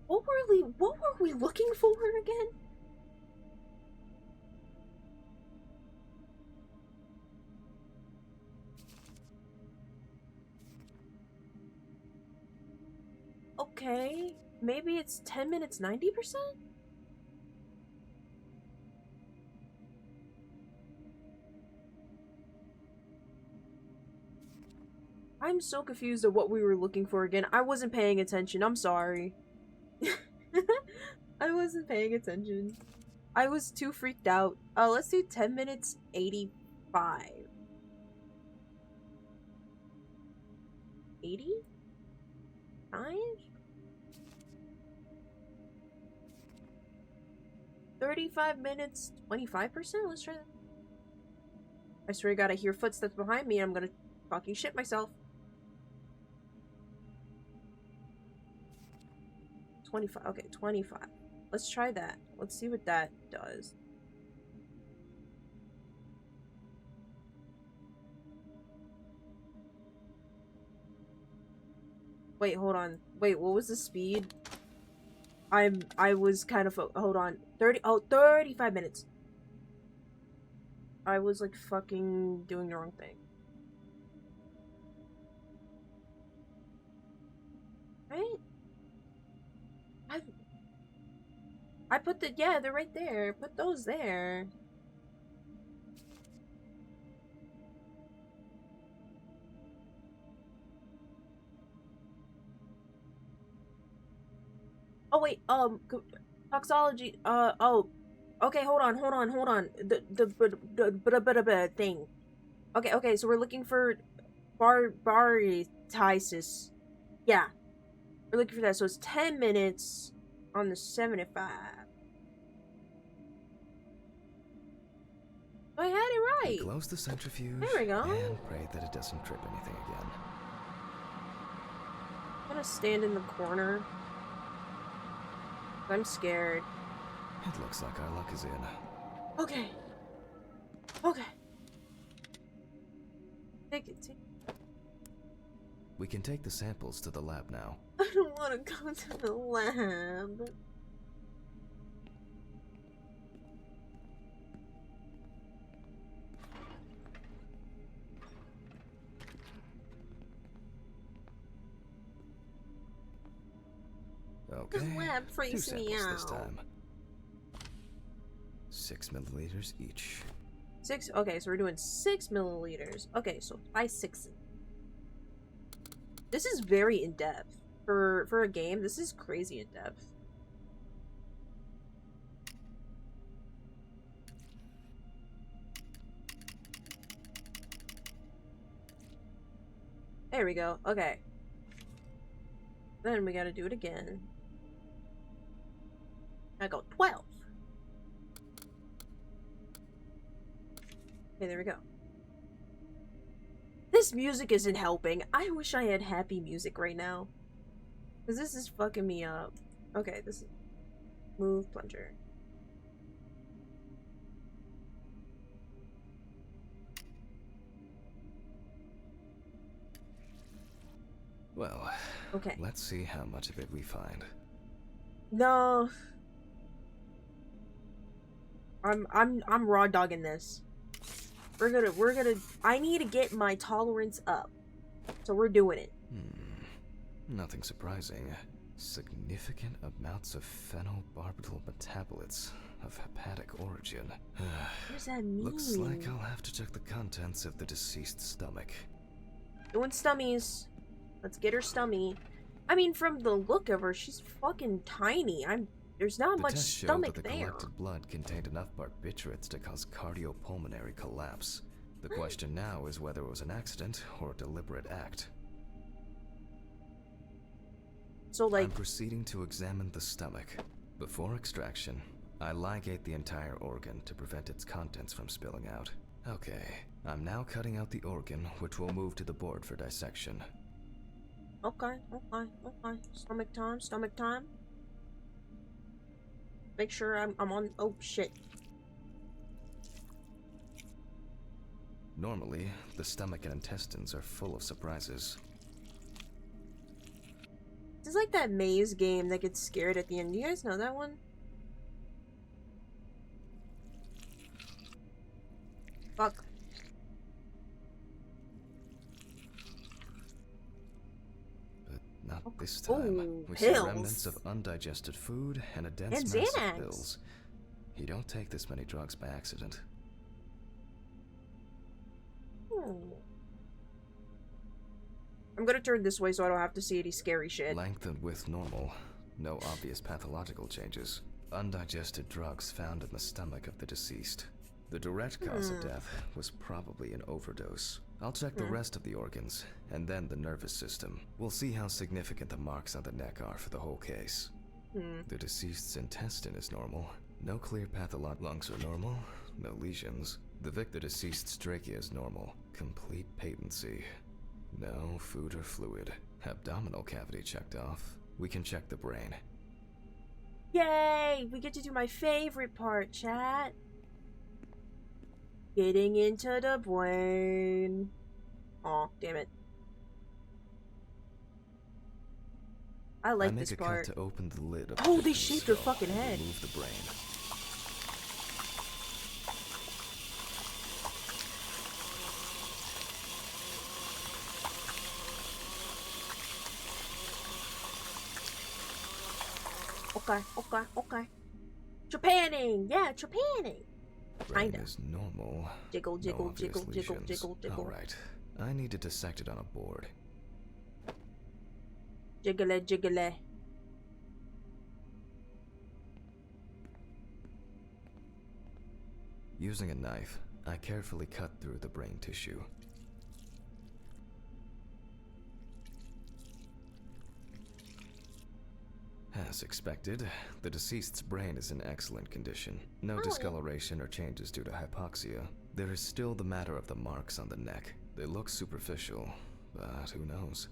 What were we looking for again? Okay, maybe it's 10 minutes 90%? I'm so confused at what we were looking for again. I wasn't paying attention. I'm sorry. I wasn't paying attention. I was too freaked out. Let's do 10 minutes 85. 80? 9? 35 minutes 25%? Let's try that. I swear to God, I hear footsteps behind me. I'm gonna fucking shit myself. 25. Okay, 25. Let's try that. Let's see what that does. Wait, hold on. Wait, what was the speed? I was kind of hold on. 35 minutes. I was like fucking doing the wrong thing. Right? I put the, yeah, they're right there. Put those there. Oh wait, toxology, oh. Okay, hold on. The thing. Okay, so we're looking for barytisis. Yeah. We're looking for that, so it's 10 minutes on the 75. I had it right. Close the centrifuge. There we go. And pray that it doesn't trip anything again. I'm gonna stand in the corner. I'm scared. It looks like our luck is in. Okay. Take it. We can take the samples to the lab now. I don't want to go to the lab. Okay. This lab Two freaks me samples out. this time. 6 milliliters each. 6. Okay, so we're doing 6 milliliters. Okay, so by 6. This is very in depth for a game. This is crazy in depth. There we go. Okay. Then we gotta do it again. I go 12. Okay, there we go. This music isn't helping. I wish I had happy music right now. Because this is fucking me up. Okay, this is... Move plunger. Well, okay. Let's see how much of it we find. No. I'm raw dogging this. We're gonna, I need to get my tolerance up. So we're doing it. Nothing surprising. Significant amounts of phenobarbital metabolites of hepatic origin. What does that mean? Looks like I'll have to check the contents of the deceased's stomach. Doing stummies. Let's get her stummy. I mean, from the look of her, she's fucking tiny. There's not The much test showed stomach that the there. collected blood contained enough barbiturates to cause cardiopulmonary collapse. The question now is whether it was an accident or a deliberate act. So, like, I'm proceeding to examine the stomach. Before extraction, I ligate the entire organ to prevent its contents from spilling out. Okay, I'm now cutting out the organ, which will move to the board for dissection. okay. Stomach time. Make sure I'm on. Oh shit. Normally, the stomach and intestines are full of surprises. It's like that maze game that gets scared at the end. Do you guys know that one? Fuck. But not this time. Ooh, We see pills. remnants of undigested food and a dense And mass Xanax. of pills. You don't take this many drugs by accident. I'm gonna turn this way so I don't have to see any scary shit. Length and width normal. No obvious pathological changes. Undigested drugs found in the stomach of the deceased. The direct cause of death was probably an overdose. I'll check the rest of the organs, and then the nervous system. We'll see how significant the marks on the neck are for the whole case. The deceased's intestine is normal. No clear pathological. Lungs are normal. No lesions. The deceased's trachea is normal. Complete patency. No food or fluid. Abdominal cavity checked off. We can check the brain. Yay! We get to do my favorite part, chat. Getting into the brain. Aw, damn it. I like this make a part. cut to open the lid of Oh, the they victim's shaped her skull fucking and head. remove the brain. Okay. Japanning! Yeah, Japanning! Brain Kinda. is normal. Jiggle, No jiggle, obvious jiggle, jiggle, lesions. jiggle, jiggle. Alright. I need to dissect it on a board. Jiggly, jiggly. Using a knife, I carefully cut through the brain tissue. As expected, the deceased's brain is in excellent condition. No discoloration or changes due to hypoxia. There is still the matter of the marks on the neck. They look superficial, but who knows?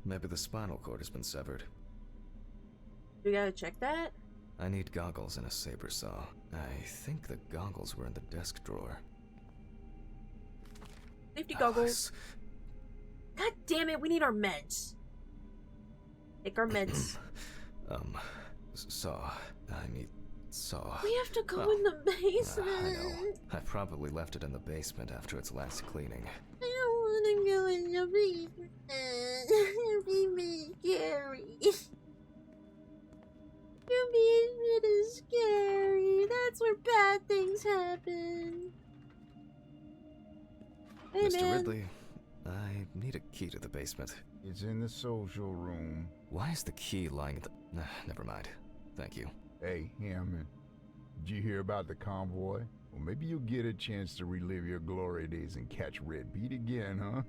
Maybe the spinal cord has been severed. We gotta check that? I need goggles and a saber saw. I think the goggles were in the desk drawer. Safety goggles. God damn it, we need our meds. Take our meds. Saw. I need saw. We have to go Oh, in the basement. I know. I probably left it in the basement after its last cleaning. I don't want to go in the basement. It'll be really scary. The basement is scary. That's where bad things happen. Hey, Mr. man. Ridley, I need a key to the basement. It's in the social room. Why is the key lying at the... Nah, never mind. Thank you. Hey, Hammond. Did you hear about the convoy? Well, maybe you'll get a chance to relive your glory days and catch Red Pete again, huh?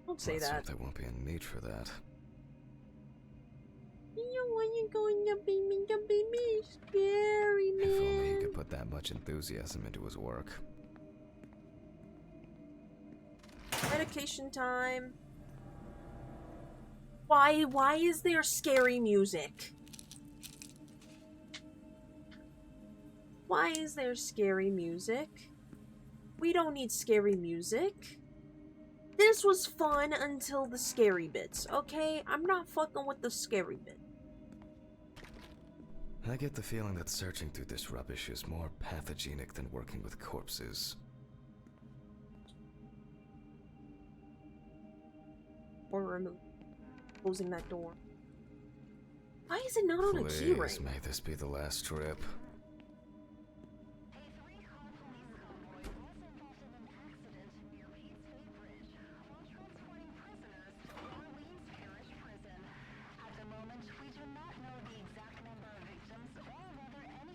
Don't say Let's that. hope there won't be a need for that. You don't want to go in the basement. The basement is scary, If only he man. could put that much enthusiasm into his work. Medication time. Why is there scary music? Why is there scary music? We don't need scary music. This was fun until the scary bits, okay? I'm not fucking with the scary bit. I get the feeling that searching through this rubbish is more pathogenic than working with corpses. or closing that door. Why is it not on a key Please, ring? may this be the last trip.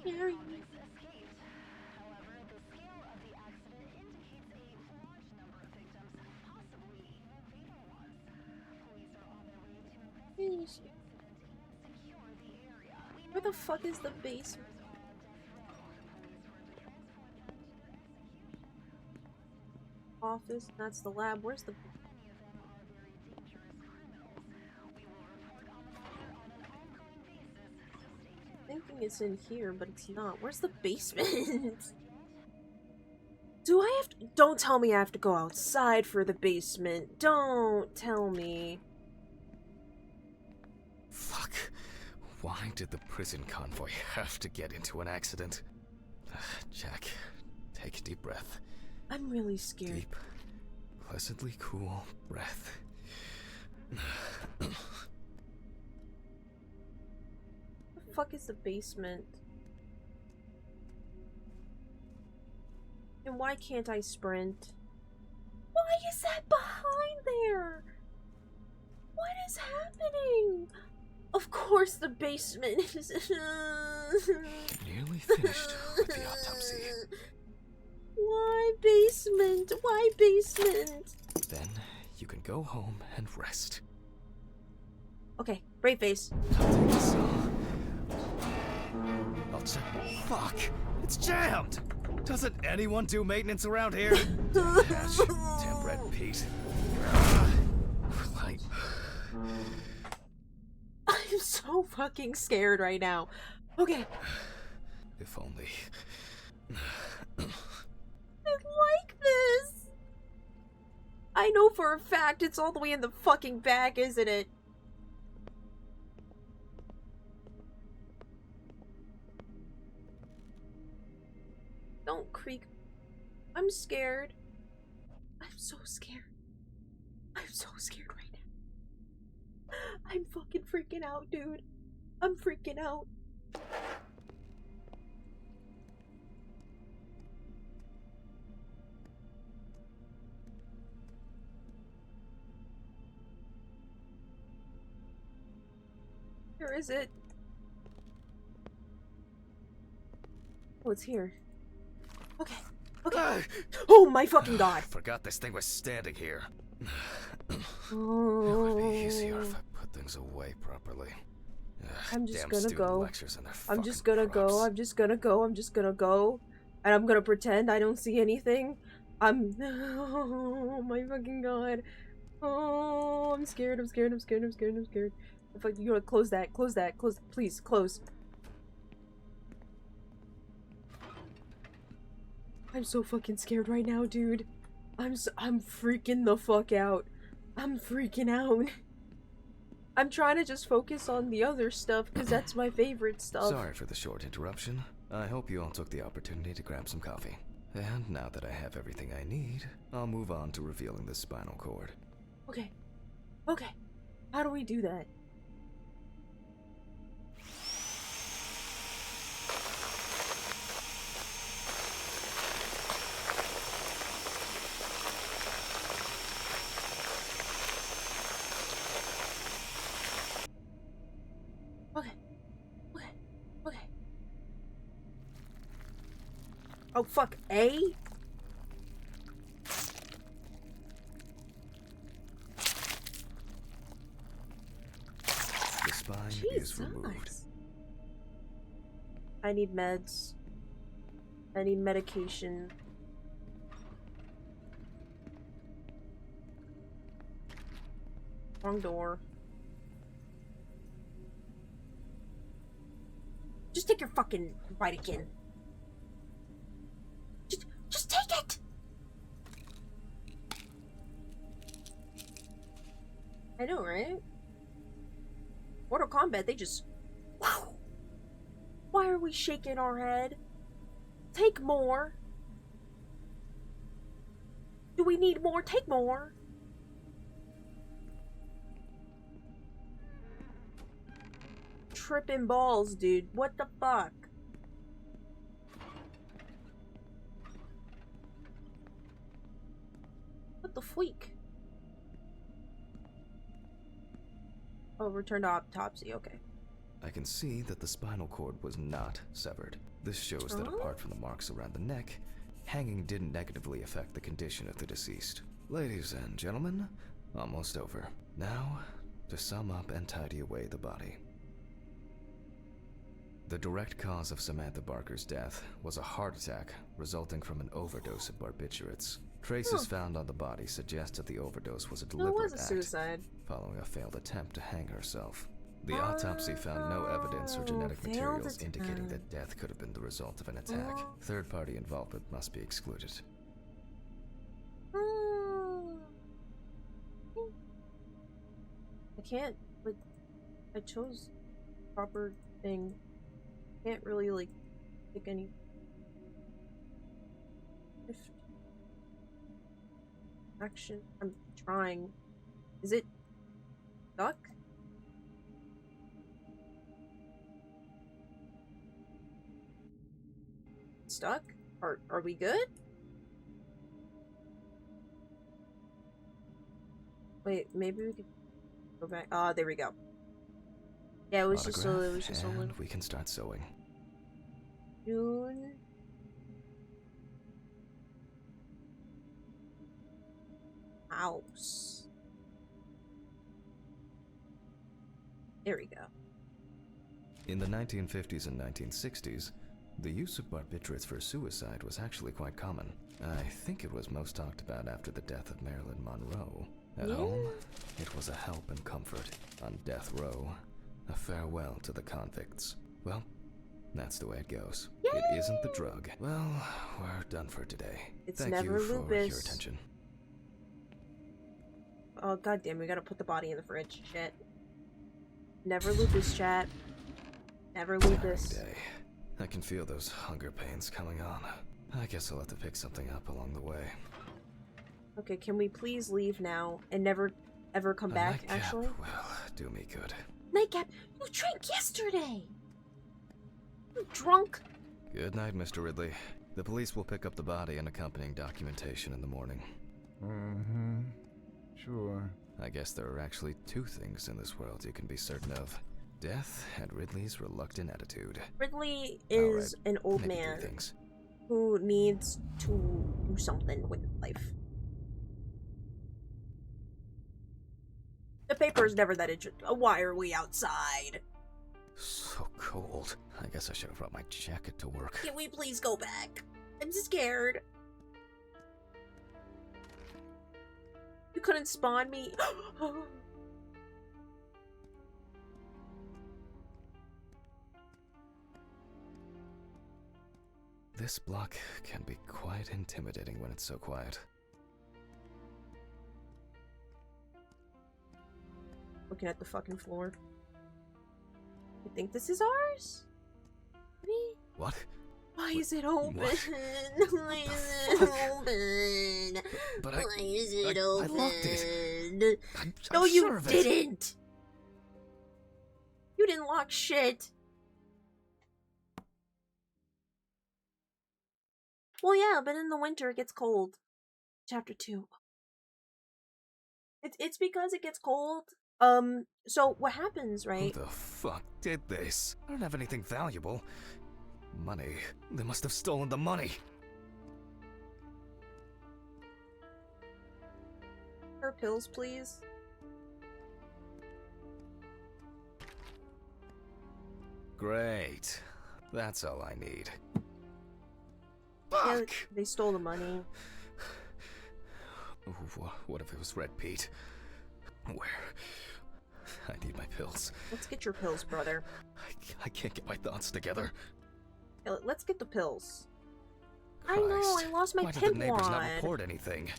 Gary. Where the fuck is the basement? Office, that's the lab. Where's the... Thinking it's in here, but it's not. Where's the basement? Do I have to... Don't tell me I have to go outside for the basement. Don't tell me. Fuck. Why did the prison convoy have to get into an accident? Jack, take a deep breath. I'm really scared. Deep, pleasantly cool breath. Where the fuck is the basement? And why can't I sprint? Why is that behind there? What is happening? Of course the basement is... Nearly finished with the autopsy. Why basement? Why basement? Then you can go home and rest. Okay, brave face. I'll take the saw. I'll check. Fuck! It's jammed! Doesn't anyone do maintenance around here? Damn hatch. Damn red Pete. Like... I'm so fucking scared right now. Okay. If only... I like this. I know for a fact it's all the way in the fucking back, isn't it? Don't creak. I'm scared. I'm so scared. I'm so scared right now. I'm fucking freaking out, dude. I'm freaking out. Where is it? Oh, it's here. Okay. Okay. Oh my fucking god. Forgot this thing was standing here. Oh. It would be easier if I put things away properly. I'm just Damn gonna student go. lectures and their I'm just fucking gonna go. props. I'm just gonna go. I'm just gonna go. And I'm gonna pretend I don't see anything. Oh my fucking god. Oh, I'm scared. I'm scared. I'm scared. I'm scared. I'm scared. If you gotta close that. Close that. Close. Please, close. I'm so fucking scared right now, dude. I'm freaking the fuck out. I'm freaking out. I'm trying to just focus on the other stuff because that's my favorite stuff. Sorry for the short interruption. I hope you all took the opportunity to grab some coffee. And now that I have everything I need, I'll move on to revealing the spinal cord. Okay. Okay. How do we do that? Okay. Okay. Okay. Oh, fuck. A? The spine is removed. Jesus. I need meds. I need medication. Wrong door. Just take your fucking bite again. Just take it! I know, right? Mortal Kombat, they just... Wow! Why are we shaking our head? Take more. Do we need more? Take more. tripping balls, dude. What the fuck? What the freak? Oh, return to autopsy, okay. I can see that the spinal cord was not severed. This shows that apart from the marks around the neck, hanging didn't negatively affect the condition of the deceased. Ladies and gentlemen, almost over. Now, to sum up and tidy away the body. The direct cause of Samantha Barker's death was a heart attack resulting from an overdose of barbiturates. Traces found on the body suggest that the overdose was a No, deliberate it was a act suicide. following a failed attempt to hang herself. The autopsy found no evidence or genetic failed materials indicating attempt. that death could have been the result of an attack. Third-party involvement must be excluded. I can't, but I chose proper thing. Can't really, like, pick any. Action. I'm trying. Is it stuck? Stuck? Are we good? Wait, maybe we could go back. Ah, there we go. Yeah, it was just so. It was just so. And we can start sewing. June. House. There we go. In the 1950s and 1960s, the use of barbiturates for suicide was actually quite common. I think it was most talked about after the death of Marilyn Monroe. At home, it was a help and comfort. On death row, a farewell to the convicts. Well, that's the way it goes. Yay! It isn't the drug. Well, we're done for today. It's Thank never you for lupus. your attention. Oh, goddamn, we gotta put the body in the fridge. Shit. Never lupus, chat. Never lupus. Tiring day. I can feel those hunger pains coming on. I guess I'll have to pick something up along the way. Okay, can we please leave now and never ever come back, nightcap actually? will do me good. Nightcap, you drank yesterday! You drunk? Good night, Mr. Ridley. The police will pick up the body and accompanying documentation in the morning. Mm-hmm. Sure. I guess there are actually two things in this world you can be certain of. Death and Ridley's reluctant attitude. Ridley is an old Maybe man three things. who needs to do something with life. The paper is never that interesting. Why are we outside? So cold. I guess I should have brought my jacket to work. Can we please go back? I'm scared. You couldn't spawn me. This block can be quite intimidating when it's so quiet. Looking at the fucking floor. You think this is ours? What? Why is it open? What? Why is it open? But Why is it I open? locked it. I'm No, sure you of it. didn't. You didn't lock shit. Well, yeah, but in the winter it gets cold. Chapter 2. It's because it gets cold. So what happens, right? Who the fuck did this? I don't have anything valuable. Money. They must have stolen the money. Her pills, please. Great. That's all I need. Yeah, Fuck! they stole the money. What if it was Red Pete? Where? I need my pills. Let's get your pills, brother. I can't get my thoughts together. Yeah, let's get the pills. Christ. I know, I lost my Why did pimp the neighbors not wad. report anything?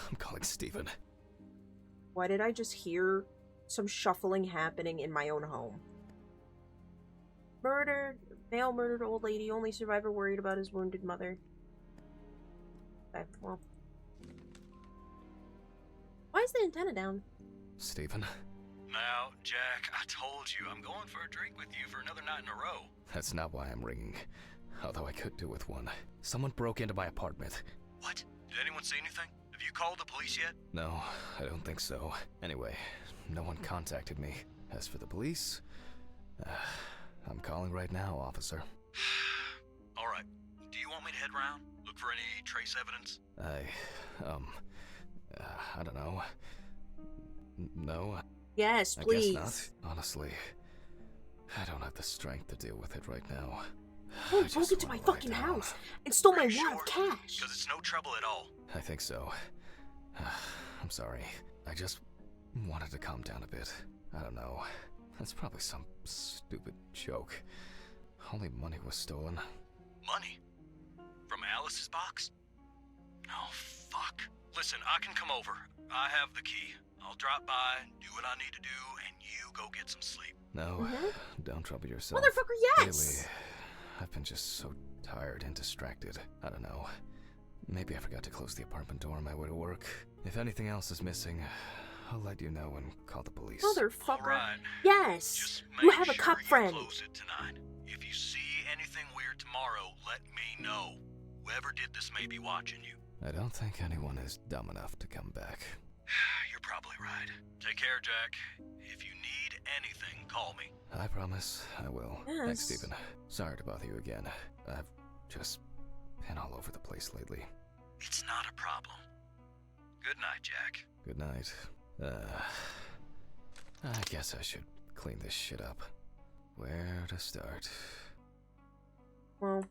I'm calling Stephen. Why did I just hear some shuffling happening in my own home? Male murdered old lady, only survivor worried about his wounded mother. Okay, well. Why is the antenna down? Stephen? Now, Jack, I told you I'm going for a drink with you for another night in a row. That's not why I'm ringing. Although I could do with one. Someone broke into my apartment. What? Did anyone see anything? Have you called the police yet? No, I don't think so. Anyway, no one contacted me. As for the police, I'm calling right now, officer. All right. Do you want me to head round? Look for any trace evidence? I don't know. No, Yes, I please. guess not. Honestly, I don't have the strength to deal with it right now. Who I broke just into my wanna lie fucking down. house and stole my Are you wad of sure? cash? Because it's no trouble at all. I think so. I'm sorry. I just wanted to calm down a bit. I don't know. That's probably some stupid joke. Only money was stolen. Money? From Alice's box? Oh, fuck. Listen, I can come over. I have the key. I'll drop by, do what I need to do, and you go get some sleep. No, don't trouble yourself. Motherfucker, yes! Really, I've been just so tired and distracted. I don't know. Maybe I forgot to close the apartment door on my way to work. If anything else is missing, I'll let you know and call the police. Motherfucker. Alright. Yes! Just You make have a sure cop you friend. close it tonight. If you see anything weird tomorrow, let me know. Whoever did this may be watching you. I don't think anyone is dumb enough to come back. You're probably right. Take care, Jack. If you need anything, call me. I promise I will. Yes. Thanks, Stephen. Sorry to bother you again. I've just been all over the place lately. It's not a problem. Good night, Jack. Good night. I guess I should clean this shit up. Where to start? Well,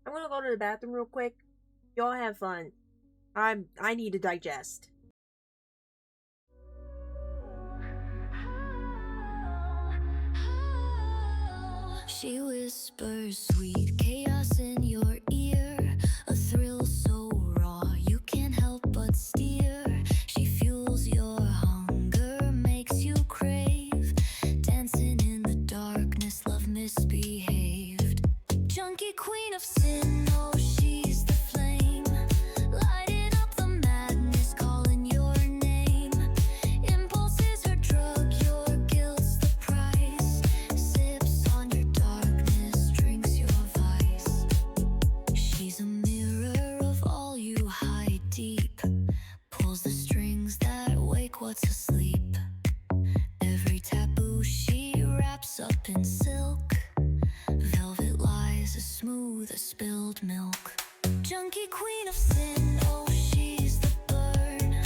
I'm gonna go to the bathroom real quick. Y'all have fun. I need to digest. She whispers sweet chaos in your ear, a thrill so raw you can't help but steer. She fuels your hunger, makes you crave, dancing in the darkness, love misbehaved. Junkie queen of sin, oh she's the flame, lighting up the madness, calling your name. Impulse is her drug, your guilt's the price. Sips on your darkness, drinks your vice. She's a mirror of all you hide deep, pulls the strings that wake what's asleep. Every taboo she wraps up in silk, velvet lies as smooth as spilled milk. Junkie queen of sin, oh she's the burn,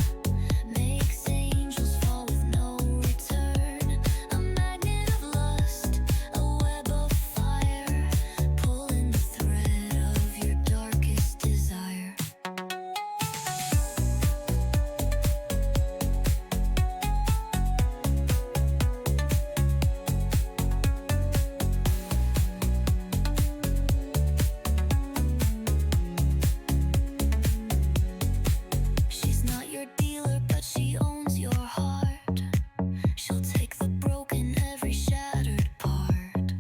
makes angels fall with no return. A magnet of lust, a web of fire, pulling the thread of your darkest desire. She's not your dealer, but she owns your heart. She'll take the broken, every shattered part.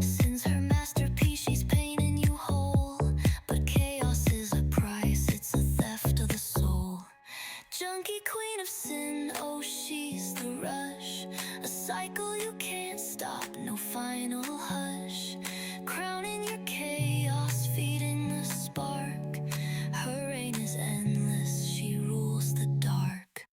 Since her masterpiece, she's painting you whole. But chaos is a price, it's a theft of the soul. Junkie queen of sin, oh she's the rush. A cycle you can't stop, no final hush. Crowning your chaos, feeding the spark. Her reign is endless, she rules the dark.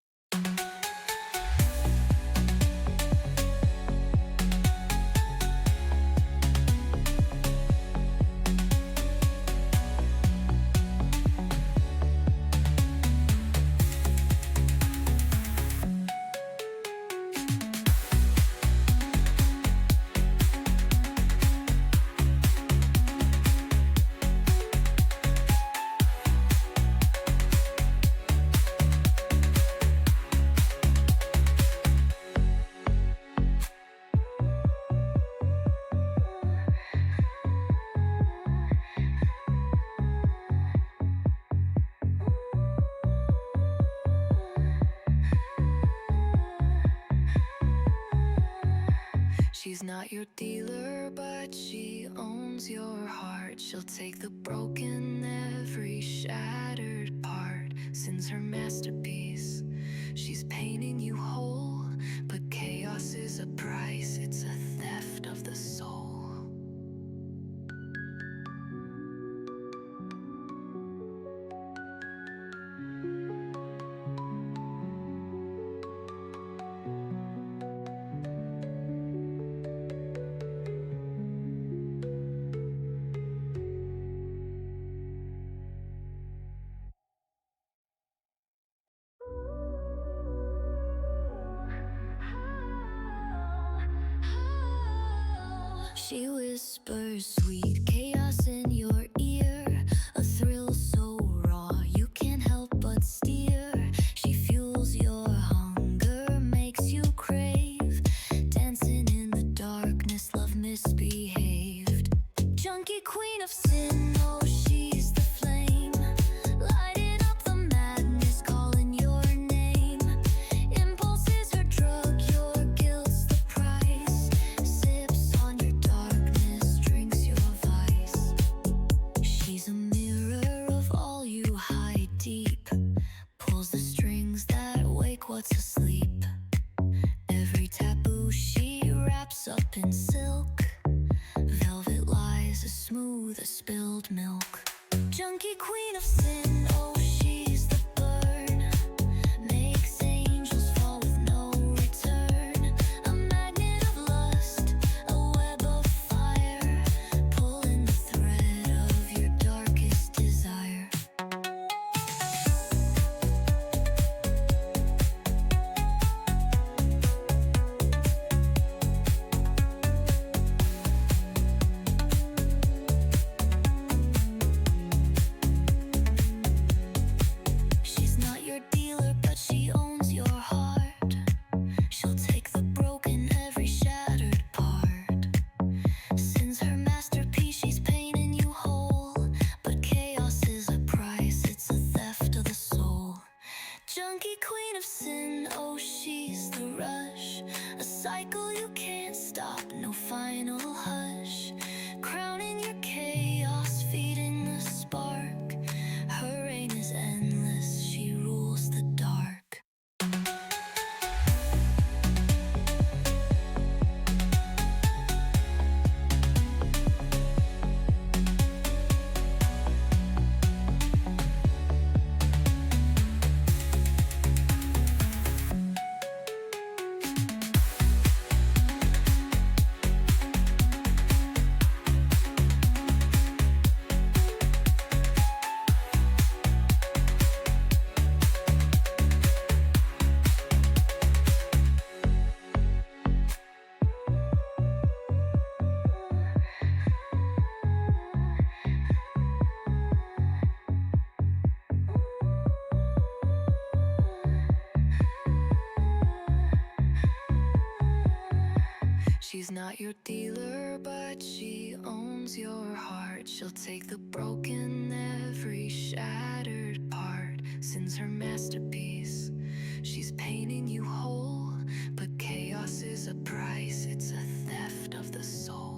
She's not your dealer, but she owns your heart. She'll take the broken, every shattered part. Since her masterpiece, she's painting you whole, but chaos chaos is a price, it's a theft of the soul. She whispers sweet chaos in your ear, a thrill so raw you can't help but steer. She fuels your hunger, makes you crave, dancing in the darkness, love misbehaved. Junkie queen of sin, oh she's the flame, lighting up the madness, calling your name. Impulse is her drug, your guilt's the price. Sips on your darkness, drinks your vice. She's a mirror of all you hide deep, pulls the strings that wake what's asleep. Every taboo she wraps up in silk, velvet lies as smooth as spilled milk. Junkie queen of sin, oh she's the burn, makes angels fall with no return. A magnet of lust, a web of fire, pulling the thread of your darkest desire. She's not your dealer, but she owns your heart. She'll take the broken, every shattered part. Since her masterpiece, she's painting you whole. But chaos is a price, it's a theft of the soul. Junkie queen of sin, oh she's the rush, a cycle you can't stop, no final hush. Crowning your chaos, feeding the spark. Her reign is endless, she rules the dark. She's not your dealer, but she owns your heart. She'll take the broken, every shattered part. Since her masterpiece, she's painting you whole. But chaos is a price, it's a theft of the soul.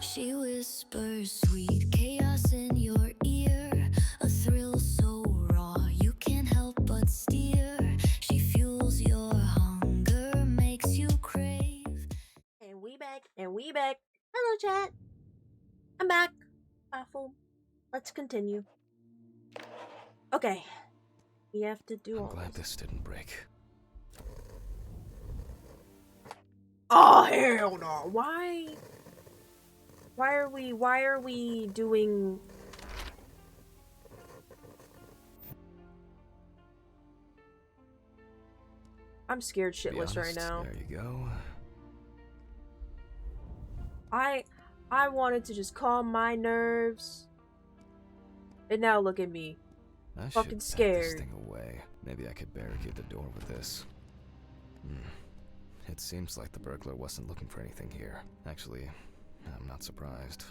She whispers sweet chaos in your ear, a thrill so raw you can't help but steer. She fuels your hunger, makes you crave. And we back, and we back. Hello, chat. I'm back. Awful. Let's continue. Okay. We have to do I'm all glad this didn't break. Oh, hell no. Why are we doing... I'm scared To be shitless right honest, now. There you go. I wanted to just calm my nerves. And now look at me. I Fucking should pack scared. this thing away. Maybe I could barricade the door with this. It seems like the burglar wasn't looking for anything here. Actually, I'm not surprised.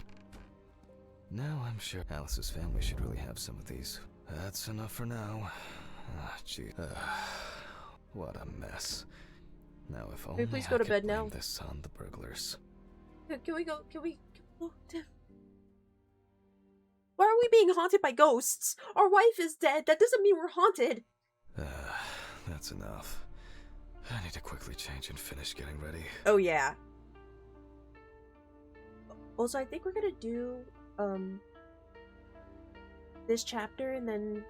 Now I'm sure Alice's family should really have some of these. That's enough for now. Ah, gee. What a mess. Now if only please I go to could bed blame now? this on the burglars. Can we go? Why are we being haunted by ghosts? Our wife is dead. That doesn't mean we're haunted. That's enough. I need to quickly change and finish getting ready. Oh yeah. Also, I think we're gonna do this chapter, and then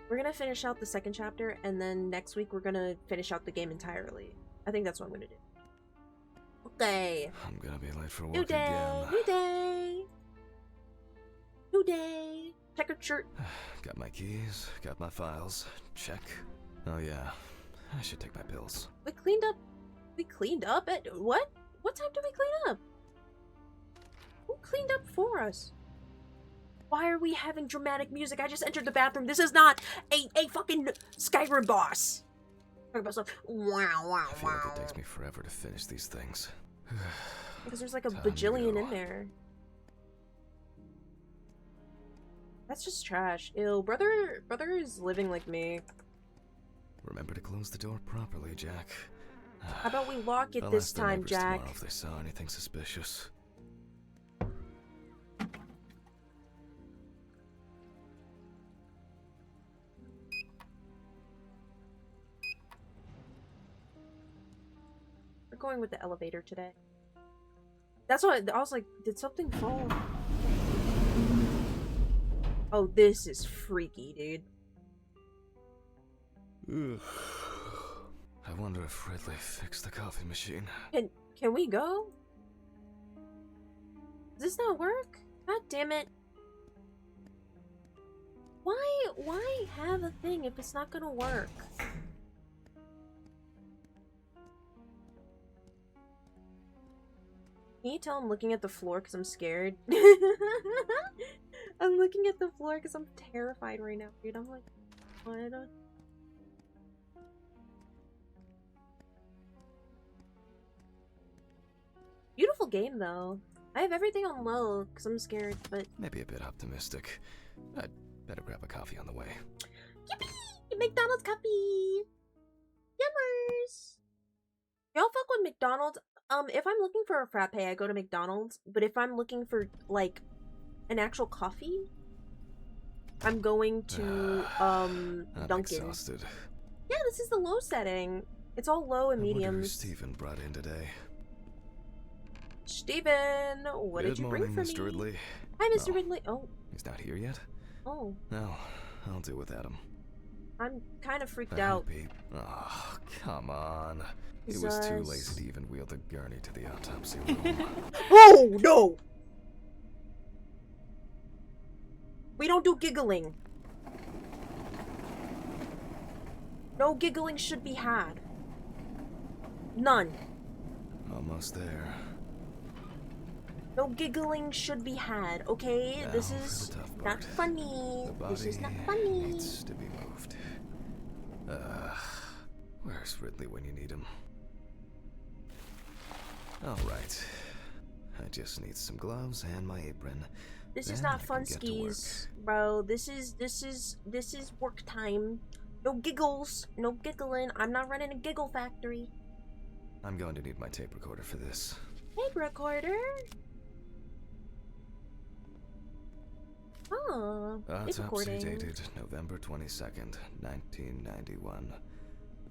we're gonna finish out the second chapter, and then next week we're gonna finish out the game entirely. I think that's what I'm gonna do. Okay. I'm gonna be late for work New day. again. New day. New day. Checkered shirt. Got my keys, got my files. Check. Oh yeah, I should take my pills. We cleaned up. We cleaned up at what? What time did we clean up? Who cleaned up for us? Why are we having dramatic music? I just entered the bathroom. This is not a fucking Skyrim boss. Talk about stuff. Wow. I feel like it takes me forever to finish these things. Because there's like a Time to bajillion go. in there. That's just trash. Ew, brother is living like me. Remember to close the door properly, Jack. How about we lock it I'll this ask the time, neighbors Jack? tomorrow if they saw anything suspicious. We're going with the elevator today. That's what I was like, did something fall? Oh, this is freaky, dude. Ugh. I wonder if Ridley fixed the coffee machine. Can we go? Does this not work? God damn it. Why have a thing if it's not gonna work? Can you tell I'm looking at the floor because I'm scared? I'm looking at the floor because I'm terrified right now, dude. I'm like, what? Beautiful game, though. I have everything on low because I'm scared, but... Maybe a bit optimistic. I'd better grab a coffee on the way. Yippee! McDonald's coffee! Yummers! Y'all fuck with McDonald's? If I'm looking for a frappe, I go to McDonald's. But if I'm looking for, like, an actual coffee, I'm going to, I'm Dunkin'. exhausted. Yeah, this is the low setting. It's all low and I wonder who mediums. Stephen brought in today. Steven, what Good did you morning, bring for Mr. me? Ridley. Hi, Mr. Oh. Ridley. Oh, He's not here yet? oh. No, I'll deal with Adam. I'm kind of freaked I out. hope he... Oh, come on. He was too Jesus. lazy to even wheel the gurney to the autopsy room. Oh, no! We don't do giggling. No giggling should be had. None. Almost there. No giggling should be had, okay? Now This for is the tough not part. funny. The body This is not funny. needs to be moved. Where's Ridley when you need him? Alright. I just need some gloves and my apron. This is Then not I fun can get to work. skis, bro. This is work time. No giggles, no giggling. I'm not running a giggle factory. I'm going to need my tape recorder for this. Tape recorder. Oh, it's Autopsy recording. dated November 22nd, 1991.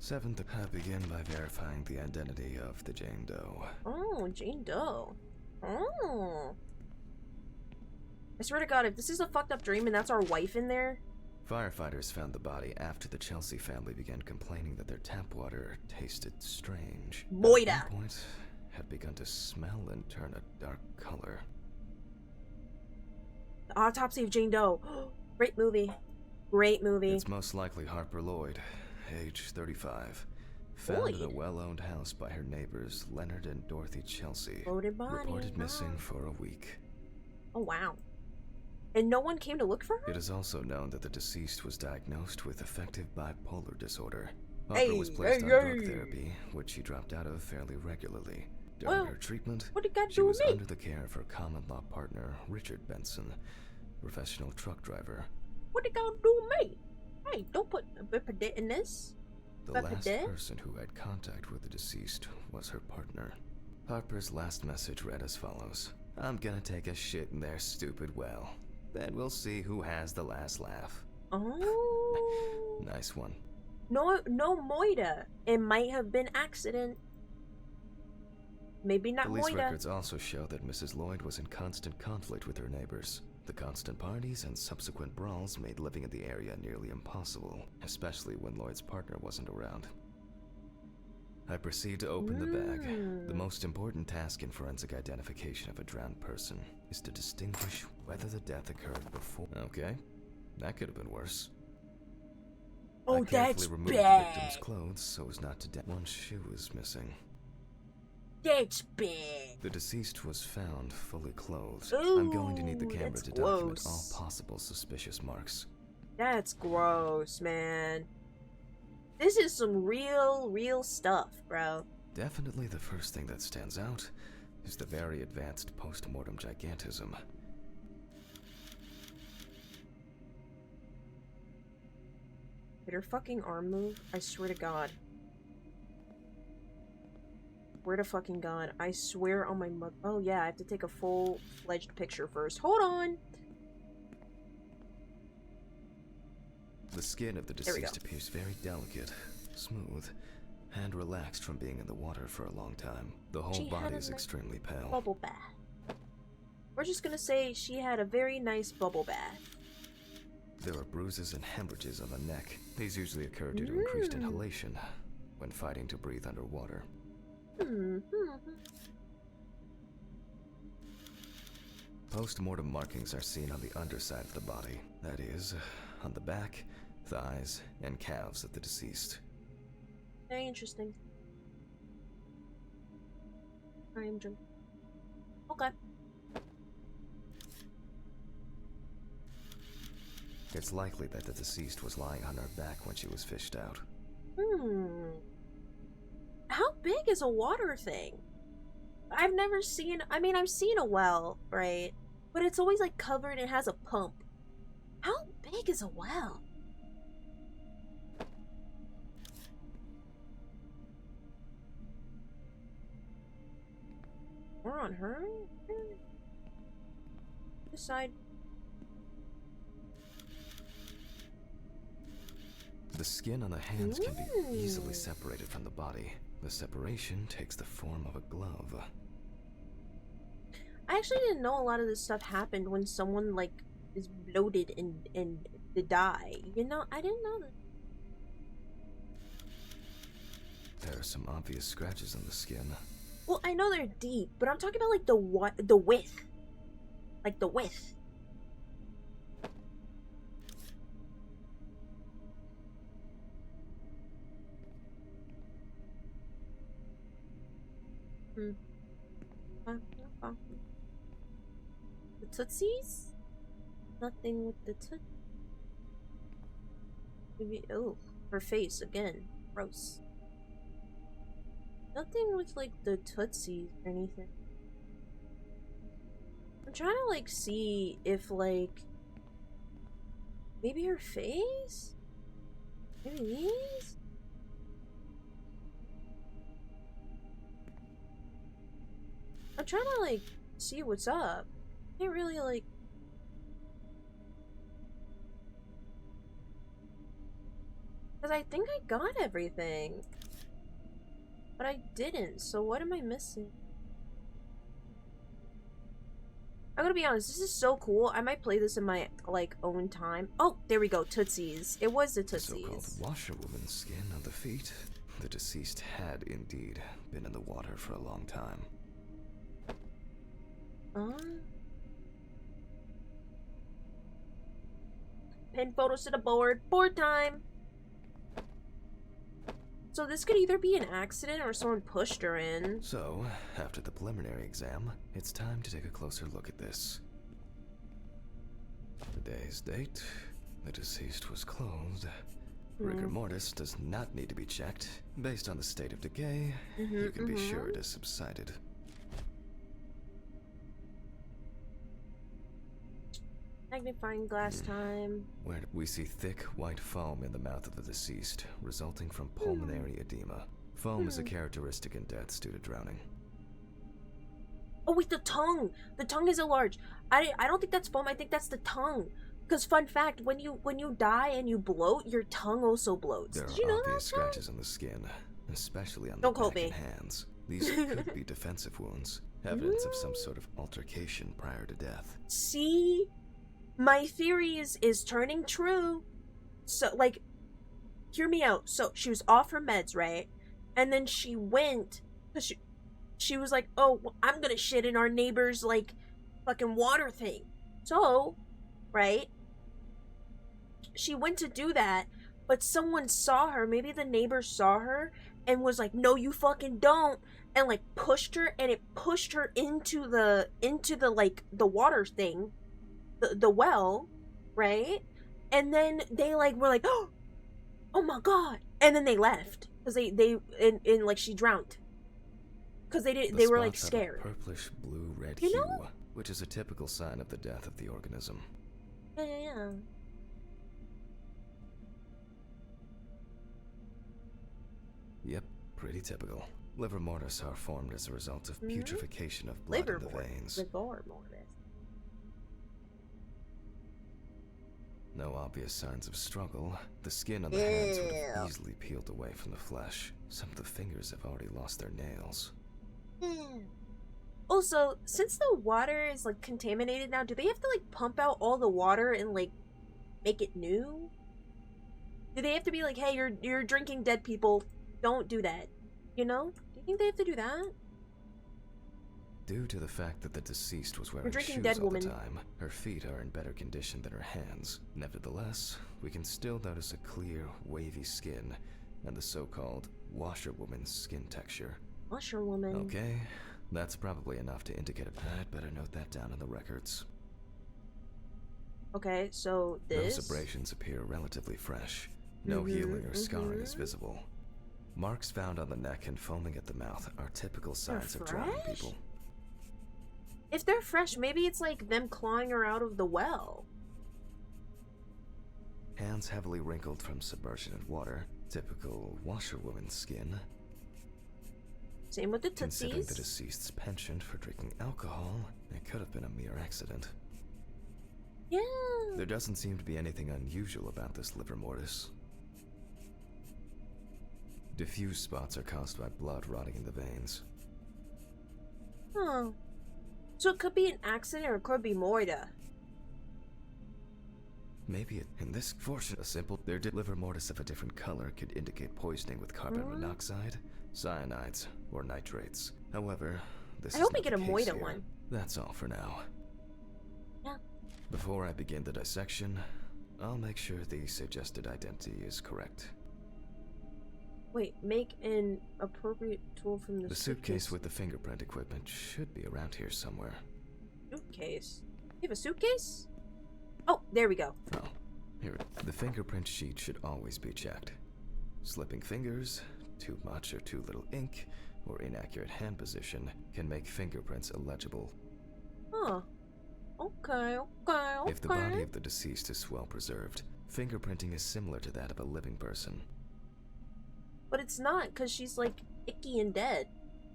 7th, I begin by verifying the identity of the Jane Doe. Oh, Jane Doe. Oh. I swear to God, if this is a fucked up dream and that's our wife in there. Firefighters found the body after the Chelsea family began complaining that their tap water tasted strange. Moida. At one point, had begun to smell and turn a dark color. The Autopsy of Jane Doe. Great movie. Great movie. It's most likely Harper Lloyd, age 35. Found in a Lloyd? well-owned house by her neighbors Leonard and Dorothy Chelsea. Floated body. Reported missing for a week. Oh, wow. And no one came to look for her? It is also known that the deceased was diagnosed with affective bipolar disorder. Harper was placed on drug therapy, which she dropped out of fairly regularly. During Well, her treatment, what did God she do was with me? under the care of her common-law partner, Richard Benson, professional truck driver. What did God do with me? Hey, don't put a bipedit in this. The last person who had contact with the deceased was her partner. Harper's last message read as follows. I'm gonna take a shit in their stupid well. Then we'll see who has the last laugh. Oh. Nice one. No, Moida. It might have been accident. Maybe not Police Moida. records also show that Mrs. Lloyd was in constant conflict with her neighbors. The constant parties and subsequent brawls made living in the area nearly impossible, especially when Lloyd's partner wasn't around. I proceed to open the bag. The most important task in forensic identification of a drowned person is to distinguish whether the death occurred before. Okay, that could have been worse. Oh, I carefully that's removed bad. the victim's clothes so as not to one shoe is missing. That's bad. The deceased was found fully clothed. I'm going to need the Ooh, camera that's to document gross. all possible suspicious marks. That's gross, man. This is some real stuff, bro. Definitely the first thing that stands out is the very advanced post-mortem gigantism. Did her fucking arm move? I swear to God. Swear to fucking God. I swear on my mother. Oh yeah, I have to take a full-fledged picture first. Hold on. The skin of the There we deceased go. appears very delicate, smooth, and relaxed from being in the water for a long time. The whole She had body a is nice extremely pale. Bubble bath. We're just gonna say she had a very nice bubble bath. There are bruises and hemorrhages on the neck. These usually occur due to increased inhalation when fighting to breathe underwater. Post-mortem markings are seen on the underside of the body, that is, on the back, thighs, and calves of the deceased. Very interesting. I am drunk. Okay. It's likely that the deceased was lying on her back when she was fished out. How big is a water thing? I've never seen, I mean, I've seen a well, right? But it's always like covered and has a pump. How big is a well? We're on her? This side. The skin on the hands can be easily separated from the body. The separation takes the form of a glove. I actually didn't know a lot of this stuff happened when someone like is bloated and they die. You know, I didn't know that. There are some obvious scratches on the skin. Well, I know they're deep, but I'm talking about like the width. Like the width. The Tootsies? Nothing with the toot. Maybe, oh, her face again. Gross. Nothing with like the Tootsies or anything. I'm trying to like see if like maybe her face? Maybe these? I'm trying to like see what's up. Can't really like because I think I got everything. But I didn't, so what am I missing? I'm gonna be honest, this is so cool. I might play this in my, like, own time. Oh, there we go, Tootsies. It was the The so-called Tootsies. washerwoman skin on the feet. The deceased had indeed been in the water for a long time. Pin photos to the board. Board time! So this could either be an accident or someone pushed her in. So, after the preliminary exam, it's time to take a closer look at this. Today's date, the deceased was clothed Rigor mortis does not need to be checked. Based on the state of decay, you can be sure it has subsided. Magnifying glass time. Where we see thick white foam in the mouth of the deceased, resulting from pulmonary edema. Foam is a characteristic in deaths due to drowning. Oh wait, the tongue! The tongue is a large. I don't think that's foam, I think that's the tongue. Because fun fact, when you die and you bloat, your tongue also bloats. There Did you are know obvious that? scratches on the skin, especially on the Don't quote back and me. hands. These could be defensive wounds, evidence of some sort of altercation prior to death. See? My theory is turning true. So, like, hear me out. So, she was off her meds, right? And then she went, cause she was like, oh, well, I'm gonna shit in our neighbor's, like, fucking water thing. So, right? She went to do that, but someone saw her, maybe the neighbor saw her, and was like, no, you fucking don't, and, like, pushed her, and it pushed her into the, like, the water thing, the well, right? And then they, like, were like, oh my god, and then they left, because they like, she drowned. Because they were, like, spots have a scared. purplish blue-red You hue, know? which is a typical sign of the death of the organism. Yeah. Yep, pretty typical. Liver mortis are formed as a result of putrefaction of blood Liver in the veins. Liver mortis. No obvious signs of struggle. The skin on the hands would Ew. have easily peeled away from the flesh. Some of the fingers have already lost their nails. Also, since the water is, like, contaminated now, do they have to, like, pump out all the water and, like, make it new? Do they have to be like, hey, you're drinking dead people, don't do that? You know? Do you think they have to do that? Due to the fact that the deceased was wearing drinking shoes dead all woman. the time, her feet are in better condition than her hands. Nevertheless, we can still notice a clear, wavy skin and the so-called washerwoman's skin texture. Washerwoman. Okay, that's probably enough to indicate I'd better note that down in the records. Okay, so this. Those abrasions appear relatively fresh. No healing or scarring is visible. Marks found on the neck and foaming at the mouth are typical signs of drowning fresh? people. If they're fresh, maybe it's like them clawing her out of the well. Hands heavily wrinkled from submersion in water, typical washerwoman skin. Same with the Considering the tootsies. deceased's penchant for drinking alcohol, it could have been a mere accident. Yeah. There doesn't seem to be anything unusual about this liver mortis. Diffuse spots are caused by blood rotting in the veins. Huh. So it could be an accident or it could be moida. Maybe in this fortune, a simple liver mortis of a different color could indicate poisoning with carbon monoxide, cyanides, or nitrates. However, this I is hope we not get the a case moida here. one. That's all for now. Yeah. Before I begin the dissection, I'll make sure the suggested identity is correct. Wait, make an appropriate tool from the The suitcase with the fingerprint equipment should be around here somewhere. suitcase. You have a suitcase? Oh, there we go. Oh, here. The fingerprint sheet should always be checked. Slipping fingers, too much or too little ink, or inaccurate hand position can make fingerprints illegible. Huh. Okay. If the body of the deceased is well preserved, fingerprinting is similar to that of a living person. But it's not, because she's, like, icky and dead.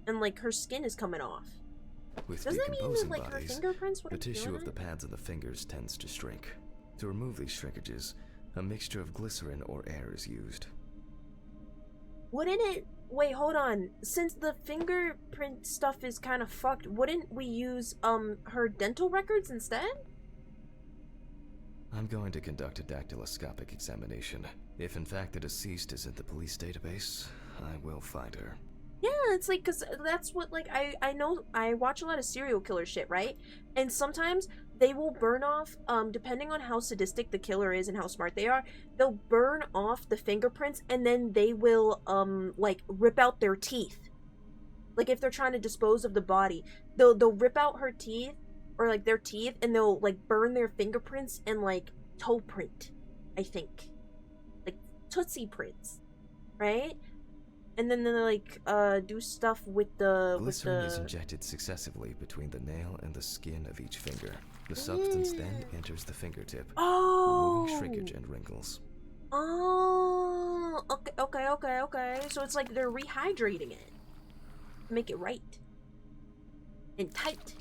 And, like, her skin is coming off. With Doesn't that mean that, decomposing like, her bodies, fingerprints would the have tissue feeling of the it? pads of the fingers tends to shrink. To remove these shrinkages, a mixture of glycerin or air is used. Wouldn't it... Wait, hold on. Since the fingerprint stuff is kind of fucked, wouldn't we use, her dental records instead? I'm going to conduct a dactyloscopic examination. If in fact the deceased is in the police database, I will find her. Yeah, it's like, because that's what, like, I know, I watch a lot of serial killer shit, right? And sometimes they will burn off, depending on how sadistic the killer is and how smart they are, they'll burn off the fingerprints and then they will, like, rip out their teeth. Like, if they're trying to dispose of the body, they'll rip out her teeth, or, like, their teeth, and they'll, like, burn their fingerprints and, like, toe print, I think. Like, Tootsie prints, right? And then they like do stuff with the Glycerin is injected successively between the nail and the skin of each finger. The substance then enters the fingertip, removing shrinkage and wrinkles. Oh, okay. So it's like they're rehydrating it. Make it right. And tight.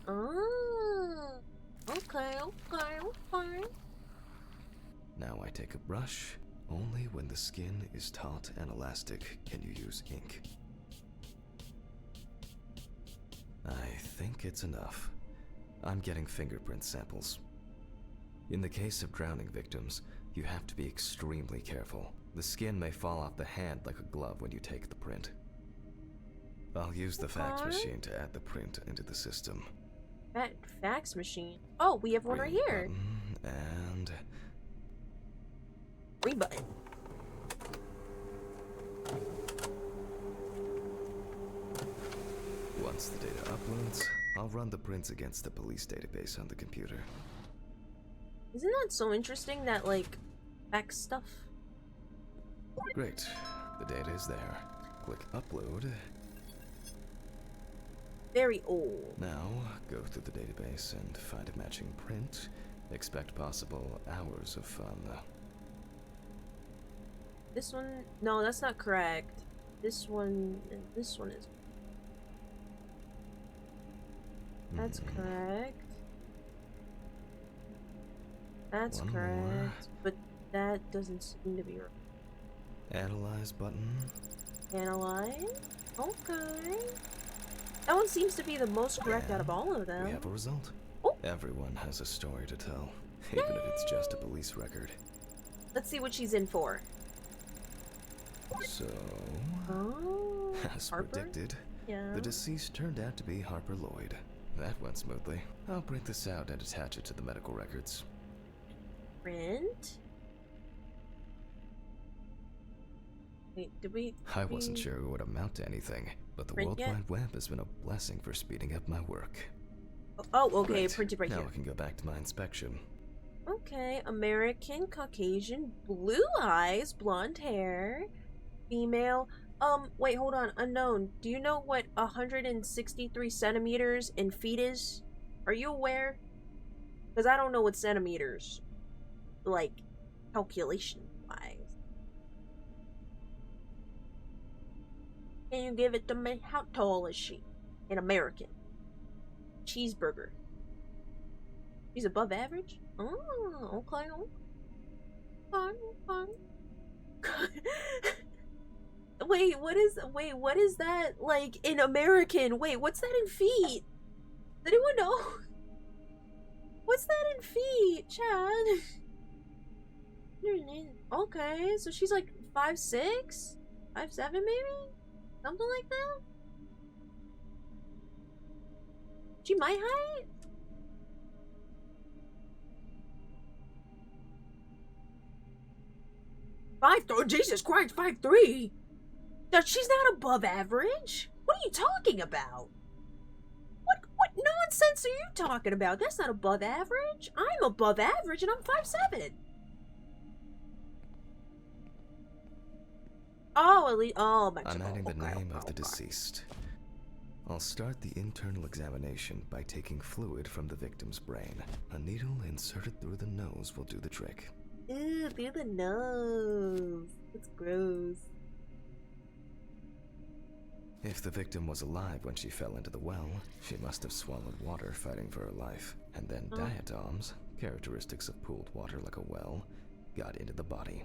Oh, okay. Now I take a brush. Only when the skin is taut and elastic can you use ink. I think it's enough. I'm getting fingerprint samples. In the case of drowning victims, you have to be extremely careful. The skin may fall off the hand like a glove when you take the print. I'll use the fax machine to add the print into the system. That fax machine. Oh, we have one right here. And Green button. once the data uploads, I'll run the prints against the police database on the computer. Isn't that so interesting that, like, fax stuff? Great. The data is there. Click upload. Very old. Now, go through the database and find a matching print. Expect possible hours of fun. This one, no, that's not correct. This one is. That's correct. That's One correct. more. But that doesn't seem to be right. Analyze button. Analyze? Okay. That one seems to be the most correct out of all of them. We have a result. Oh. Everyone has a story to tell, even if it's just a police record. Let's see what she's in for. So, Oh, as Harper? predicted, Yeah. the deceased turned out to be Harper Lloyd. That went smoothly. I'll print this out and attach it to the medical records. Print. Wait, did we? I wasn't sure it would amount to anything, but the Print World yet? Wide Web has been a blessing for speeding up my work. Oh, okay. Great. Printed right now here. I can go back to my inspection. Okay, American, Caucasian, blue eyes, blonde hair, female. Wait, hold on. Unknown. Do you know what 163 centimeters in feet is? Are you aware? Because I don't know what centimeters, like, calculation-wise. Can you give it to me? How tall is she? In American. Cheeseburger. She's above average? Oh, okay. Wait, what is that, like, in American? Wait, what's that in feet? Does anyone know? What's that in feet, Chad? Okay, so she's like 5'6"? 5'7" maybe? Something like that? She my height? Oh, Jesus Christ, 5'3"? She's not above average? What are you talking about? What nonsense are you talking about? That's not above average. I'm above average and I'm 5'7". Oh, at least, oh, I'm adding the name of the deceased. I'll start the internal examination by taking fluid from the victim's brain. A needle inserted through the nose will do the trick. Ew, through the nose. That's gross. If the victim was alive when she fell into the well, she must have swallowed water fighting for her life, and then diatoms, characteristics of pooled water like a well, got into the body.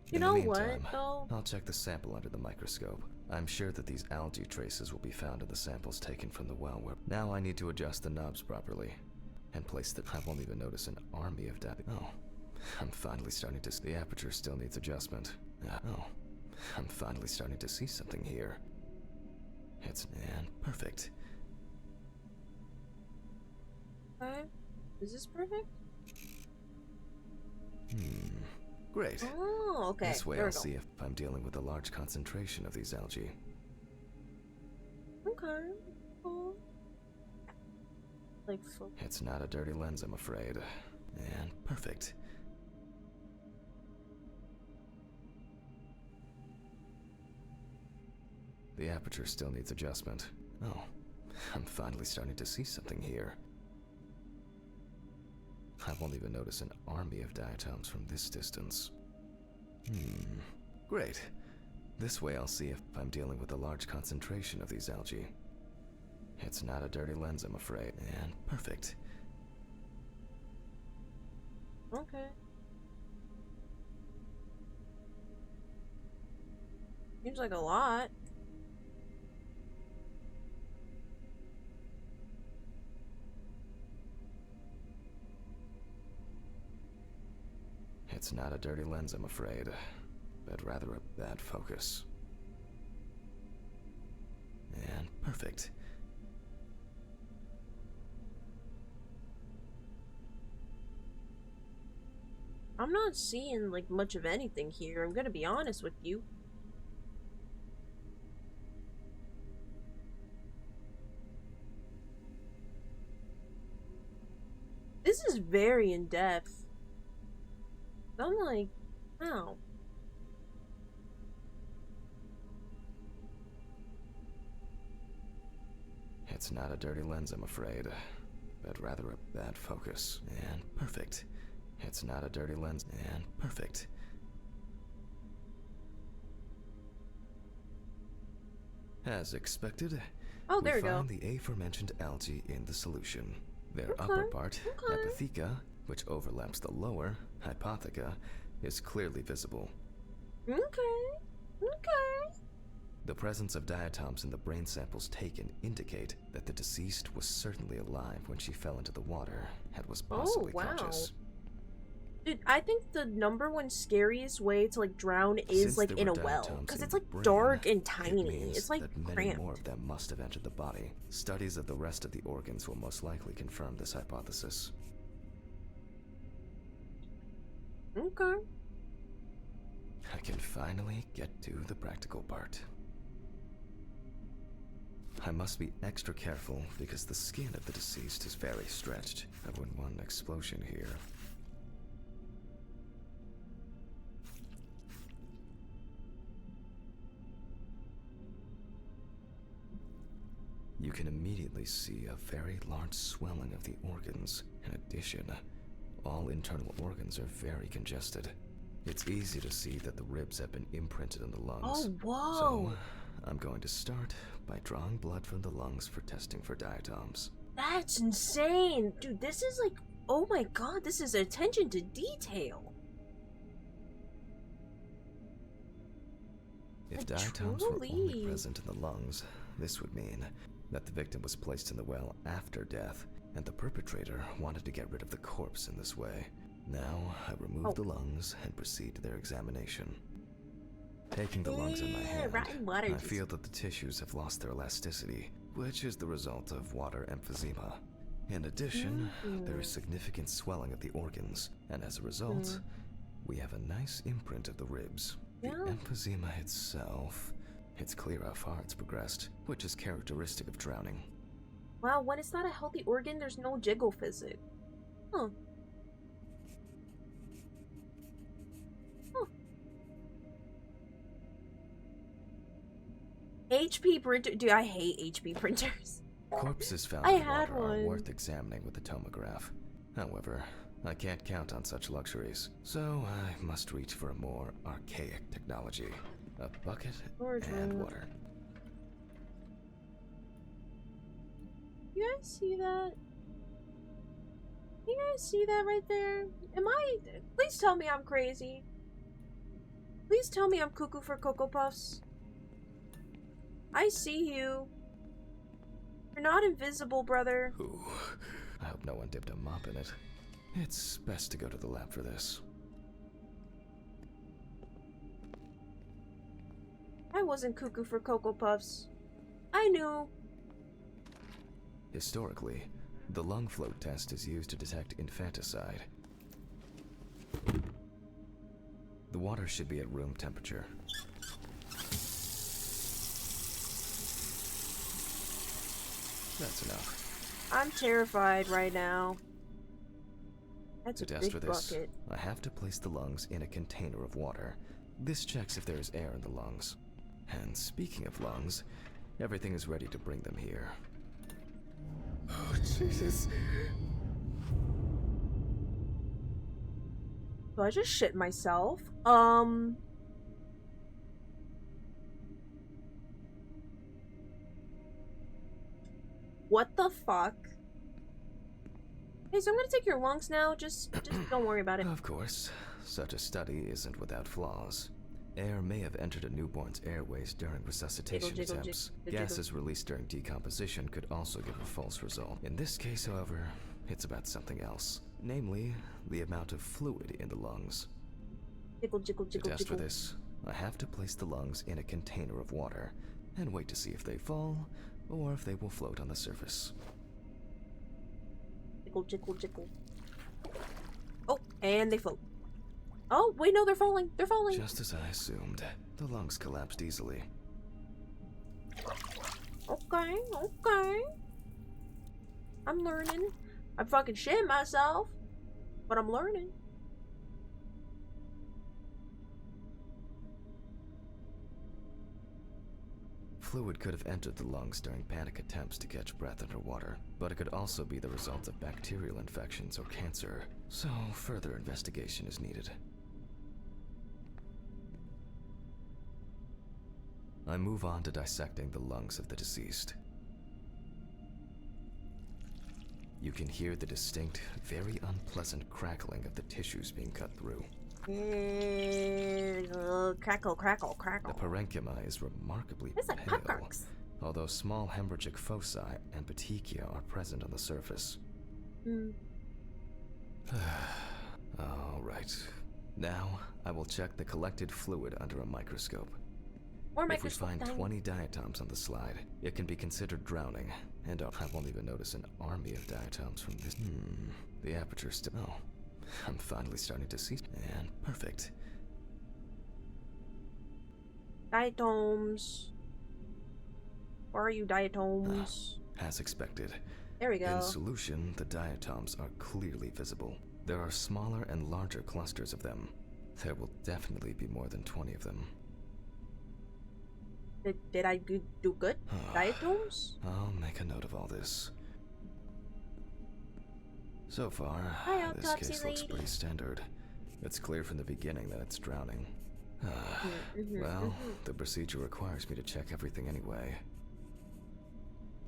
You In the know meantime, what, though? I'll check the sample under the microscope. I'm sure that these algae traces will be found in the samples taken from the well where... Now I need to adjust the knobs properly, and place the... I won't even notice an army of Oh, I'm finally starting to... The aperture still needs adjustment. I'm finally starting to see something here. It's... perfect. Okay. Is this perfect? Great. Oh, okay. This way there I'll we go. see if I'm dealing with a large concentration of these algae. Okay. Oh. Like, It's not a dirty lens, I'm afraid. And perfect. The aperture still needs adjustment. Oh, I'm finally starting to see something here. I won't even notice an army of diatoms from this distance. Great. This way I'll see if I'm dealing with a large concentration of these algae. It's not a dirty lens, I'm afraid. And perfect. okay. Seems like a lot. It's not a dirty lens, I'm afraid, but rather a bad focus. And perfect. I'm not seeing like much of anything here, I'm gonna be honest with you. This is very in-depth. I'm like, wow. It's not a dirty lens, I'm afraid, but rather a bad focus. And perfect. It's not a dirty lens. And perfect. As expected, Oh, there we go. find the aforementioned algae in the solution. Their Okay, upper part, okay. Epitheca, which overlaps the lower, Hypotheca, is clearly visible. Okay. Okay. The presence of diatoms in the brain samples taken indicate that the deceased was certainly alive when she fell into the water and was possibly wow. conscious. Dude, I think the number one scariest way to like drown is Since like there in a were well, diatoms because in it's the like brain, dark and it tiny. means It's like that many cramped. more of them must have entered the body. Studies of the rest of the organs will most likely confirm this hypothesis. Okay. I can finally get to the practical part. I must be extra careful because the skin of the deceased is very stretched. I wouldn't want an explosion here. You can immediately see a very large swelling of the organs. In addition, all internal organs are very congested. It's easy to see that the ribs have been imprinted in the lungs. Oh, whoa. So, I'm going to start by drawing blood from the lungs for testing for diatoms. That's insane. Dude, this is like, oh my god, this is attention to detail. If Like, diatoms were only truly. present in the lungs, this would mean that the victim was placed in the well after death, and the perpetrator wanted to get rid of the corpse in this way. Now, I remove the lungs and proceed to their examination. Taking the lungs in my hand, rotten water I just- feel that the tissues have lost their elasticity, which is the result of water emphysema. In addition, there is significant swelling of the organs, and as a result, we have a nice imprint of the ribs. The Yeah. emphysema itself, it's clear how far it's progressed, which is characteristic of drowning. Wow, when it's not a healthy organ, there's no jiggle physic. Huh. HP printer. Dude, I hate HP printers. Corpses found I in had water are one. worth examining with a tomograph. However, I can't count on such luxuries, so I must reach for a more archaic technology. A bucket and water. You guys see that? You guys see that right there? Please tell me I'm crazy. Please tell me I'm cuckoo for Cocoa Puffs. I see you. You're not invisible, brother. Ooh, I hope no one dipped a mop in it. It's best to go to the lab for this. I wasn't cuckoo for Cocoa Puffs. I knew. Historically, the lung float test is used to detect infanticide. The water should be at room temperature. That's enough. I'm terrified right now. That's To a test big for this, bucket. I have to place the lungs in a container of water. This checks if there is air in the lungs. And speaking of lungs, everything is ready to bring them here. Oh, Jesus. So I just shit myself. What the fuck? Hey, so I'm gonna take your lungs now. Just don't worry about it. Of course, such a study isn't without flaws. Air may have entered a newborn's airways during resuscitation Jiggle, attempts. jiggle. Gases released during decomposition could also give a false result. In this case, however, it's about something else. Namely, the amount of fluid in the lungs. Jiggle, jiggle, To jiggle, test for jiggle. this, I have to place the lungs in a container of water and wait to see if they fall or if they will float on the surface. Jiggle, jiggle, jiggle. Oh, and they float. Oh, wait, no, they're falling. They're falling. Just as I assumed, the lungs collapsed easily. Okay, okay. I'm learning. I'm fucking shitting myself, but I'm learning. Fluid could have entered the lungs during panic attempts to catch breath underwater, but it could also be the result of bacterial infections or cancer, so further investigation is needed. I move on to dissecting the lungs of the deceased. You can hear the distinct, very unpleasant crackling of the tissues being cut through. Crackle, crackle, crackle. The parenchyma is remarkably It's like pale, Pop-Tarts. although small hemorrhagic foci and petechia are present on the surface. All right. Now, I will check the collected fluid under a microscope. Or If we find 20 diatoms on the slide, it can be considered drowning, and I won't even notice an army of diatoms from this. The aperture still. Oh, I'm finally starting to see. And perfect. Diatoms. Where are you, diatoms? As expected. There we go. In solution, the diatoms are clearly visible. There are smaller and larger clusters of them. There will definitely be more than 20 of them. Did I do good? Diatoms? I'll make a note of all this. So far, Hi, this Autopsy case looks lady. pretty standard. It's clear from the beginning that it's drowning. Well, the procedure requires me to check everything anyway.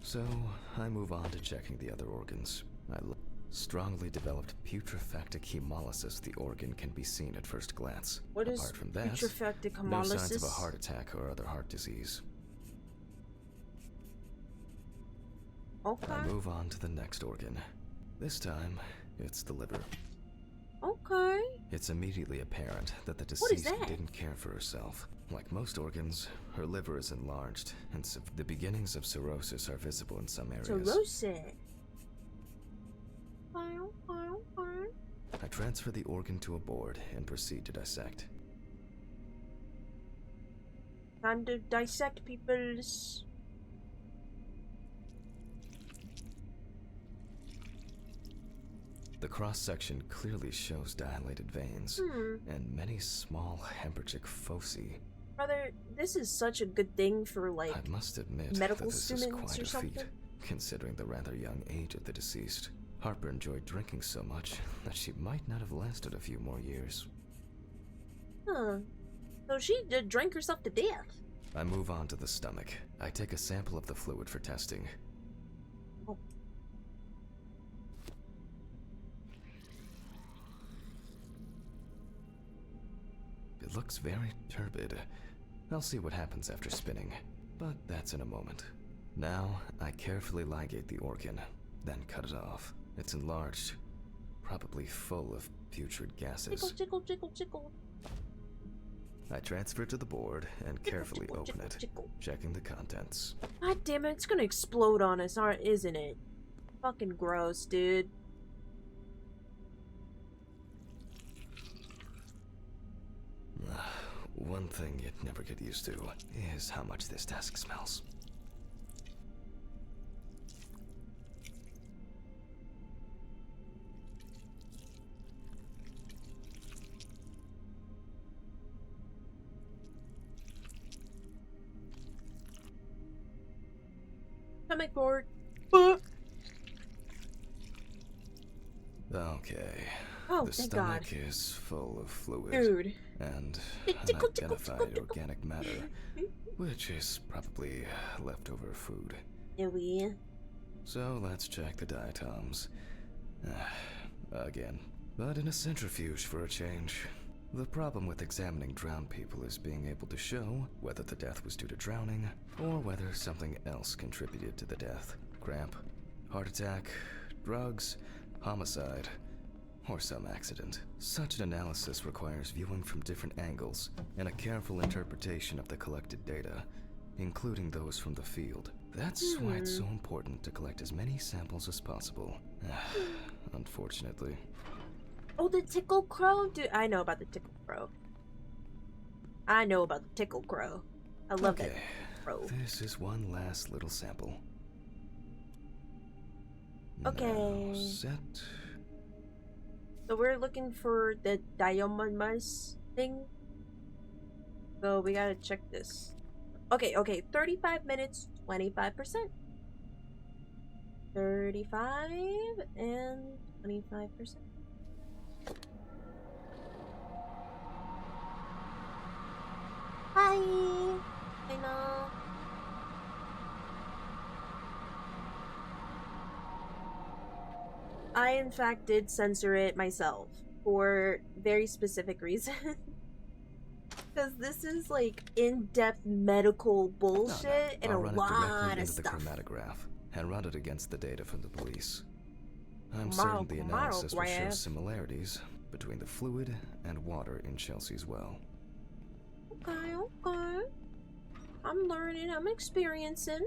So, I move on to checking the other organs. Strongly developed putrefactic hemolysis, the organ can be seen at first glance. What is Apart from that, putrefactic no signs of a hemolysis? heart attack or other heart disease. Okay. I move on to the next organ. This time, it's the liver. Okay. It's immediately apparent that the What is deceased that? didn't care for herself. Like most organs, her liver is enlarged, and the beginnings of cirrhosis are visible in some areas. Cirrhosis. I transfer the organ to a board and proceed to dissect. Time to dissect peoples. The cross-section clearly shows dilated veins and many small hemorrhagic foci. Brother, this is such a good thing for, like, I must admit medical that this is students quite or a something. feat, considering the rather young age of the deceased. Harper enjoyed drinking so much that she might not have lasted a few more years. Huh. So she did drink herself to death. I move on to the stomach. I take a sample of the fluid for testing. Oh. It looks very turbid. I'll see what happens after spinning, but that's in a moment. Now, I carefully ligate the organ, then cut it off. It's enlarged, probably full of putrid gases. Jickle, jickle, jickle, jickle. I transfer it to the board and carefully jickle, open jickle, it, jickle. checking the contents. God damn it, it's gonna explode on us, isn't it? Fucking gross, dude. One thing you'd never get used to is how much this task smells. Stomach board. Okay. Oh, The thank stomach God. is full of fluid Dude. and Tickle, tickle, unidentified tickle, tickle. organic matter, which is probably leftover food. Yeah. So let's check the diatoms. Again, but in a centrifuge for a change. The problem with examining drowned people is being able to show whether the death was due to drowning or whether something else contributed to the death. Cramp, heart attack, drugs, homicide, or some accident. Such an analysis requires viewing from different angles and a careful interpretation of the collected data, including those from the field. That's why it's so important to collect as many samples as possible. Unfortunately. Oh, the tickle crow? Dude, I know about the tickle crow. I know about the tickle crow. I love that crow. This is one last little sample. Okay. Now set. So we're looking for the diomamus thing. So we gotta check this. Okay, 35 minutes, 25%. 35 and 25%. Hi! I know. I, in fact, did censor it myself for very specific reasons. Because this is, like, in-depth medical bullshit and I'll a run it lot directly of into the stuff. chromatograph and run it against the data from the police. I'm certain the analysis will show similarities between the fluid and water in Chelsea's well. Okay. I'm learning, I'm experiencing.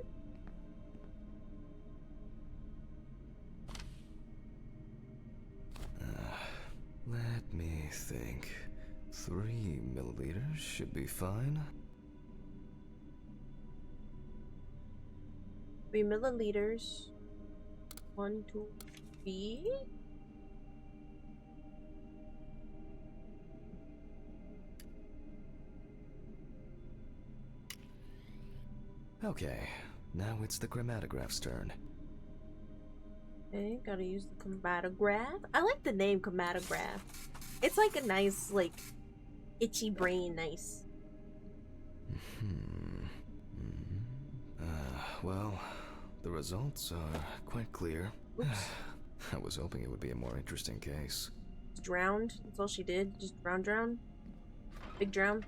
Let me think. 3 milliliters should be fine. 3 milliliters. 1, 2, 3. Okay, now it's the chromatograph's turn. Okay, gotta use the chromatograph. I like the name chromatograph. It's like a nice, like, itchy brain nice. Well, the results are quite clear. Oops. I was hoping it would be a more interesting case. Drowned. That's all she did. Just drown. Big drown.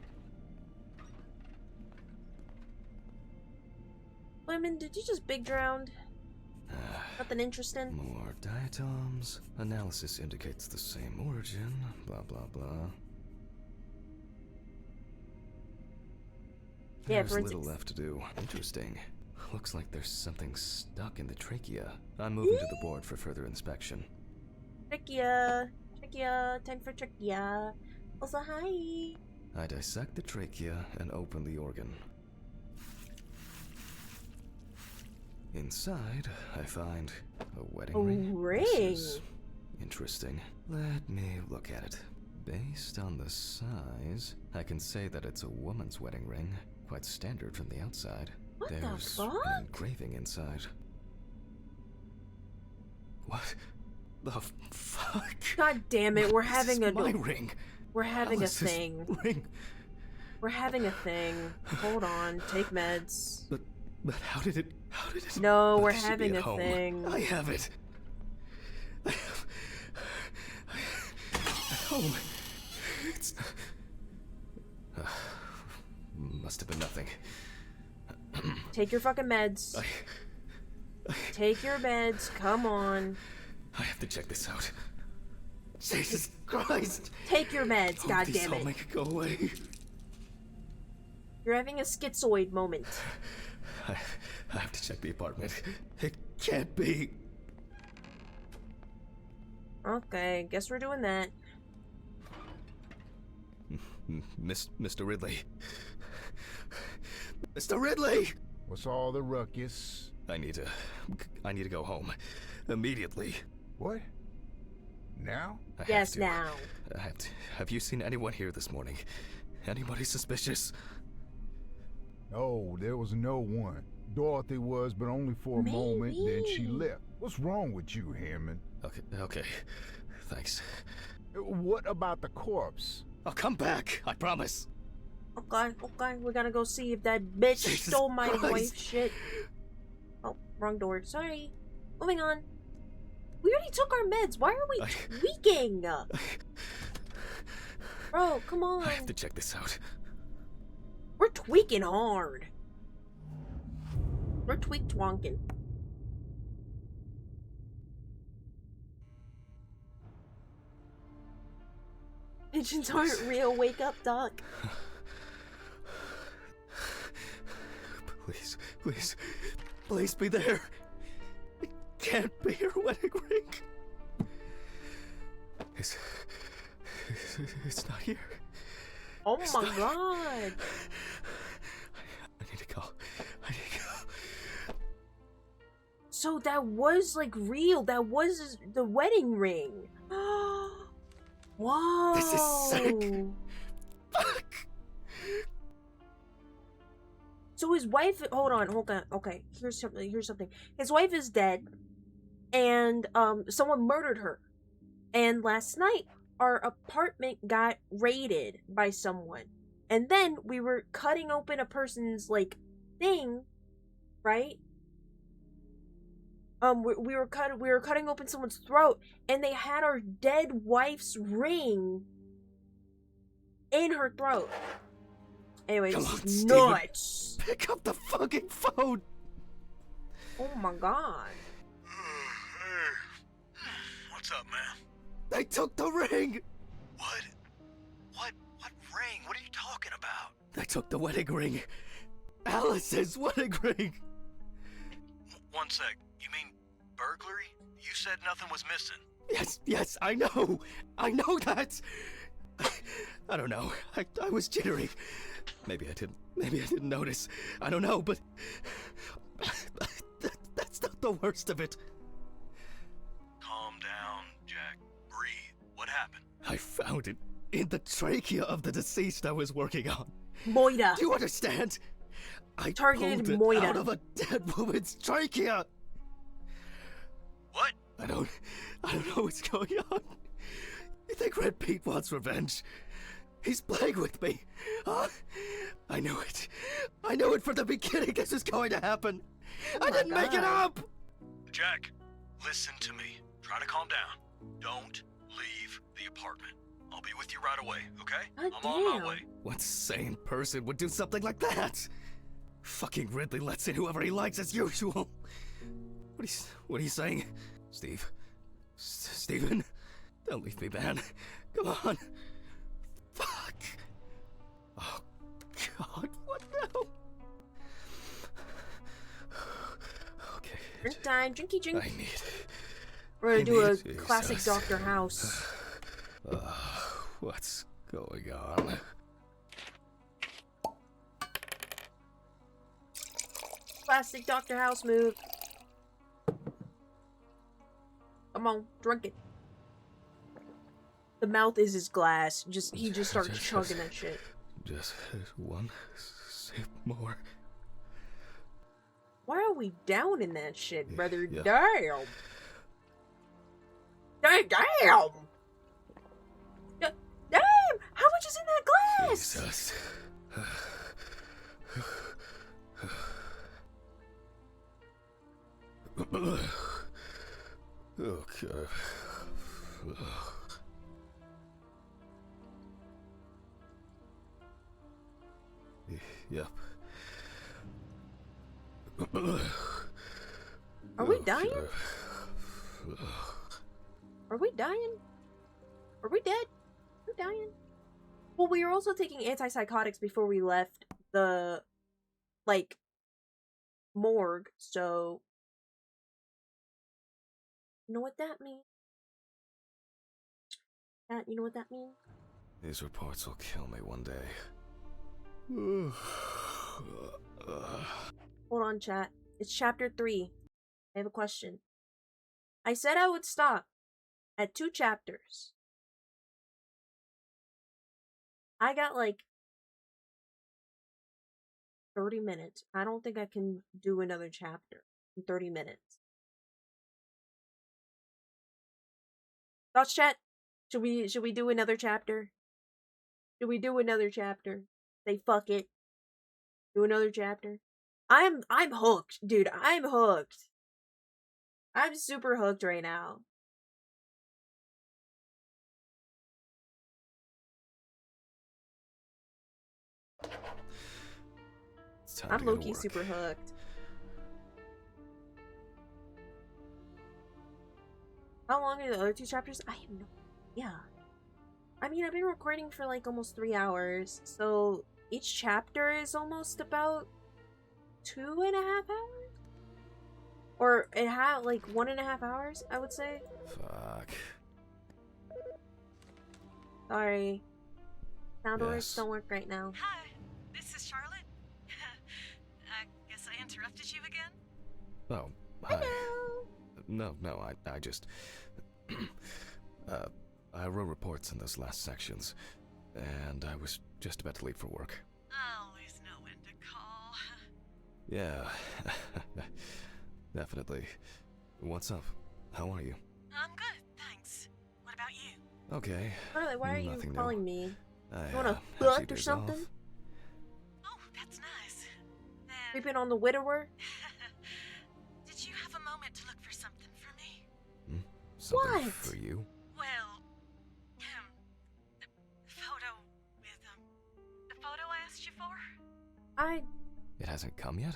Women, did you just big drown? Nothing interesting? More diatoms. Analysis indicates the same origin. Blah, blah, blah. Yeah, There's forensics. little left to do. Interesting. Looks like there's something stuck in the trachea. I'm moving to the board for further inspection. Trachea. Time for trachea. Also, hi. I dissect the trachea and open the organ. Inside, I find a wedding ring. Ring. This is interesting. Let me look at it. Based on the size, I can say that it's a woman's wedding ring. Quite standard from the outside. What the There's fuck? an engraving inside. What the fuck? God damn it, we're having This a is my ring. We're having Alice's a thing. Ring. We're having a thing. Hold on, take meds. But how did it? No, But we're it should be having at a home. thing. I have it. At home. It's. Must have been nothing. Take your fucking meds. Take your meds, come on. I have to check this out. Jesus Christ! Take your meds, Hope these all goddammit. make it go away. You're having a schizoid moment. I have to check the apartment. It can't be. Okay, guess we're doing that. Mr. Ridley. Mr. Ridley! What's all the ruckus? I need to go home. Immediately. What? Now? I have Yes, to. now. I have to. Have you seen anyone here this morning? Anybody suspicious? Oh, there was no one. Dorothy was, but only for a moment, then she Maybe. left. What's wrong with you, Hammond? Okay. Thanks. What about the corpse? I'll come back, I promise. Okay, we gotta go see if that bitch Jesus stole my Christ. wife's shit. Oh, wrong door. Sorry. Moving on. We already took our meds. Why are we tweaking? Bro, come on. I have to check this out. We're tweaking hard. We're twonking. Pigeons aren't real. Wake up, Doc. Please be there. It can't be your wedding ring. It's not here. Oh It's my not- god. I need to go. So that was like real. That was the wedding ring. Whoa. This is sick. Fuck. So his wife, hold on. Okay, here's something. His wife is dead, and someone murdered her. And last night, our apartment got raided by someone, and then we were cutting open a person's like thing, right? We were cutting open someone's throat, and they had our dead wife's ring in her throat. Anyways, Come this on, is Steven. nuts. Pick up the fucking phone. Oh my god. Hey. What's up, man? They took the ring. What? What ring? What are you talking about? They took the wedding ring. Alice's wedding ring. One sec. You mean burglary? You said nothing was missing. Yes, I know that. I don't know. I was jittery. Maybe I didn't notice. I don't know, but that's not the worst of it. Calm down, Jack. Breathe. What happened? I found it in the trachea of the deceased I was working on. Moida. Do you understand? I Targeted pulled it Moida. out of a dead woman's trachea. What? I don't know what's going on. You think Red Pete wants revenge? He's playing with me. Huh? I knew it. I knew it from the beginning this was going to happen. I my didn't make it God. up. Jack, listen to me. Try to calm down. Don't leave the apartment. I'll be with you right away, okay? God I'm on my damn. way. What sane person would do something like that? Fucking Ridley lets in whoever he likes as usual. What are you saying? Steven? Don't leave me, man. Come on. Fuck. Oh, God, what now? Okay. Drink time. Drinky drink. I need... We're gonna I do a need classic Jesus. Dr. House. What's going on? Classic Dr. House move. Come on, drink it. The mouth is his glass. He just starts chugging that shit. Just one sip more. Why are we down in that shit, brother? Yeah. Damn. Damn. Damn. How much is in that glass? Jesus. Okay. Yep. Are we dying? Okay. Are we dying? Are we dead? We're dying. Well, we were also taking antipsychotics before we left the, like, morgue, so... You know what that means? Matt, you know what that means? These reports will kill me one day. Hold on, chat. It's chapter 3. I have a question. I said I would stop at 2 chapters. I got like 30 minutes. I don't think I can do another chapter in 30 minutes. Thoughts, chat? Should we do another chapter? Should we do another chapter? Say fuck it. Do another chapter. I'm hooked, dude. I'm hooked. I'm super hooked right now. It's time I'm to go to low-key work. super hooked. How long are the other 2 chapters? I have no idea. I mean, I've been recording for like almost 3 hours, so each chapter is almost about 2.5 hours? Or it had like 1.5 hours, I would say. Fuck. Sorry. Sound alerts Yes. don't work right now. Hi, this is Charlotte. I guess I interrupted you again? Oh, hi. Hello. No, I just... I wrote reports in those last sections, and I was just about to leave for work. I always know when to call. Yeah, definitely. What's up? How are you? I'm good, thanks. What about you? Okay. Charlotte, why are you Nothing new. calling me? I You wanna have fuck 2 or days something? off. Oh, that's nice. Then, Creeping on the widower? did you have a moment to look for something for me? Something What? for you? Well, the photo with, the photo I asked you for? I It hasn't come yet?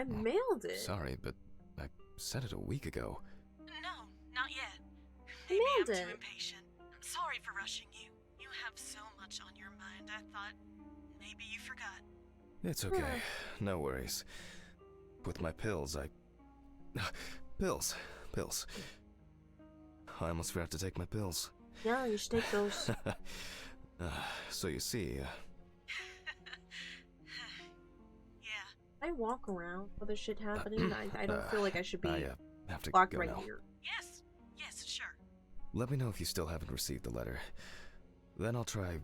mailed it. Sorry, but I said it a week ago. No, not yet. You Maybe I'm mailed too it. impatient. I'm sorry for rushing you. You have so much on your mind, I thought maybe you forgot. It's okay. No worries. With my pills, Pills. I almost forgot to take my pills. Yeah, you should take those. So you see, Yeah. I walk around with other shit happening. I don't feel like I should be I have to locked go right now. here. Yes, sure. Let me know if you still haven't received the letter. Then I'll try...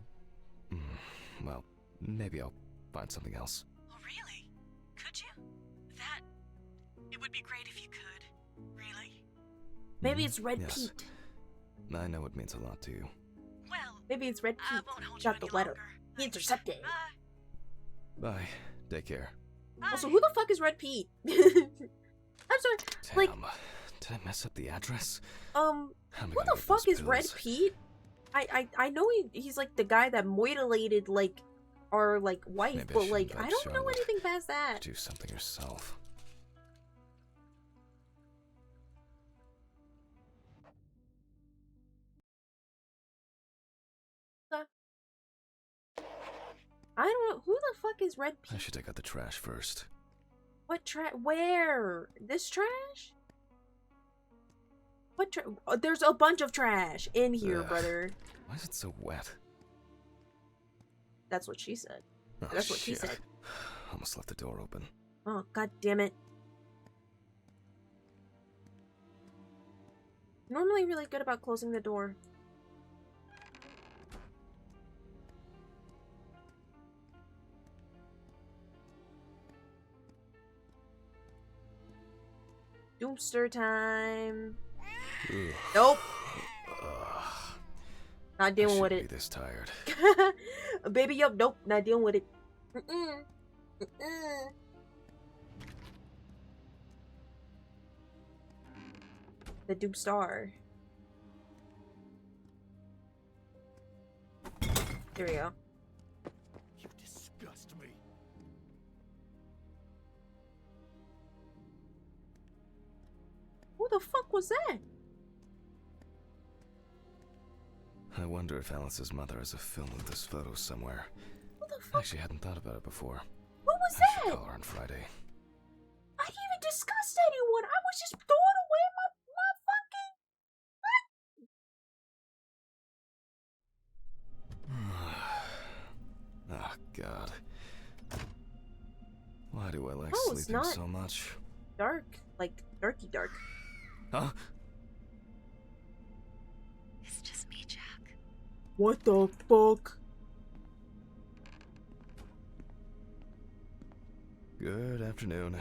well, maybe I'll find something else. Oh, really? Could you? It would be great if you could. Really. Maybe it's Red Yes. Pete. I know it means a lot to you. Well, Maybe it's Red I Pete. won't hold Got you the any letter. longer. He intercepted. Bye. Bye. Take care. Also, Bye. who the fuck is Red Pete? I'm sorry. Damn. Like, Did I mess up the address? who I'm the gonna get fuck those is Red pills. Pete? I know he's like the guy that mutilated like our like wife, Maybe I but should like invite I don't know Charlotte. anything past that. Do something yourself. I don't know who the fuck is Red I Pete. should take out the trash first. What trash? Where? This trash? What there's a bunch of trash in here, Ugh. brother. Why is it so wet? That's what she said. Oh, That's what she shit. said. Almost left the door open. Oh, god damn it. Normally really good about closing the door. Doomster time. Ugh. Nope. Ugh. Not I dealing with shouldn't it. be this tired. Baby, yup, nope, not dealing with it. Mm-mm. Mm-mm. The Doom Star. There we go. You disgust me. Who the fuck was that? I wonder if Alice's mother has a film of this photo somewhere. Who the I fuck? actually hadn't thought about it before. What was I should that? call her on Friday. I didn't even discuss anyone. I was just throwing away my fucking. Oh, God. Why do I like No, it's sleeping not. so much? Dark. Like, darky dark. Huh? It's just me, Jack. What the fuck? Good afternoon.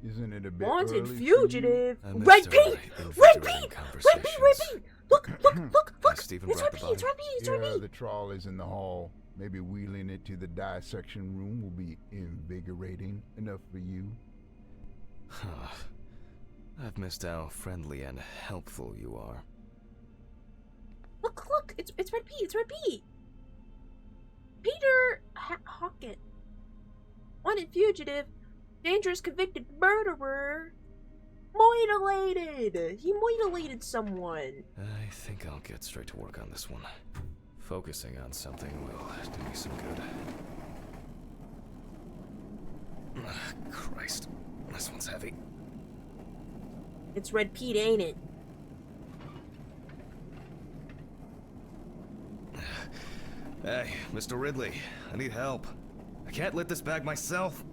Isn't it a bit Wanted early fugitive. I missed Red our Pete! Red invigorating Pete! Red Pete! conversations. Red Pete! Look! Has Stephen It's brought Red the Pete! It's body? Red Pete! It's for you? Red Yeah, Pete! the trawl is in the hall. Maybe wheeling it to the dissection room will be invigorating enough for you. Huh. I've missed how friendly and helpful you are. Look! It's Red Pete! It's Red Pete! Peter Hockett. Wanted fugitive. Dangerous convicted murderer. Mutilated! He mutilated someone. I think I'll get straight to work on this one. Focusing on something will do me some good. Christ, this one's heavy. It's Red Pete, ain't it? Hey, Mr. Ridley, I need help. I can't lift this bag myself.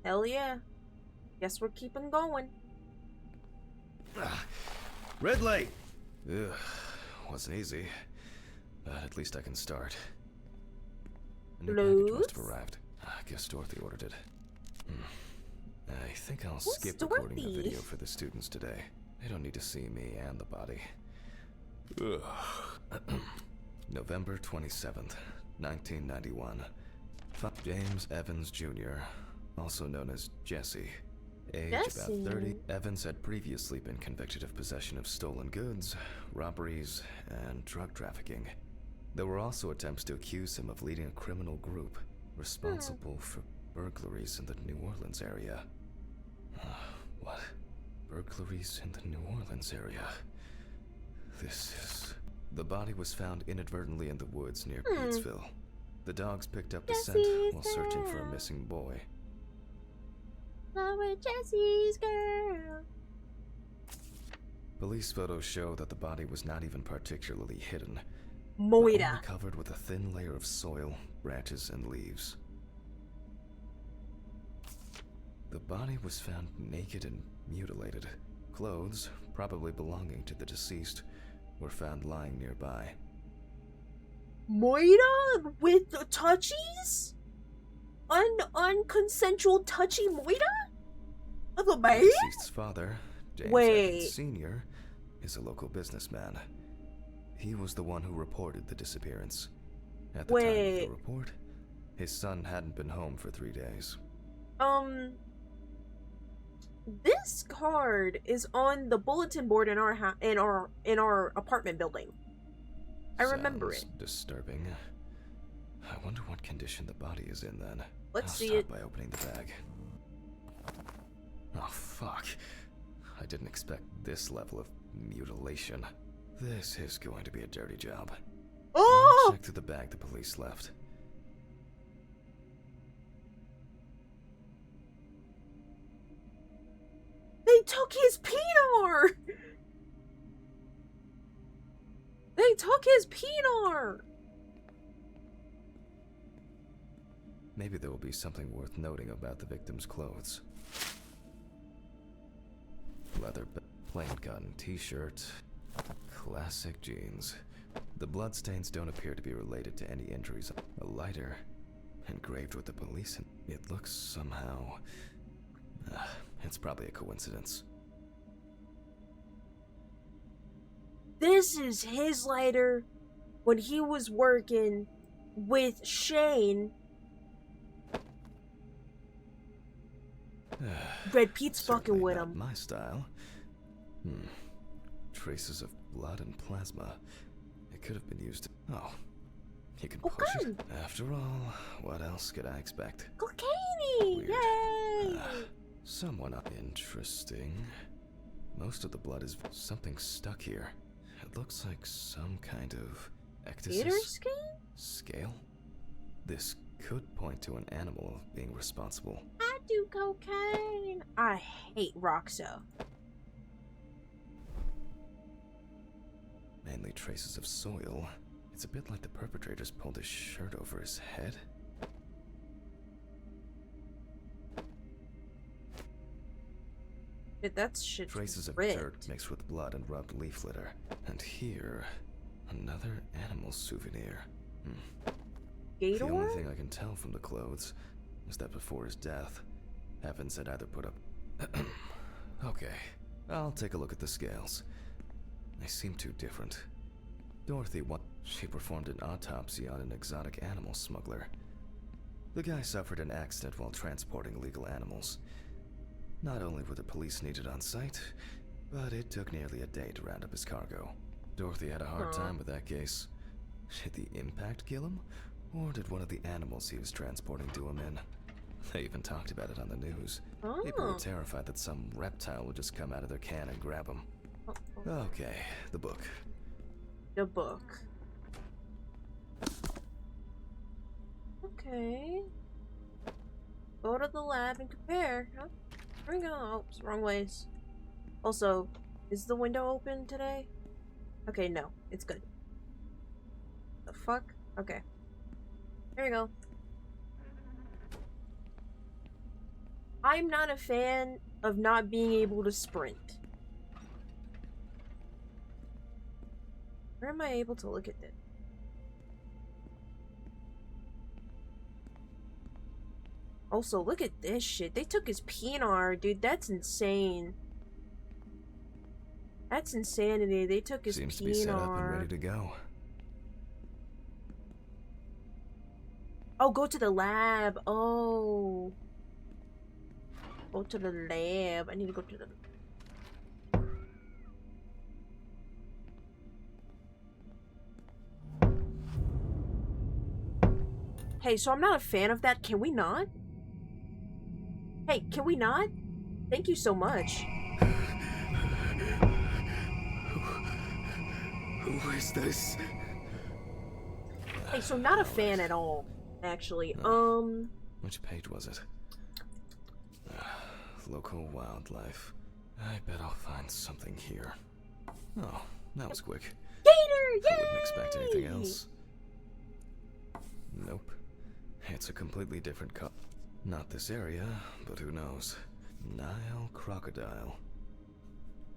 Hell yeah. Guess we're keeping going. Ridley! Ugh, wasn't easy, but at least I can start. A new package must have arrived. I guess Dorothy ordered it. I think I'll Who's skip recording the Dorothy? video for the students today. They don't need to see me and the body. Ugh. November 27th, 1991. James Evans Jr., also known as Jesse. Age Jesse. about 30. Evans had previously been convicted of possession of stolen goods, robberies, and drug trafficking. There were also attempts to accuse him of leading a criminal group responsible for burglaries in the New Orleans area. What? Burglaries in the New Orleans area? This is... The body was found inadvertently in the woods near Peetsville. The dogs picked up the scent while searching for a missing boy. Our Jesse's girl. Police photos show that the body was not even particularly hidden, but Moira. only covered with a thin layer of soil, branches, and leaves. The body was found naked and mutilated. Clothes, probably belonging to the deceased, were found lying nearby. Moira with the touchies? Unconsensual touchy Moira? Of a man? The deceased's father, James Wait. Evans Sr., is a local businessman. He was the one who reported the disappearance. At the time of Wait. the report, his son hadn't been home for 3 days. This card is on the bulletin board in our apartment building. I remember Sounds it. Disturbing. I wonder what condition the body is in then. Let's I'll see start it. by opening the bag. Oh fuck. I didn't expect this level of mutilation. This is going to be a dirty job. Oh! I'll check through the bag the police left. They took his penar! They took his penar! Maybe there will be something worth noting about the victim's clothes. Leather plain cotton t-shirt, classic jeans. The bloodstains don't appear to be related to any injuries. A lighter, engraved with the police, and it looks somehow... it's probably a coincidence. This is his lighter when he was working with Shane. Red Pete's fucking Certainly with not him. my style. Traces of blood and plasma. It could have been used. Oh, you can push it. good. After all, what else could I expect? Cocaine! Weird. Yay! Somewhat interesting. Most of the blood is something stuck here. It looks like some kind of Theater ectasis skin? scale. This could point to an animal being responsible. I do cocaine. I hate Roxo. Mainly traces of soil. It's a bit like the perpetrators pulled his shirt over his head. But that's shit. Traces of ripped. dirt mixed with blood and rubbed leaf litter. And here, another animal souvenir. Gator? The only thing I can tell from the clothes is that before his death, Evans had either put up... Okay, I'll take a look at the scales. They seem too different. Dorothy, she performed an autopsy on an exotic animal smuggler. The guy suffered an accident while transporting illegal animals. Not only were the police needed on site, but it took nearly a day to round up his cargo. Dorothy had a hard time with that case. Did the impact kill him? Or did one of the animals he was transporting do him in? They even talked about it on the news. People were terrified that some reptile would just come out of their can and grab him. Okay, the book. The book. Okay. Go to the lab and compare. Huh? Bring up. Wrong ways. Also, is the window open today? Okay, no. It's good. The fuck? Okay. There you go. I'm not a fan of not being able to sprint. Where am I able to look at this? Also, look at this shit. They took his PNR, dude. That's insane. That's insanity. They took his Seems PNR. to be set up and ready to go. Oh, go to the lab. Oh. Go to the lab. I need to go to the... Hey, so I'm not a fan of that. Can we not? Hey, can we not? Thank you so much. Who is this? Hey, so not a fan at all, actually. Which page was it? Local wildlife. I bet I'll find something here. Oh, that was quick. Gator! Yay! I wouldn't expect anything else. Nope. It's a completely different cup. Not this area, but who knows? Nile crocodile.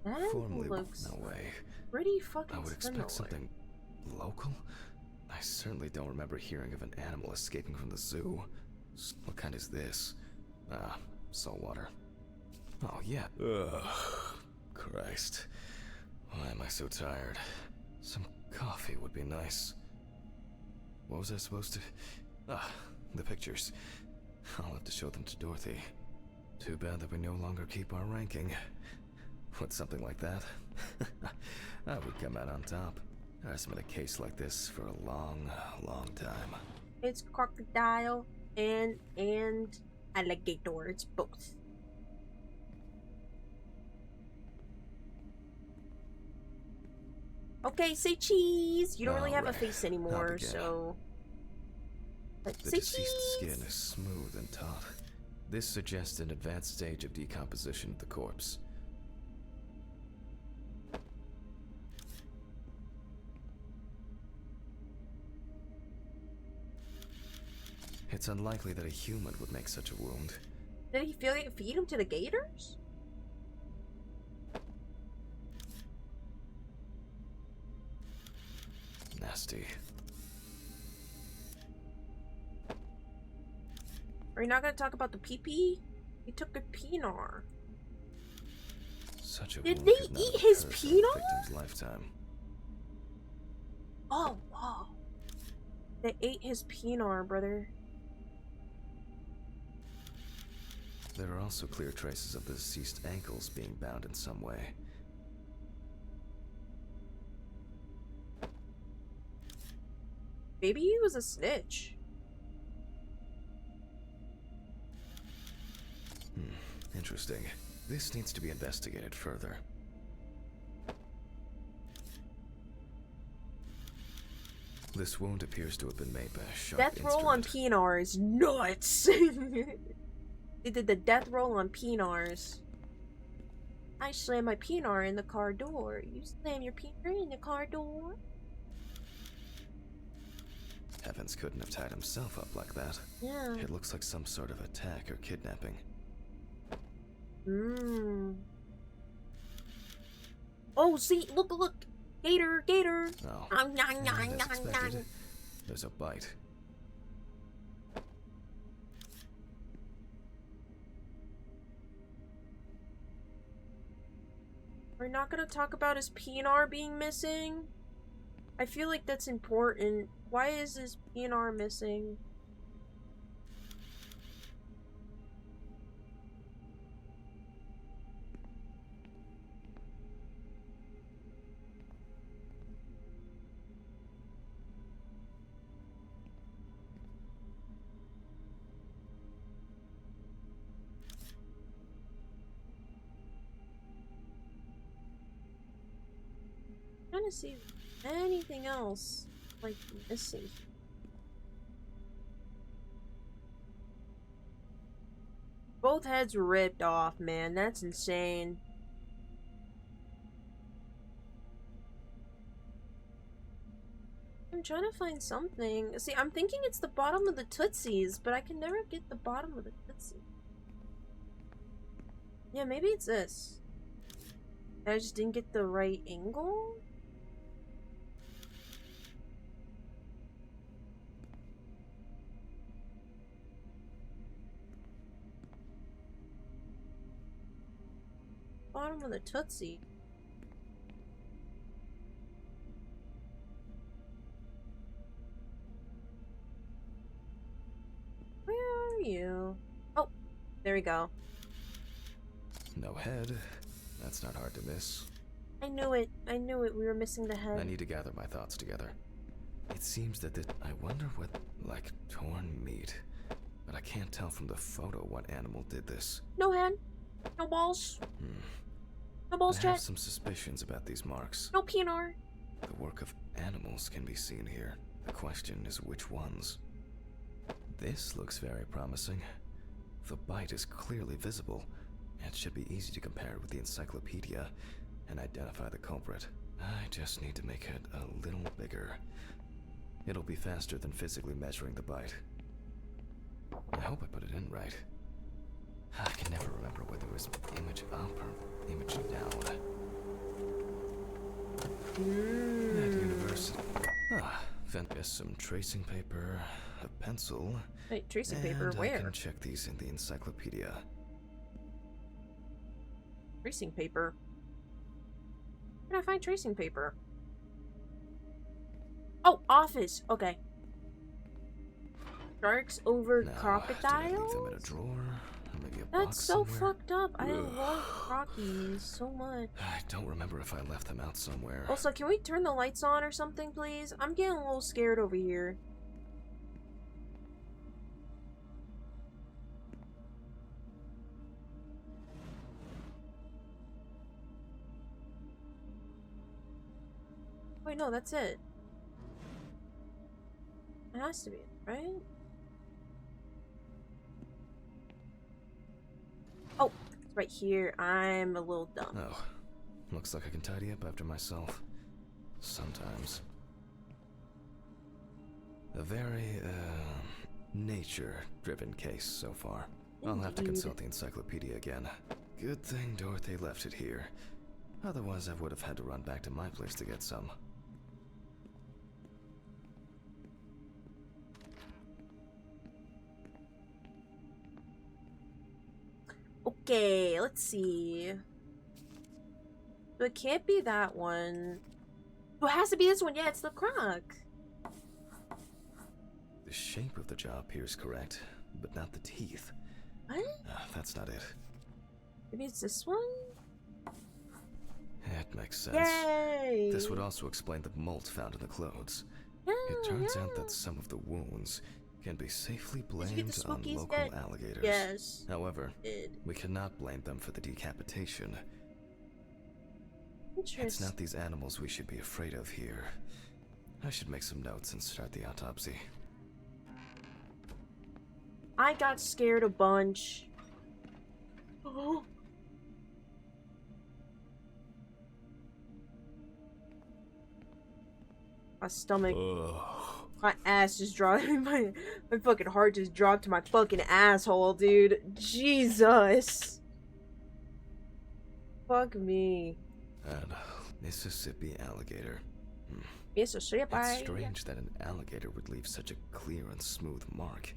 That Formerly, looks no way. pretty fucking I would expect something local. I certainly don't remember hearing of an animal escaping from the zoo. What kind is this? Ah, saltwater. Oh yeah. Ugh, Christ. Why am I so tired? Some coffee would be nice. What was I supposed to... Ah, the pictures. I'll have to show them to Dorothy. Too bad that we no longer keep our ranking. With something like that, I would come out on top. There hasn't been a case like this for a long, long time. It's crocodile and alligator. It's both. Okay, say cheese. You don't really have a Alright, face I'll anymore, begin. so... The say deceased cheese. skin is smooth and taut. This suggests an advanced stage of decomposition of the corpse. It's unlikely that a human would make such a wound. Did he feed him to the gators? Nasty. Are you not gonna talk about the pee-pee? He took a PNR. Such a Did wound they could not eat have his occurred PNR? during the victim's lifetime. Oh, wow. They ate his PNR, brother. There are also clear traces of the deceased ankles being bound in some way. Maybe he was a snitch. Interesting. This needs to be investigated further. This wound appears to have been made by a sharp Death roll on instrument. PNR is nuts. They did the death roll on PNRs. I slammed my PNR in the car door. You slam your PNR in the car door? Evans couldn't have tied himself up like that. Yeah. It looks like some sort of attack or kidnapping. Oh, see, look. Gator. Oh, Nom, nom, and nom, as nom, expected, nom. there's a bite. We're not gonna talk about his PNR being missing? I feel like that's important. Why is his PNR missing? I'm trying to see if anything else like missing. Both heads were ripped off, man. That's insane. I'm trying to find something. See, I'm thinking it's the bottom of the Tootsies, but I can never get the bottom of the Tootsie. Yeah, maybe it's this. I just didn't get the right angle? Bottom of the Tootsie. Where are you? Oh, there we go. No head. That's not hard to miss. I knew it. I knew it. We were missing the head. I need to gather my thoughts together. It seems that I wonder what, like, torn meat. But I can't tell from the photo what animal did this. No head. No balls. No balls, I Jet. have some suspicions about these marks. No PNR. The work of animals can be seen here. The question is which ones. This looks very promising. The bite is clearly visible. It should be easy to compare with the encyclopedia and identify the culprit. I just need to make it a little bigger. It'll be faster than physically measuring the bite. I hope I put it in right. I can never remember whether it was image up or image down. At university. There's some tracing paper, a pencil. Wait, tracing paper, and where? I can check these in the encyclopedia. Tracing paper? Where did I find tracing paper? Oh, office. Okay. Sharks over Now, crocodiles? did I leave them in a drawer? Or maybe a That's box so somewhere? fucked up. I love crockies so much. I don't remember if I left them out somewhere. Also, can we turn the lights on or something, please? I'm getting a little scared over here. Wait, no, that's it. It has to be, right? Oh, it's right here. I'm a little dumb. Oh, looks like I can tidy up after myself. Sometimes. A very, nature-driven case so far. I'll have to Indeed. consult the encyclopedia again. Good thing Dorothy left it here. Otherwise, I would have had to run back to my place to get some. Okay, let's see. So it can't be that one. Oh, it has to be this one. Yeah, it's the croc. The shape of the jaw appears correct, but not the teeth. What? That's not it. Maybe it's this one? It makes sense. Yay! This would also explain the molt found in the clothes. Yeah, It turns out yeah. that some of the wounds can be safely Did you get blamed the on Swookies local yet? alligators. Yes. However, Did. we cannot blame them for the decapitation. It's Interesting. not these animals we should be afraid of here. I should make some notes and start the autopsy. I got scared a bunch. Oh. My stomach, my ass just dropped. My fucking heart just dropped to my fucking asshole, dude. Jesus. Fuck me. An Mississippi alligator. Mississippi. It's strange that an alligator would leave such a clear and smooth mark.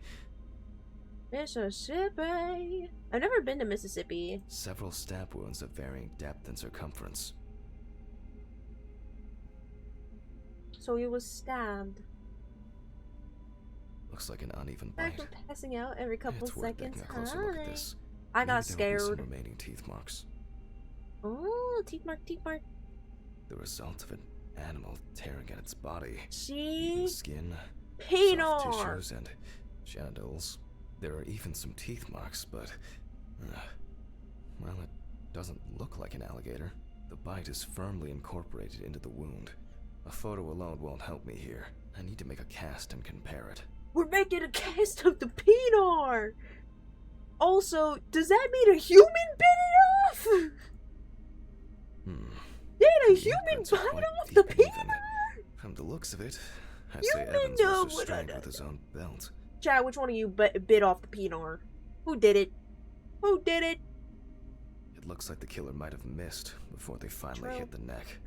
Mississippi. I've never been to Mississippi. Several stab wounds of varying depth and circumference. So he was stabbed. Looks like an uneven Back bite. from passing out every couple It's worth seconds. taking a closer look at Hi. this. I got Maybe there'll be scared. some remaining teeth marks. Oh, teeth mark, teeth mark. The result of an animal tearing at its body. See? Eating skin, soft Pinar. tissues, and genitals. There are even some teeth marks, but well, it doesn't look like an alligator. The bite is firmly incorporated into the wound. A photo alone won't help me here. I need to make a cast and compare it. We're making a cast of the Pinar. Also, does that mean a human bit it off? Did a The human imprints are bite quite off the deep and even. Pinar? From the looks of it, I'd You say may Evans know was what I restrained done. with his own belt. Chad, which one of you bit off the Pinar? Who did it? Who did it? It looks like the killer might have missed before they finally True. hit the neck.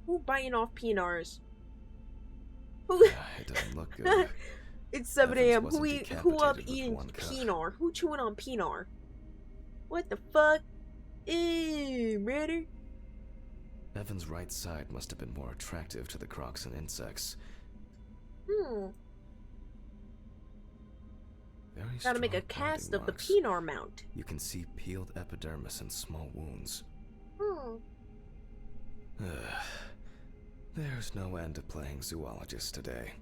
Who biting off Pinars? Who? It doesn't look good. It's 7 Evans a.m. wasn't Who up decapitated with eating one cut. Pinar? Who chewing on Pinar? What the fuck? Ew, brother. Evan's right side must have been more attractive to the crocs and insects. Very Gotta make a strong cast binding of the marks. Pinar mount. You can see peeled epidermis and small wounds. There's no end to playing zoologist today.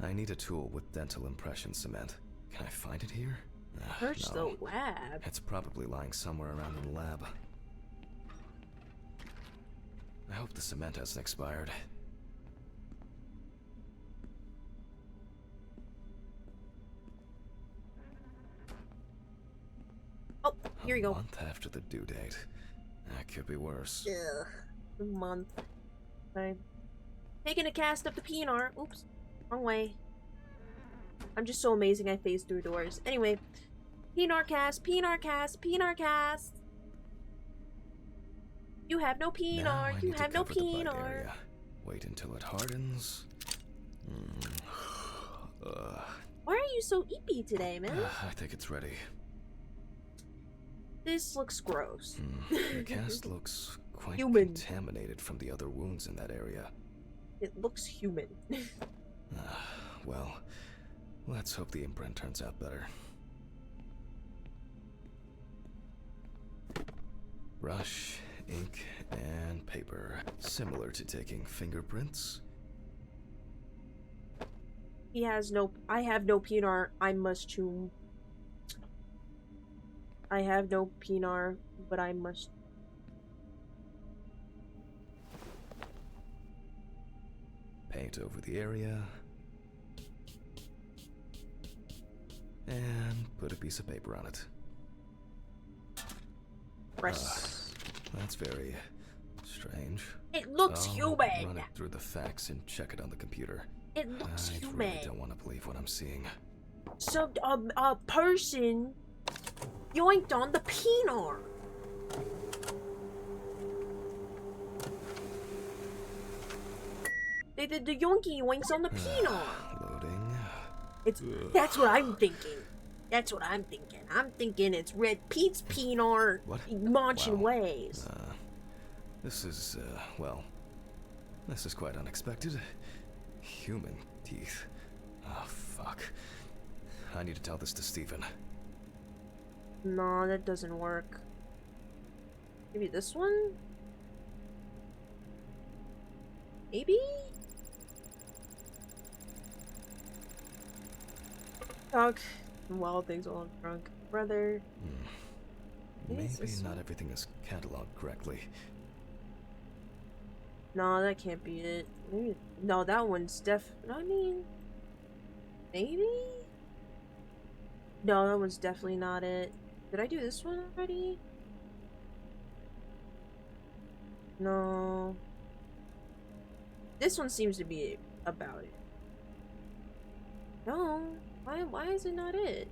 I need a tool with dental impression cement. Can I find it here? Search No. the lab. It's probably lying somewhere around in the lab. I hope the cement hasn't expired. Oh, here you A go. month after the due date. That could be worse. Ugh. A month. Okay. Taking a cast of the Pinar. Oops. Wrong way. I'm just so amazing I phase through doors. Anyway. Pinar cast, Pinar cast, Pinar cast. You have no Now Pinar, I you need to have no cover the bite Pinar. area. Wait until it hardens. Why are you so eepy today, man? I think it's ready. This looks gross. The cast looks quite Human. contaminated from the other wounds in that area. It looks human. Well, let's hope the imprint turns out better. Brush, ink, and paper. Similar to taking fingerprints. He has no. I have no Pinar. I must chew. I have no Pinar, but I must. Paint over the area. And put a piece of paper on it. Press. That's very strange. It looks I'll human. Run it through the facts and check it on the computer. It looks I human. really don't want to believe what I'm seeing. So a person yoinked on the Pinar. They did the yoinky yoinks on the Pinar. Loading. It's that's what I'm thinking. That's what I'm thinking. I'm thinking it's Red Pete's Pinar What? marching Wow. ways. This is, well, this is quite unexpected. Human teeth. Oh, fuck. I need to tell this to Stephen. No, that doesn't work. Maybe this one? Maybe? Talk. Wild things while I'm drunk. Brother. Maybe it's Maybe this not one. everything is cataloged correctly. No, that can't be it. Maybe. No, that one's I mean. Maybe? No, that one's definitely not it. Did I do this one already? No. This one seems to be about it. No. Why is it not it?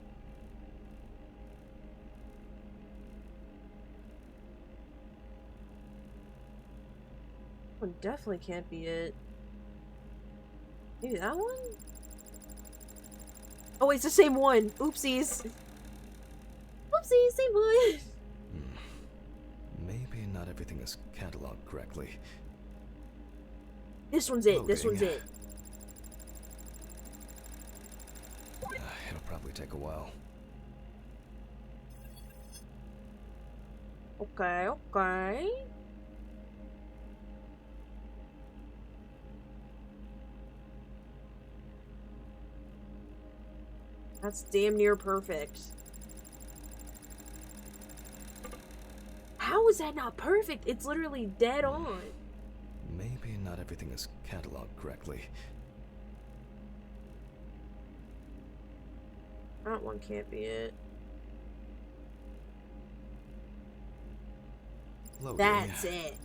That one definitely can't be it. Maybe that one? Oh, it's the same one. Oopsies. Oopsies, same one. Maybe not everything is cataloged correctly. This one's it. This one's Loading. it. It'll probably take a while. Okay, okay. That's damn near perfect. How is that not perfect? It's literally dead on. Maybe not everything is cataloged correctly. That one can't be it. Loading. That's it.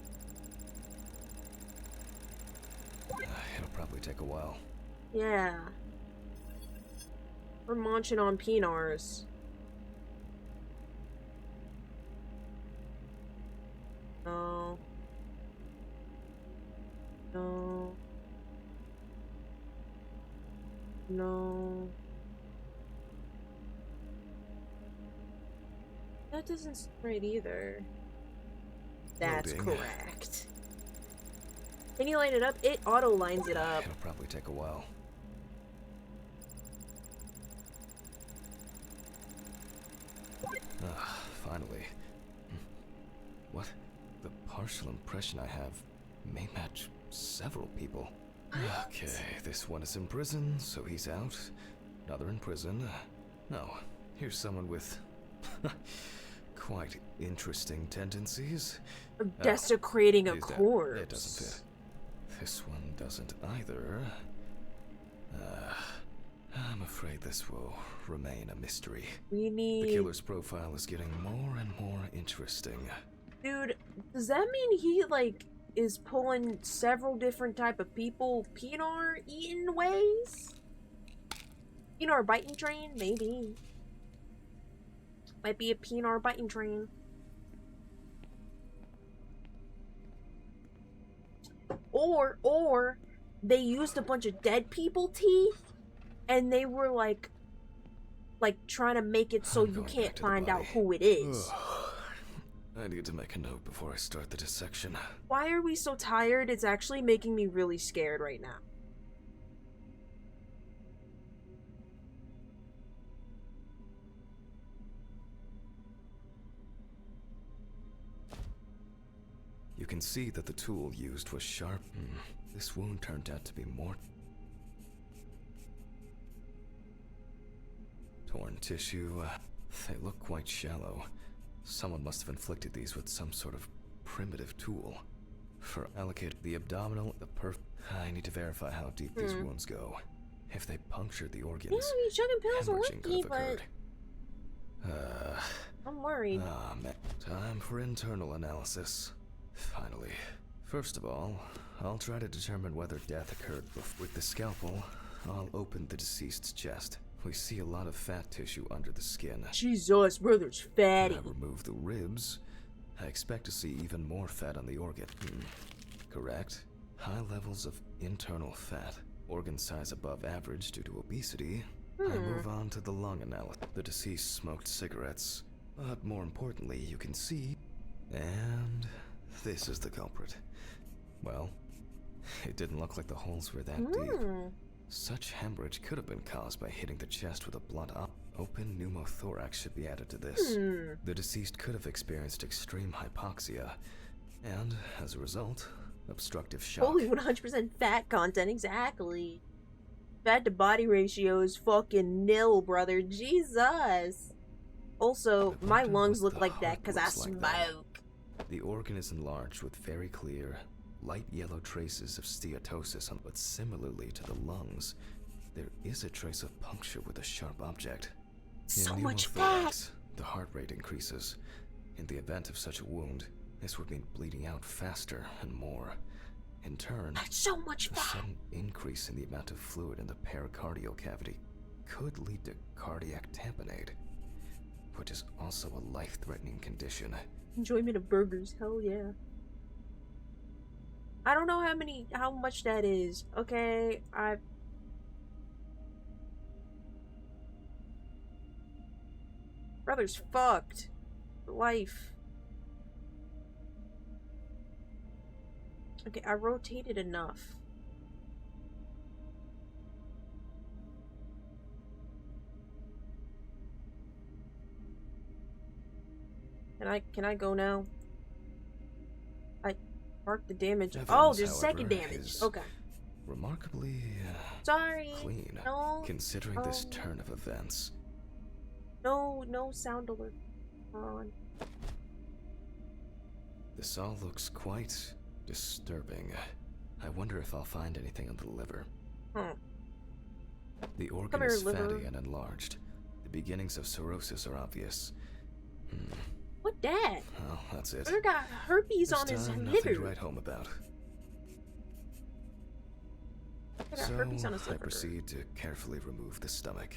It'll probably take a while. Yeah. We're munching on penars. No. No. No. That doesn't seem right either. That's Loading. correct. Can you line it up? It auto lines it up. It'll probably take a while. Finally. What? The partial impression I have may match several people. Okay, this one is in prison, so he's out. Another in prison. No, here's someone with quite interesting tendencies. Desecrating a Is that- corpse. It doesn't fit. This one doesn't either. I'm afraid this will remain a mystery. We The need... killer's profile is getting more and more interesting. Dude, does that mean he, like, is pulling several different type of people peanut eating ways? Peanut biting train? Maybe. Might be a peanut biting train. Or they used a bunch of dead people teeth and they were like trying to make it so I'm you going back can't to the find out body. who it is. I need to make a note before I start the dissection. Why are we so tired? It's actually making me really scared right now. You can see that the tool used was sharp. This wound turned out to be more torn tissue. They look quite shallow. Someone must have inflicted these with some sort of primitive tool. For allocate the abdominal, I need to verify how deep these wounds go. If they punctured the organs, Yeah, I mean, chugging pills are hemorrhaging could lucky, have but occurred. I'm worried. Man. Time for internal analysis. Finally. First of all, I'll try to determine whether death occurred with the scalpel. I'll open the deceased's chest. We see a lot of fat tissue under the skin. Jesus, brother's fatty. When I remove the ribs, I expect to see even more fat on the organ. Correct. High levels of internal fat, organ size above average due to obesity. I move on to the lung analysis. The deceased smoked cigarettes, but more importantly, you can see, and this is the culprit. Well, it didn't look like the holes were that deep. Such hemorrhage could have been caused by hitting the chest with a blunt open pneumothorax should be added to this. The deceased could have experienced extreme hypoxia, and as a result, obstructive shock. Holy 100% fat content, exactly. Fat to body ratio is fucking nil, brother. Jesus. Also, I my wonder lungs what look the like that heart because I looks like now. smoke. The organ is enlarged with very clear, light yellow traces of steatosis, but similarly to the lungs, there is a trace of puncture with a sharp object. So In much pneumothorax, the heart rate increases. In the event of such a wound, this would mean bleeding out faster and more. In turn, That's so much a fat. sudden increase in the amount of fluid in the pericardial cavity could lead to cardiac tamponade, which is also a life-threatening condition. Enjoyment of burgers, hell yeah. I don't know how much that is. Okay, Brother's fucked. For life. Okay, I rotated enough. Can I go now? I marked the damage. Evans, Oh, there's however, second damage. is Okay. Remarkably Sorry. clean, No. considering this turn of events. No sound alert on. This all looks quite disturbing. I wonder if I'll find anything on the liver. Huh. The organ Come here, is liver. fatty and enlarged. The beginnings of cirrhosis are obvious. What that? Well, that's it. Brother got herpes This on his time, nothing to liver. write home about. Brother got So, herpes on his I liver. proceed to carefully remove the stomach.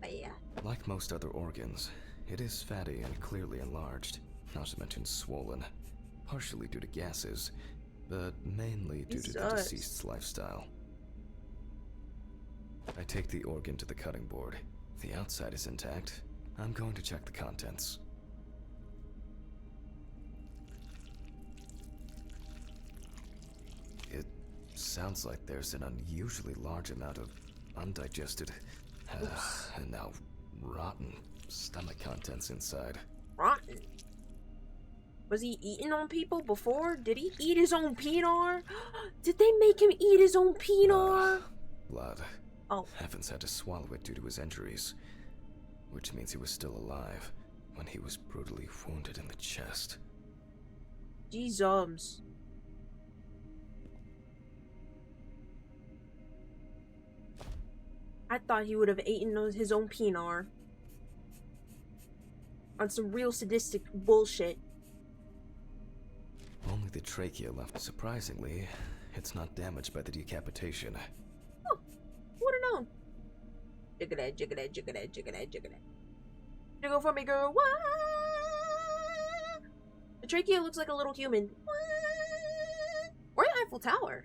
Yeah. Like most other organs, it is fatty and clearly enlarged, not to mention swollen, partially due to gases, but mainly due to the Jesus. deceased's lifestyle. I take the organ to the cutting board. The outside is intact. I'm going to check the contents. It sounds like there's an unusually large amount of undigested and now rotten stomach contents inside. Rotten. Was he eating on people before? Did he eat his own peanut? Did they make him eat his own peanut? Blood. Oh. Evans had to swallow it due to his injuries, which means he was still alive when he was brutally wounded in the chest. Jesus. I thought he would have eaten his own peanut. On some real sadistic bullshit. Only the trachea left. Surprisingly, it's not damaged by the decapitation. Oh, would've known. Jigga that, jigga that, jigga that, jigga that, jigga that. Jiggle for me, girl. Wah! The trachea looks like a little human. Wah! Or the Eiffel Tower.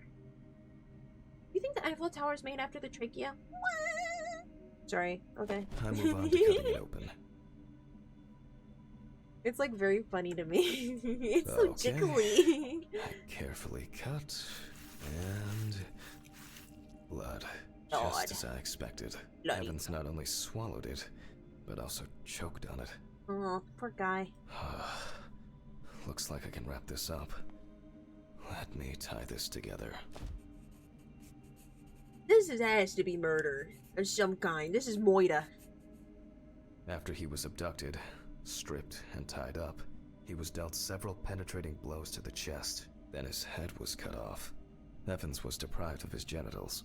You think the Eiffel Tower is made after the trachea? Wah! Sorry. Okay. I move on to cutting it open. It's like very funny to me. It's so Okay. jiggly. I carefully cut, and blood, Blood. just as I expected. Bloody. Evans not only swallowed it, but also choked on it. Oh, poor guy. Looks like I can wrap this up. Let me tie this together. Has to be murder of some kind. This is Moida. After he was abducted, stripped, and tied up, he was dealt several penetrating blows to the chest. Then his head was cut off. Evans was deprived of his genitals,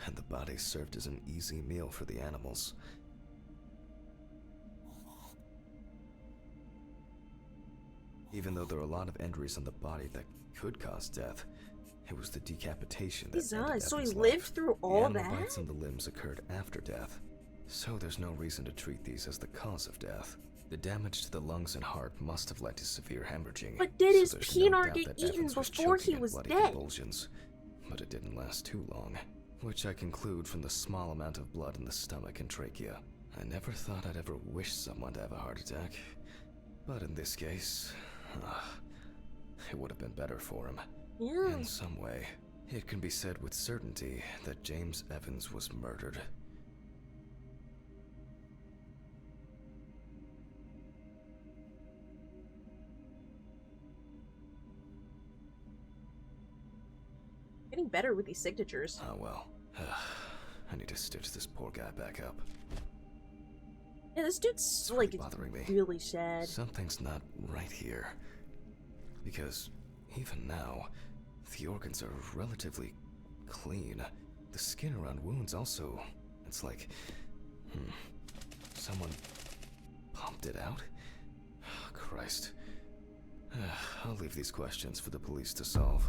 and the body served as an easy meal for the animals. Even though there are a lot of injuries on the body that could cause death, it was the decapitation that ended So he Evans' lived life. through The all animal that? bites in the limbs occurred after death, so there's no reason to treat these as the cause of death. The damage to the lungs and heart must have led to severe hemorrhaging. But did so his there's peanut no doubt get that eaten Evans was before choking he and was bloody dead? convulsions, but it didn't last too long, which I conclude from the small amount of blood in the stomach and trachea. I never thought I'd ever wish someone to have a heart attack, but in this case, it would have been better for him. Yeah. In some way, it can be said with certainty that James Evans was murdered. Getting better with these signatures. Oh well. I need to stitch this poor guy back up. Yeah, this dude's It's like really bothering me. really sad. Something's not right here. Because even now, the organs are relatively clean. The skin around wounds also, it's like, someone pumped it out? Christ. I'll leave these questions for the police to solve.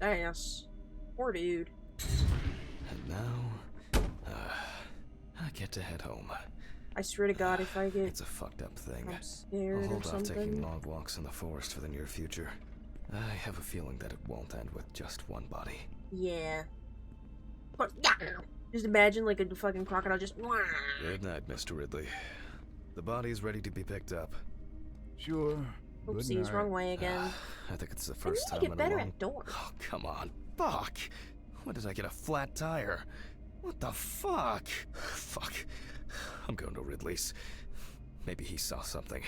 Yes. Poor dude. And now, I get to head home. I swear to God, if I get It's a fucked up thing. I'm scared I'll or hold off taking something. long walks in the forest for the near future. I have a feeling that it won't end with just one body. Yeah. But, yeah. Just imagine like a fucking crocodile just. Good night, Mr. Ridley. The body's ready to be picked up. Sure. Good Oopsies, night. wrong way again. I think it's the I first need time to get in better a long... at doors. Oh, come on. Fuck. When did I get a flat tire? What the fuck? Fuck. I'm going to Ridley's. Maybe he saw something.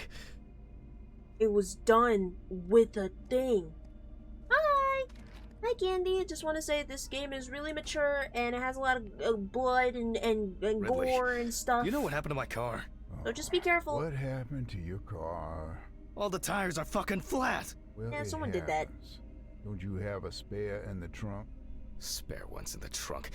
It was done with a thing. Hi! Hi, Candy. I just want to say this game is really mature and it has a lot of blood and Ridley, gore and stuff. You know what happened to my car? So just be careful. What happened to your car? All the tires are fucking flat. Well, Yeah, it someone did that. happens. Don't you have a spare in the trunk? Spare ones in the trunk.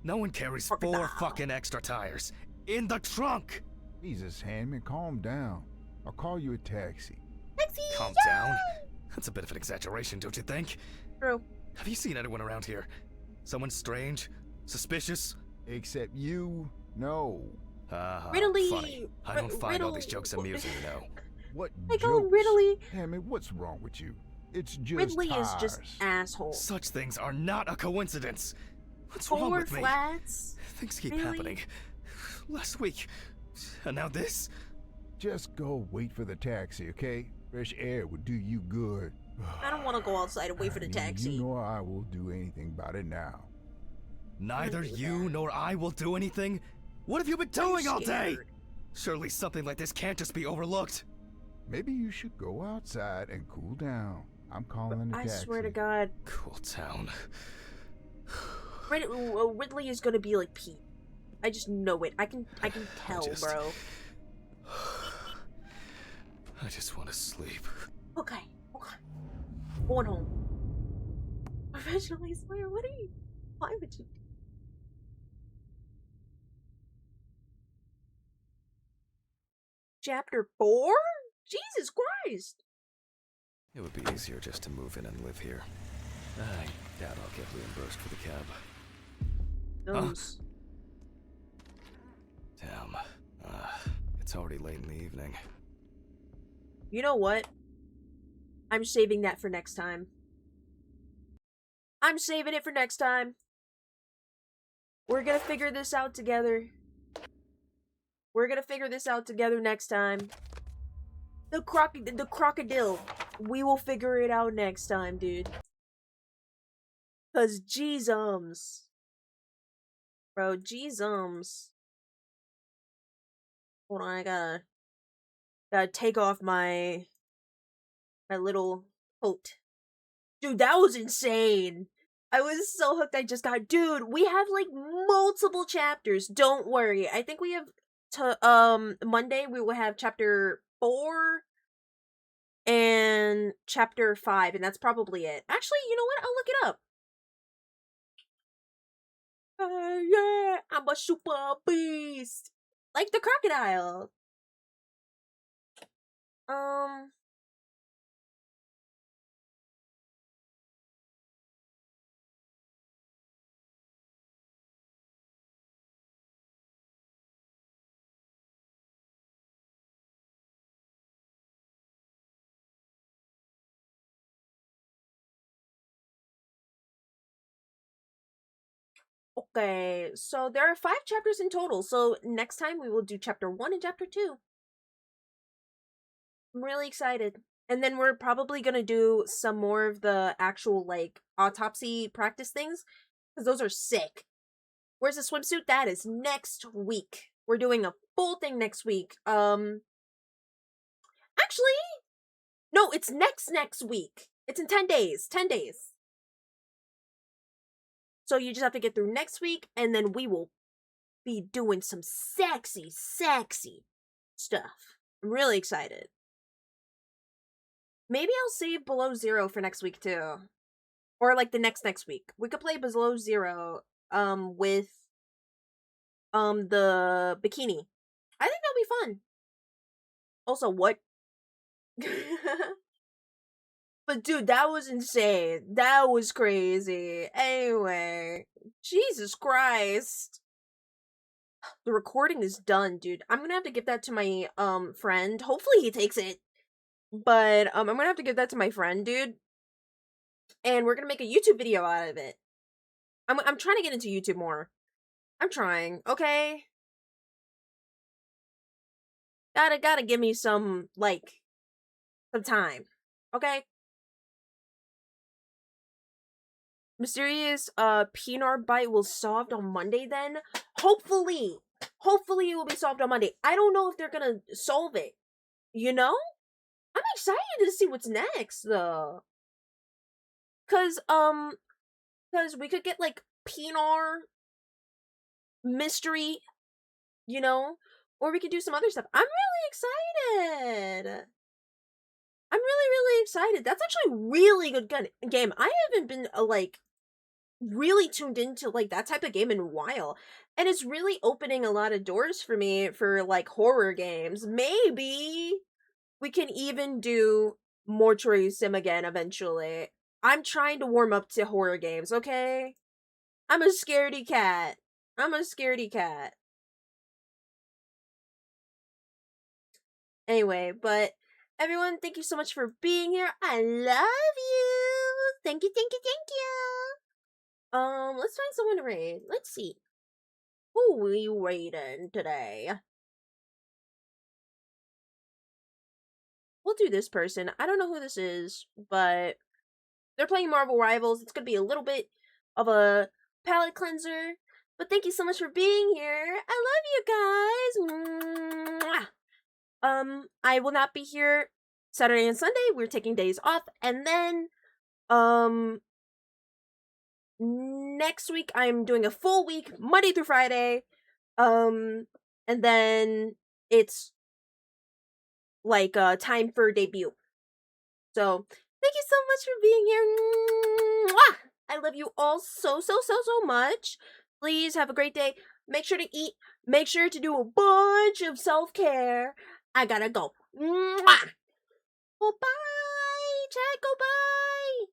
No one carries Crocodile. 4 fucking extra tires. In the trunk! Jesus, Handman, calm down. I'll call you a taxi. Taxi! Calm down. That's a bit of an exaggeration, don't you think? True. Have you seen anyone around here? Someone strange? Suspicious? Except you? No. Ridley! Funny. I don't find all these jokes amusing, you know. What I call him jokes? Ridley. Handman, what's wrong with you? It's just Ridley tires. is just asshole. Such things are not a coincidence. What's wrong 4 with me? flats? Things keep Really? happening. Last week. And now this? Just go wait for the taxi, okay? Fresh air would do you good. I don't want to go outside and wait for the Neither taxi. You nor I will do anything about it now. Neither do you that. nor I will do anything? What have you been I'm doing all day? scared. Surely something like this can't just be overlooked. Maybe you should go outside and cool down. I'm calling the I taxi. swear to God, Cool town. Ridley is gonna be like Pete. I just know it. I can tell, just- bro. I just want to sleep. Okay. Going home. Professionally swear. What are you? Why would you? Chapter 4? Jesus Christ! It would be easier just to move in and live here. I doubt I'll get reimbursed for the cab. Those. Damn. It's already late in the evening. You know what? I'm saving that for next time. I'm saving it for next time. We're gonna figure this out together. We're gonna figure this out together next time. The crocodile. We will figure it out next time, dude. Cause jeezums. Bro, jeezums. Hold on, I gotta take off my little coat. Dude, that was insane. I was so hooked. I just got, dude, we have like multiple chapters. Don't worry. I think we have to Monday we will have chapter 4 and chapter 5, and that's probably it. Actually, you know what? I'll look it up. Yeah, I'm a super beast. Like the crocodile. Okay, so there are 5 chapters in total. So next time we will do chapter 1 and chapter 2. I'm really excited. And then we're probably gonna do some more of the actual, like, autopsy practice things. Because those are sick. Where's the swimsuit? That is next week. We're doing a full thing next week. Actually, no, it's next week. It's in 10 days. 10 days. So you just have to get through next week, and then we will be doing some sexy stuff. I'm really excited. Maybe I'll save Below Zero for next week too. Or like the next week. We could play Below Zero with the bikini. I think that'll be fun. Also, what? But dude, that was insane. That was crazy. Anyway, Jesus Christ. The recording is done, dude. I'm gonna have to give that to my friend. Hopefully he takes it. But I'm gonna have to give that to my friend, dude. And we're gonna make a YouTube video out of it. I'm trying to get into YouTube more. I'm trying, okay? Gotta give me some, like, some time. Okay? Mysterious peanut bite will solved on Monday then? Hopefully. Hopefully it will be solved on Monday. I don't know if they're gonna solve it. You know? I'm excited to see what's next though. Cause we could get like peanut mystery, you know? Or we could do some other stuff. I'm really excited. I'm really excited. That's actually a really good game. I haven't been like really tuned into like that type of game in a while, and it's really opening a lot of doors for me for like horror games. Maybe we can even do Mortuary Sim again eventually. I'm trying to warm up to horror games, okay? I'm a scaredy cat. I'm a scaredy cat. Anyway, but everyone, thank you so much for being here. I love you. Thank you, thank you, thank you. Let's find someone to raid. Let's see. Who we raiding today? We'll do this person. I don't know who this is, but they're playing Marvel Rivals. It's gonna be a little bit of a palate cleanser. But thank you so much for being here. I love you guys. Mwah. I will not be here Saturday and Sunday. We're taking days off. And then, next week I'm doing a full week, Monday through Friday. And then it's like time for debut. So thank you so much for being here. Mwah! I love you all so much. Please have a great day. Make sure to eat. Make sure to do a bunch of self-care. I gotta go. Mwah! Well, bye, chat. Go bye.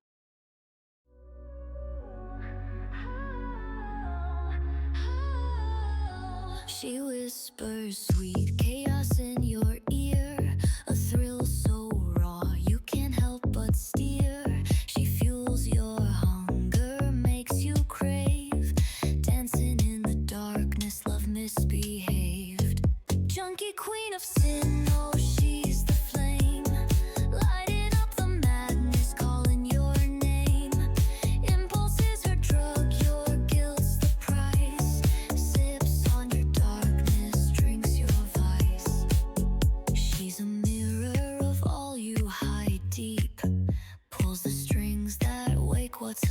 She whispers sweet chaos in your ear, a thrill so raw you can't help but steer. She fuels your hunger, makes you crave, dancing in the darkness, love misbehaved. Junkie queen of sin, oh she's the flame, lighting up the madness, calling your name. Impulse is her drug, your guilt's the price. Sips on your darkness, drinks your vice. She's a mirror of all you hide deep, pulls the strings that wake what's asleep.